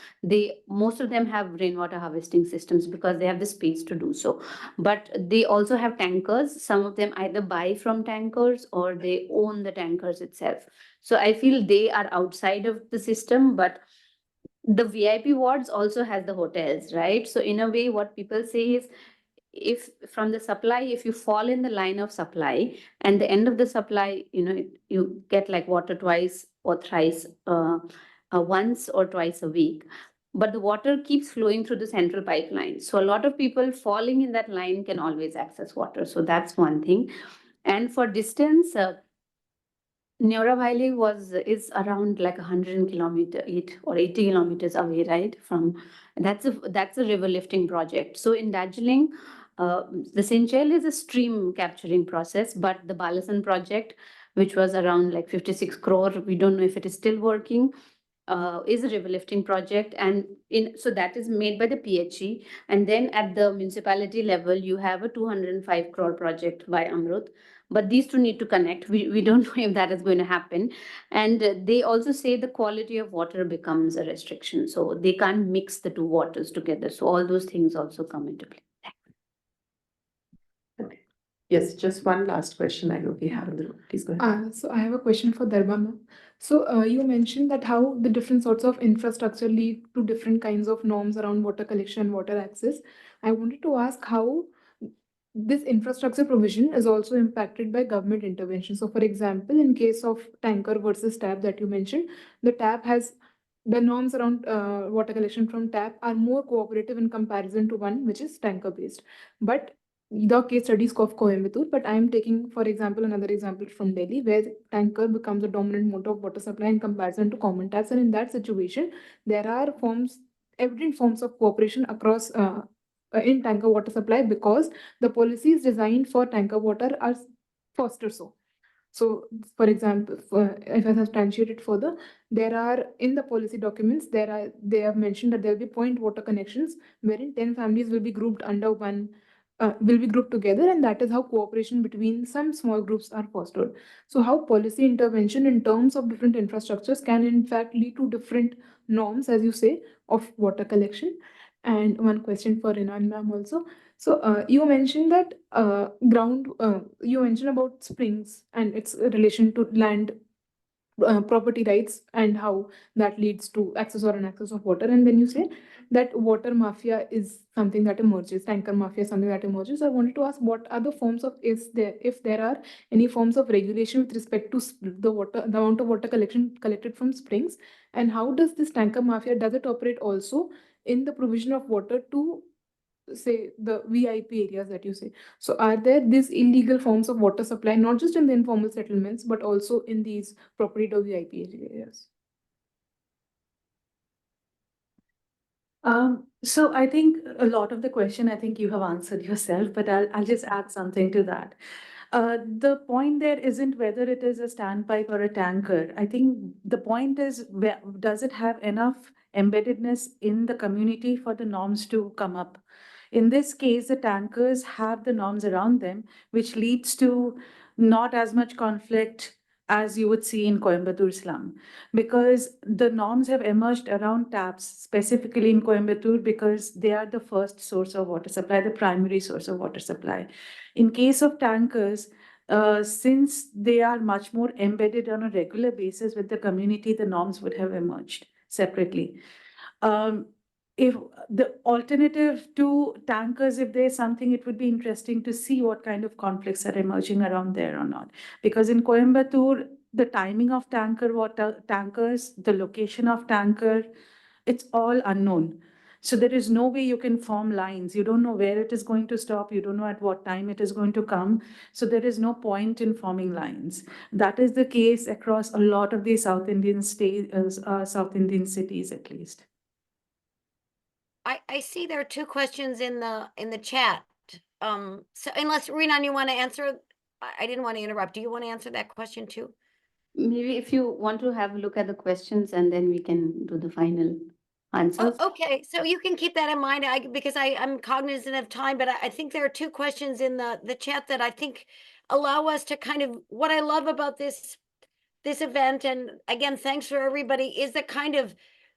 most of them have rainwater harvesting systems because they have the space to do so. But they also have tankers. Some of them either buy from tankers or they own the tankers itself. So I feel they are outside of the system, but the VIP wards also has the hotels, right? So in a way, what people say is, if from the supply, if you fall in the line of supply and the end of the supply, you get like water twice or thrice, once or twice a week. but the water keeps flowing through the central pipeline. So a lot of people falling in that line can always access water. So that's one thing. And for distance, Neora Valley is around like 100 kilometer, 80 kilometers away, right? From that's a river lifting project. So in Darjeeling, the Sinchel is a stream capturing process, but the Balasan project, which was around like 56 crore, we don't know if it is still working, is a river lifting project, and so that is made by the PHE. And then at the municipality level, you have a 205 crore project by Amrut. But these two need to connect. We don't know if that is going to happen. And they also say the quality of water becomes a restriction. So they can't mix the two waters together. So all those things also come into play. Okay. Yes, just one last question I know we have in the room. Please go ahead. So I have a question for Darbama. So you mentioned that how the different sorts of infrastructure lead to different kinds of norms around water collection, water access. I wanted to ask how this infrastructure provision is also impacted by government intervention. So for example, in case of tanker versus tap that you mentioned, the tap has the norms around water collection from tap are more cooperative in comparison to one which is tanker based. But the case studies of Coimbatore, but I am taking, for example, another example from Delhi, where tanker becomes a dominant mode of water supply in comparison to common taps. And in that situation, there are evident forms of cooperation across in tanker water supply because the policies designed for tanker water are foster so. So, for example, if I substantiate it further, there are in the policy documents they have mentioned that there will be point water connections wherein 10 families will be grouped under one. Will be grouped together, and that is how cooperation between some small groups are fostered. So, how policy intervention in terms of different infrastructures can in fact lead to different norms, as you say, of water collection. And one question for Rinan ma'am also. So you mentioned that you mentioned about springs and its relation to land property rights and how that leads to access or inaccess of water. And then you say that water mafia is something that emerges, tanker mafia is something that emerges. I wanted to ask what are the forms of, if there are any forms of regulation with respect to the amount of water collected from springs, and how does this tanker mafia, does it operate also in the provision of water to say the VIP areas that you say? So are there these illegal forms of water supply, not just in the informal settlements, but also in these property or VIP areas? So I think a lot of the question, I think you have answered yourself, but I'll just add something to that. The point there isn't whether it is a standpipe or a tanker. I think the point is, does it have enough embeddedness in the community for the norms to come up? In this case, the tankers have the norms around them, which leads to not as much conflict as you would see in Coimbatore slum, because the norms have emerged around taps, specifically in Coimbatore, because they are the first source of water supply, the primary source of water supply. In case of tankers, since they are much more embedded on a regular basis with the community, the norms would have emerged separately. If the alternative to tankers, if there's something, it would be interesting to see what kind of conflicts are emerging around there or not. Because in Coimbatore, the timing of tankers, the location of tanker, it's all unknown. So there is no way you can form lines. You don't know where it is going to stop. You don't know at what time it is going to come. So there is no point in forming lines. That is the case across a lot of the South Indian South Indian cities, at least. I see there are two questions in the chat. So unless Rinan, you want to answer, I didn't want to interrupt. Do you want to answer that question too? Maybe if you want to have a look at the questions and then we can do the final answers. Okay, so you can keep that in mind. Because I'm cognizant of time, but I think there are two questions in the chat that I think allow us to kind of, what I love about this event, and again, thanks for everybody, is the kind of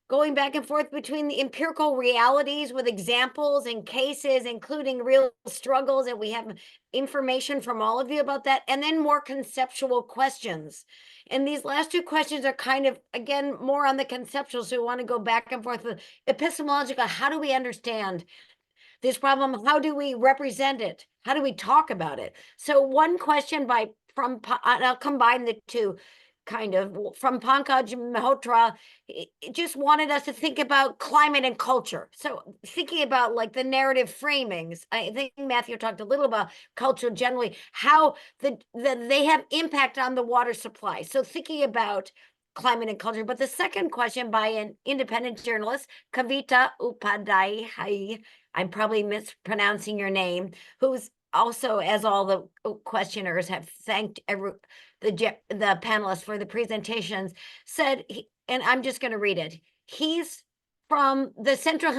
going back and forth between the empirical realities with examples and cases, including real struggles, and we have information from all of you about that, and then more conceptual questions. And these last two questions are kind of, again, more on the conceptual, so we want to go back and forth with epistemological. How do we understand this problem? How do we represent it? How do we talk about it? So one question and I'll combine the two. kind of from Pankaj Malhotra, just wanted us to think about climate and culture. So thinking about like the narrative framings, I think Matthew talked a little about culture generally, how they have impact on the water supply. So thinking about climate and culture. But the second question by an independent journalist, Kavita Upadhyay, I'm probably mispronouncing your name, who's also, as all the questioners have thanked the panelists for the presentations, said, and I'm just going to read it. He's from the central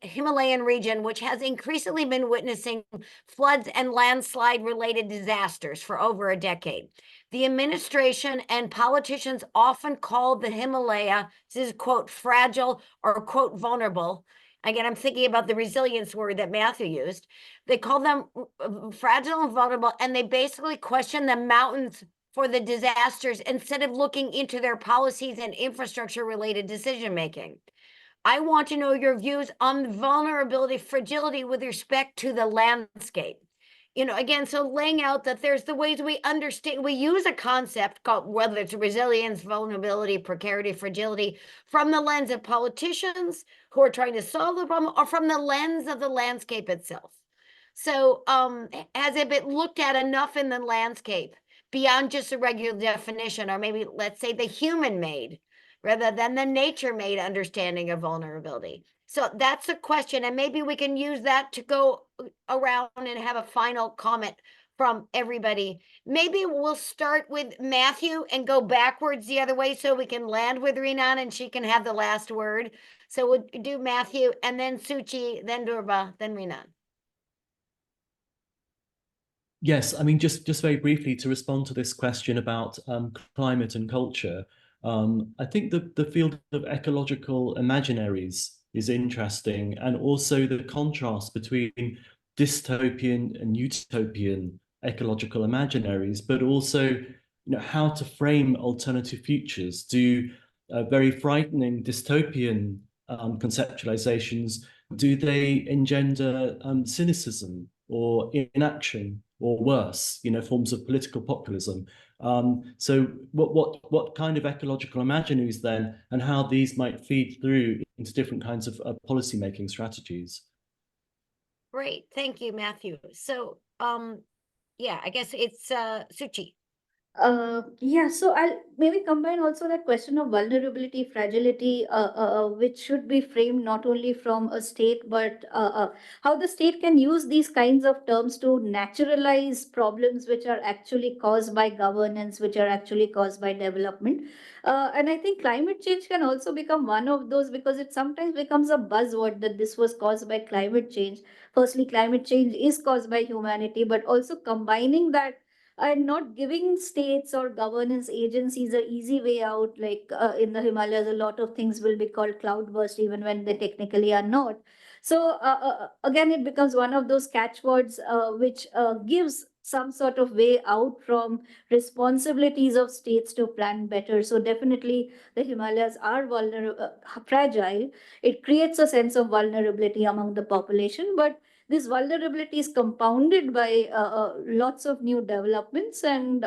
Himalayan region, which has increasingly been witnessing floods and landslide related disasters for over a decade. The administration and politicians often call the Himalaya, this is quote, fragile or quote, vulnerable. Again, I'm thinking about the resilience word that Matthew used. They call them fragile and vulnerable, and they basically question the mountains for the disasters instead of looking into their policies and infrastructure related decision making. I want to know your views on vulnerability, fragility with respect to the landscape. You know, again, so laying out that there's the ways we understand, we use a concept called, whether it's resilience, vulnerability, precarity, fragility, from the lens of politicians who are trying to solve the problem, or from the lens of the landscape itself. So has it been looked at enough in the landscape beyond just a regular definition, or maybe let's say the human-made rather than the nature-made understanding of vulnerability? So that's a question, and maybe we can use that to go around and have a final comment from everybody. Maybe we'll start with Matthew and go backwards the other way so we can land with Rinan and she can have the last word. So we'll do Matthew and then Suchi, then Durba, then Rinan. Yes, I mean, just very briefly to respond to this question about climate and culture, I think the field of ecological imaginaries is interesting, and also the contrast between dystopian and utopian ecological imaginaries, but also, how to frame alternative futures. Do very frightening dystopian conceptualizations, do they engender cynicism or inaction, or worse, forms of political populism? So what kind of ecological imaginaries then, and how these might feed through into different kinds of policy-making strategies? Great, thank you, Matthew. So, yeah, I guess it's Suchi. Yeah, so I'll maybe combine also that question of vulnerability, fragility, which should be framed not only from a state, but how the state can use these kinds of terms to naturalize problems which are actually caused by governance, which are actually caused by development. And I think climate change can also become one of those, because it sometimes becomes a buzzword that this was caused by climate change. Firstly, climate change is caused by humanity, but also combining that and not giving states or governance agencies an easy way out. Like in the Himalayas, a lot of things will be called cloudburst, even when they technically are not. So again, it becomes one of those catchwords which gives some sort of way out from responsibilities of states to plan better. So definitely the Himalayas are fragile. It creates a sense of vulnerability among the population, but this vulnerability is compounded by lots of new developments, and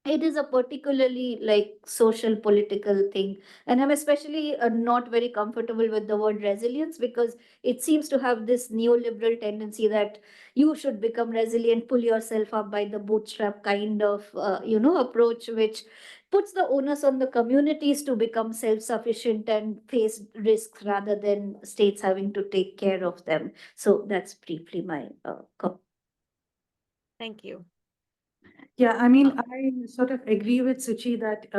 it is a particularly like social political thing. And I'm especially not very comfortable with the word resilience, because it seems to have this neoliberal tendency that you should become resilient, pull yourself up by the bootstrap kind of approach, which puts the onus on the communities to become self-sufficient and face risks rather than states having to take care of them. So that's briefly my Thank you. Yeah, I mean, I sort of agree with Suchi that,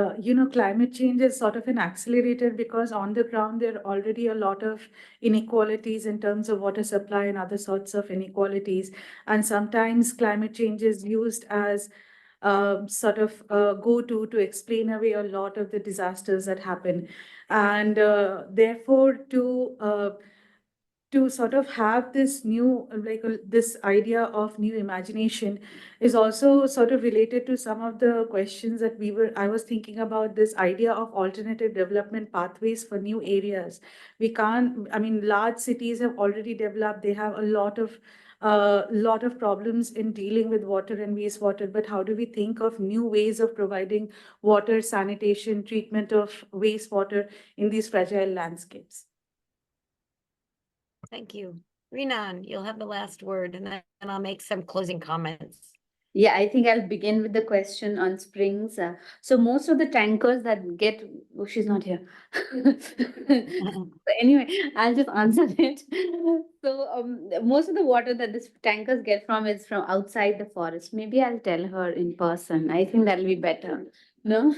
climate change is sort of an accelerator, because on the ground, there are already a lot of inequalities in terms of water supply and other sorts of inequalities. And sometimes climate change is used as sort of go-to to explain away a lot of the disasters that happen. And therefore, to sort of have this new, this idea of new imagination is also sort of related to some of the questions that I was thinking about, this idea of alternative development pathways for new areas. I mean, large cities have already developed, they have a lot of a lot of problems in dealing with water and wastewater, but how do we think of new ways of providing water, sanitation, treatment of wastewater in these fragile landscapes? Thank you. Rinan, you'll have the last word, and then I'll make some closing comments. Yeah, I think I'll begin with the question on springs. So most of the tankers that get, oh, she's not here. But anyway, I'll just answer it. So most of the water that these tankers get from is from outside the forest. Maybe I'll tell her in person. I think that'll be better. No?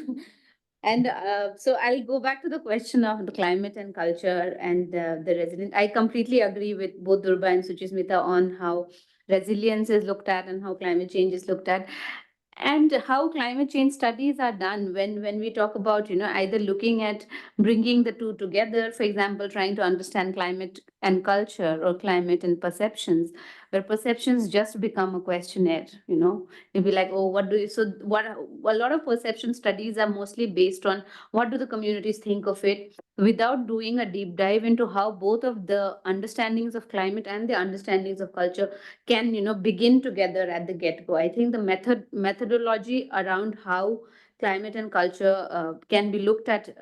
And so I'll go back to the question of the climate and culture and the resilient. I completely agree with both Durba and Suchismita on how resilience is looked at and how climate change is looked at, and how climate change studies are done when we talk about, either looking at bringing the two together, for example, trying to understand climate and culture or climate and perceptions, where perceptions just become a questionnaire. You'll be like, oh, what do you, so what a lot of perception studies are mostly based on what do the communities think of it, without doing a deep dive into how both of the understandings of climate and the understandings of culture can begin together at the get-go. I think the methodology around how climate and culture can be looked at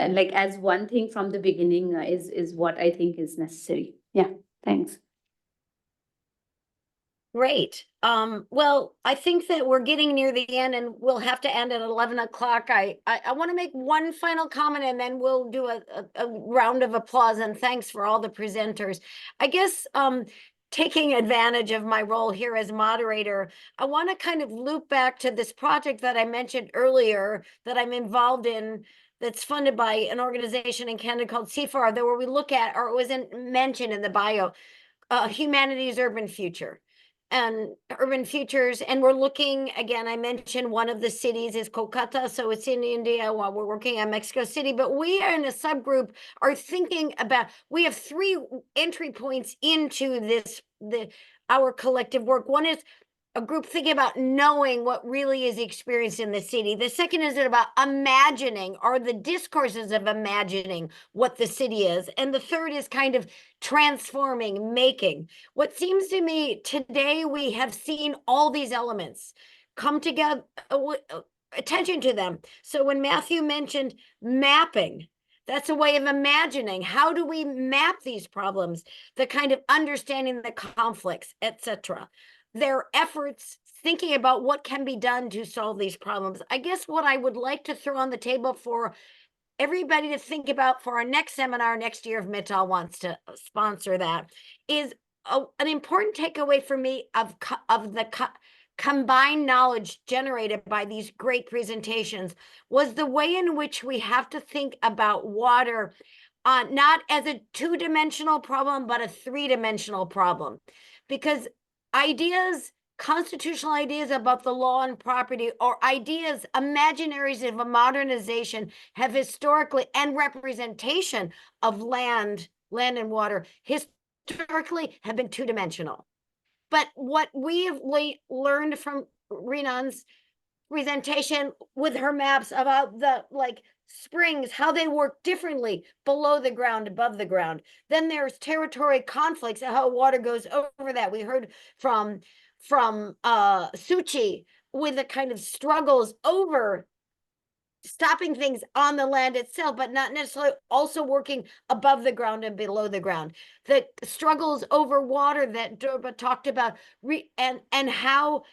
like as one thing from the beginning is what I think is necessary. Yeah, thanks. Great. Well, I think that we're getting near the end, and we'll have to end at 11 o'clock. I want to make one final comment, and then we'll do a round of applause and thanks for all the presenters. I guess taking advantage of my role here as moderator, I want to kind of loop back to this project that I mentioned earlier that I'm involved in, that's funded by an organization in Canada called CFAR, where we look at, or it wasn't mentioned in the bio, humanity's urban future. And urban futures, and we're looking, again, I mentioned one of the cities is Kolkata, so it's in India while we're working on Mexico City, but we are in a subgroup are thinking about, we have 3 entry points into this, our collective work. One is a group thinking about knowing what really is experienced in the city. The second is about imagining, or the discourses of imagining what the city is. And the third is kind of transforming, making. What seems to me today, we have seen all these elements come together, attention to them. So when Matthew mentioned mapping, that's a way of imagining. How do we map these problems? The kind of understanding the conflicts, etc. Their efforts thinking about what can be done to solve these problems. I guess what I would like to throw on the table for everybody to think about for our next seminar next year, if Mittal wants to sponsor that, is an important takeaway for me of the combined knowledge generated by these great presentations was the way in which we have to think about water not as a 2-dimensional problem, but a 3-dimensional problem. Because ideas, constitutional ideas about the law and property, or ideas, imaginaries of a modernization, have historically, and representation of land and water, historically have been 2-dimensional. But what we have learned from Rinan's presentation with her maps about the springs, how they work differently below the ground, above the ground. Then there's territory conflicts, how water goes over that. We heard from Suchi with the kind of struggles over stopping things on the land itself, but not necessarily also working above the ground and below the ground. The struggles over water that Durba talked about, and how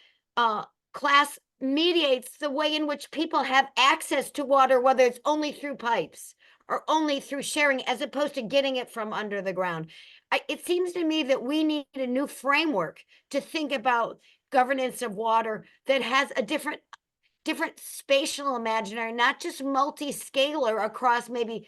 class mediates the way in which people have access to water, whether it's only through pipes or only through sharing, as opposed to getting it from under the ground. It seems to me that we need a new framework to think about governance of water that has a different spatial imaginary, not just multi-scalar across maybe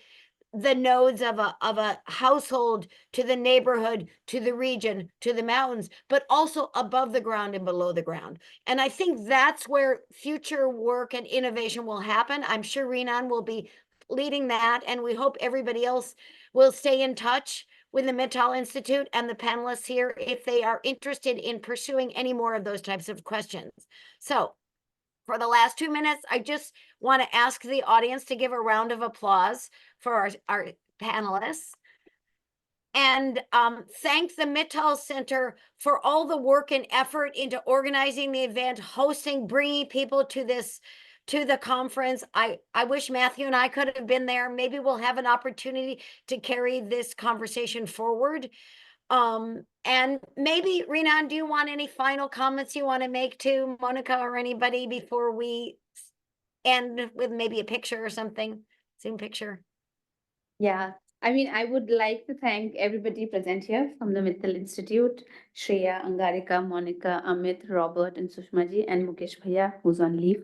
the nodes of a household to the neighborhood, to the region, to the mountains, but also above the ground and below the ground. And I think that's where future work and innovation will happen. I'm sure Rinan will be leading that, and we hope everybody else will stay in touch with the Mittal Institute and the panelists here if they are interested in pursuing any more of those types of questions. So for the last 2 minutes, I just want to ask the audience to give a round of applause for our panelists. and thank the Mittal Center for all the work and effort into organizing the event, hosting, bringing people to the conference. I wish Matthew and I could have been there. Maybe we'll have an opportunity to carry this conversation forward. And maybe, Rinan, do you want any final comments you want to make to Monica or anybody before we end with maybe a picture or something? Zoom picture. Yeah, I mean, I would like to thank everybody present here from the Mittal Institute, Shreya, Angarika, Monica, Amit, Robert, and Sushmaji, and Mukesh Bhaiya, who's on leave.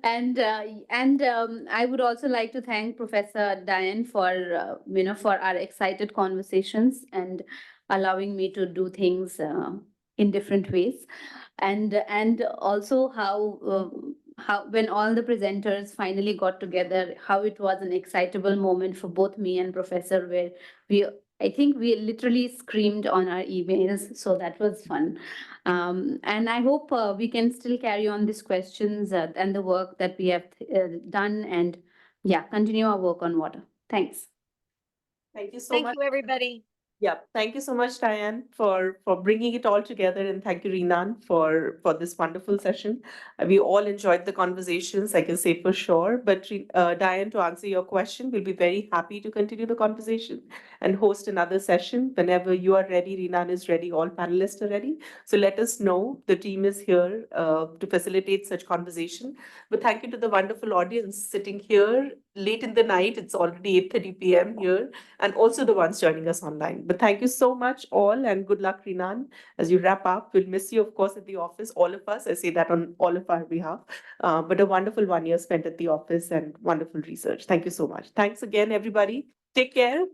And I would also like to thank Professor Diane for for our excited conversations and allowing me to do things in different ways, and also how when all the presenters finally got together, how it was an excitable moment for both me and Professor, where I think we literally screamed on our emails, so that was fun. And I hope we can still carry on these questions and the work that we have done, and yeah, continue our work on water. Thanks. Thank you so Thank much. you, everybody. Yeah, thank you so much, Diane, for bringing it all together, and thank you, Rinan, for this wonderful session. We all enjoyed the conversations, I can say for sure. But Diane, to answer your question, we'll be very happy to continue the conversation and host another session whenever you are ready. Rinan is ready, all panelists are ready. So let us know. The team is here to facilitate such conversation. But thank you to the wonderful audience sitting here late in the night. It's already 8:30 p.m. here, and also the ones joining us online. But thank you so much all, and good luck, Rinan, as you wrap up. We'll miss you, of course, at the office, all of us. I say that on all of our behalf. But a wonderful 1 year spent at the office and wonderful research. Thank you so much. Thanks again, everybody. Take care.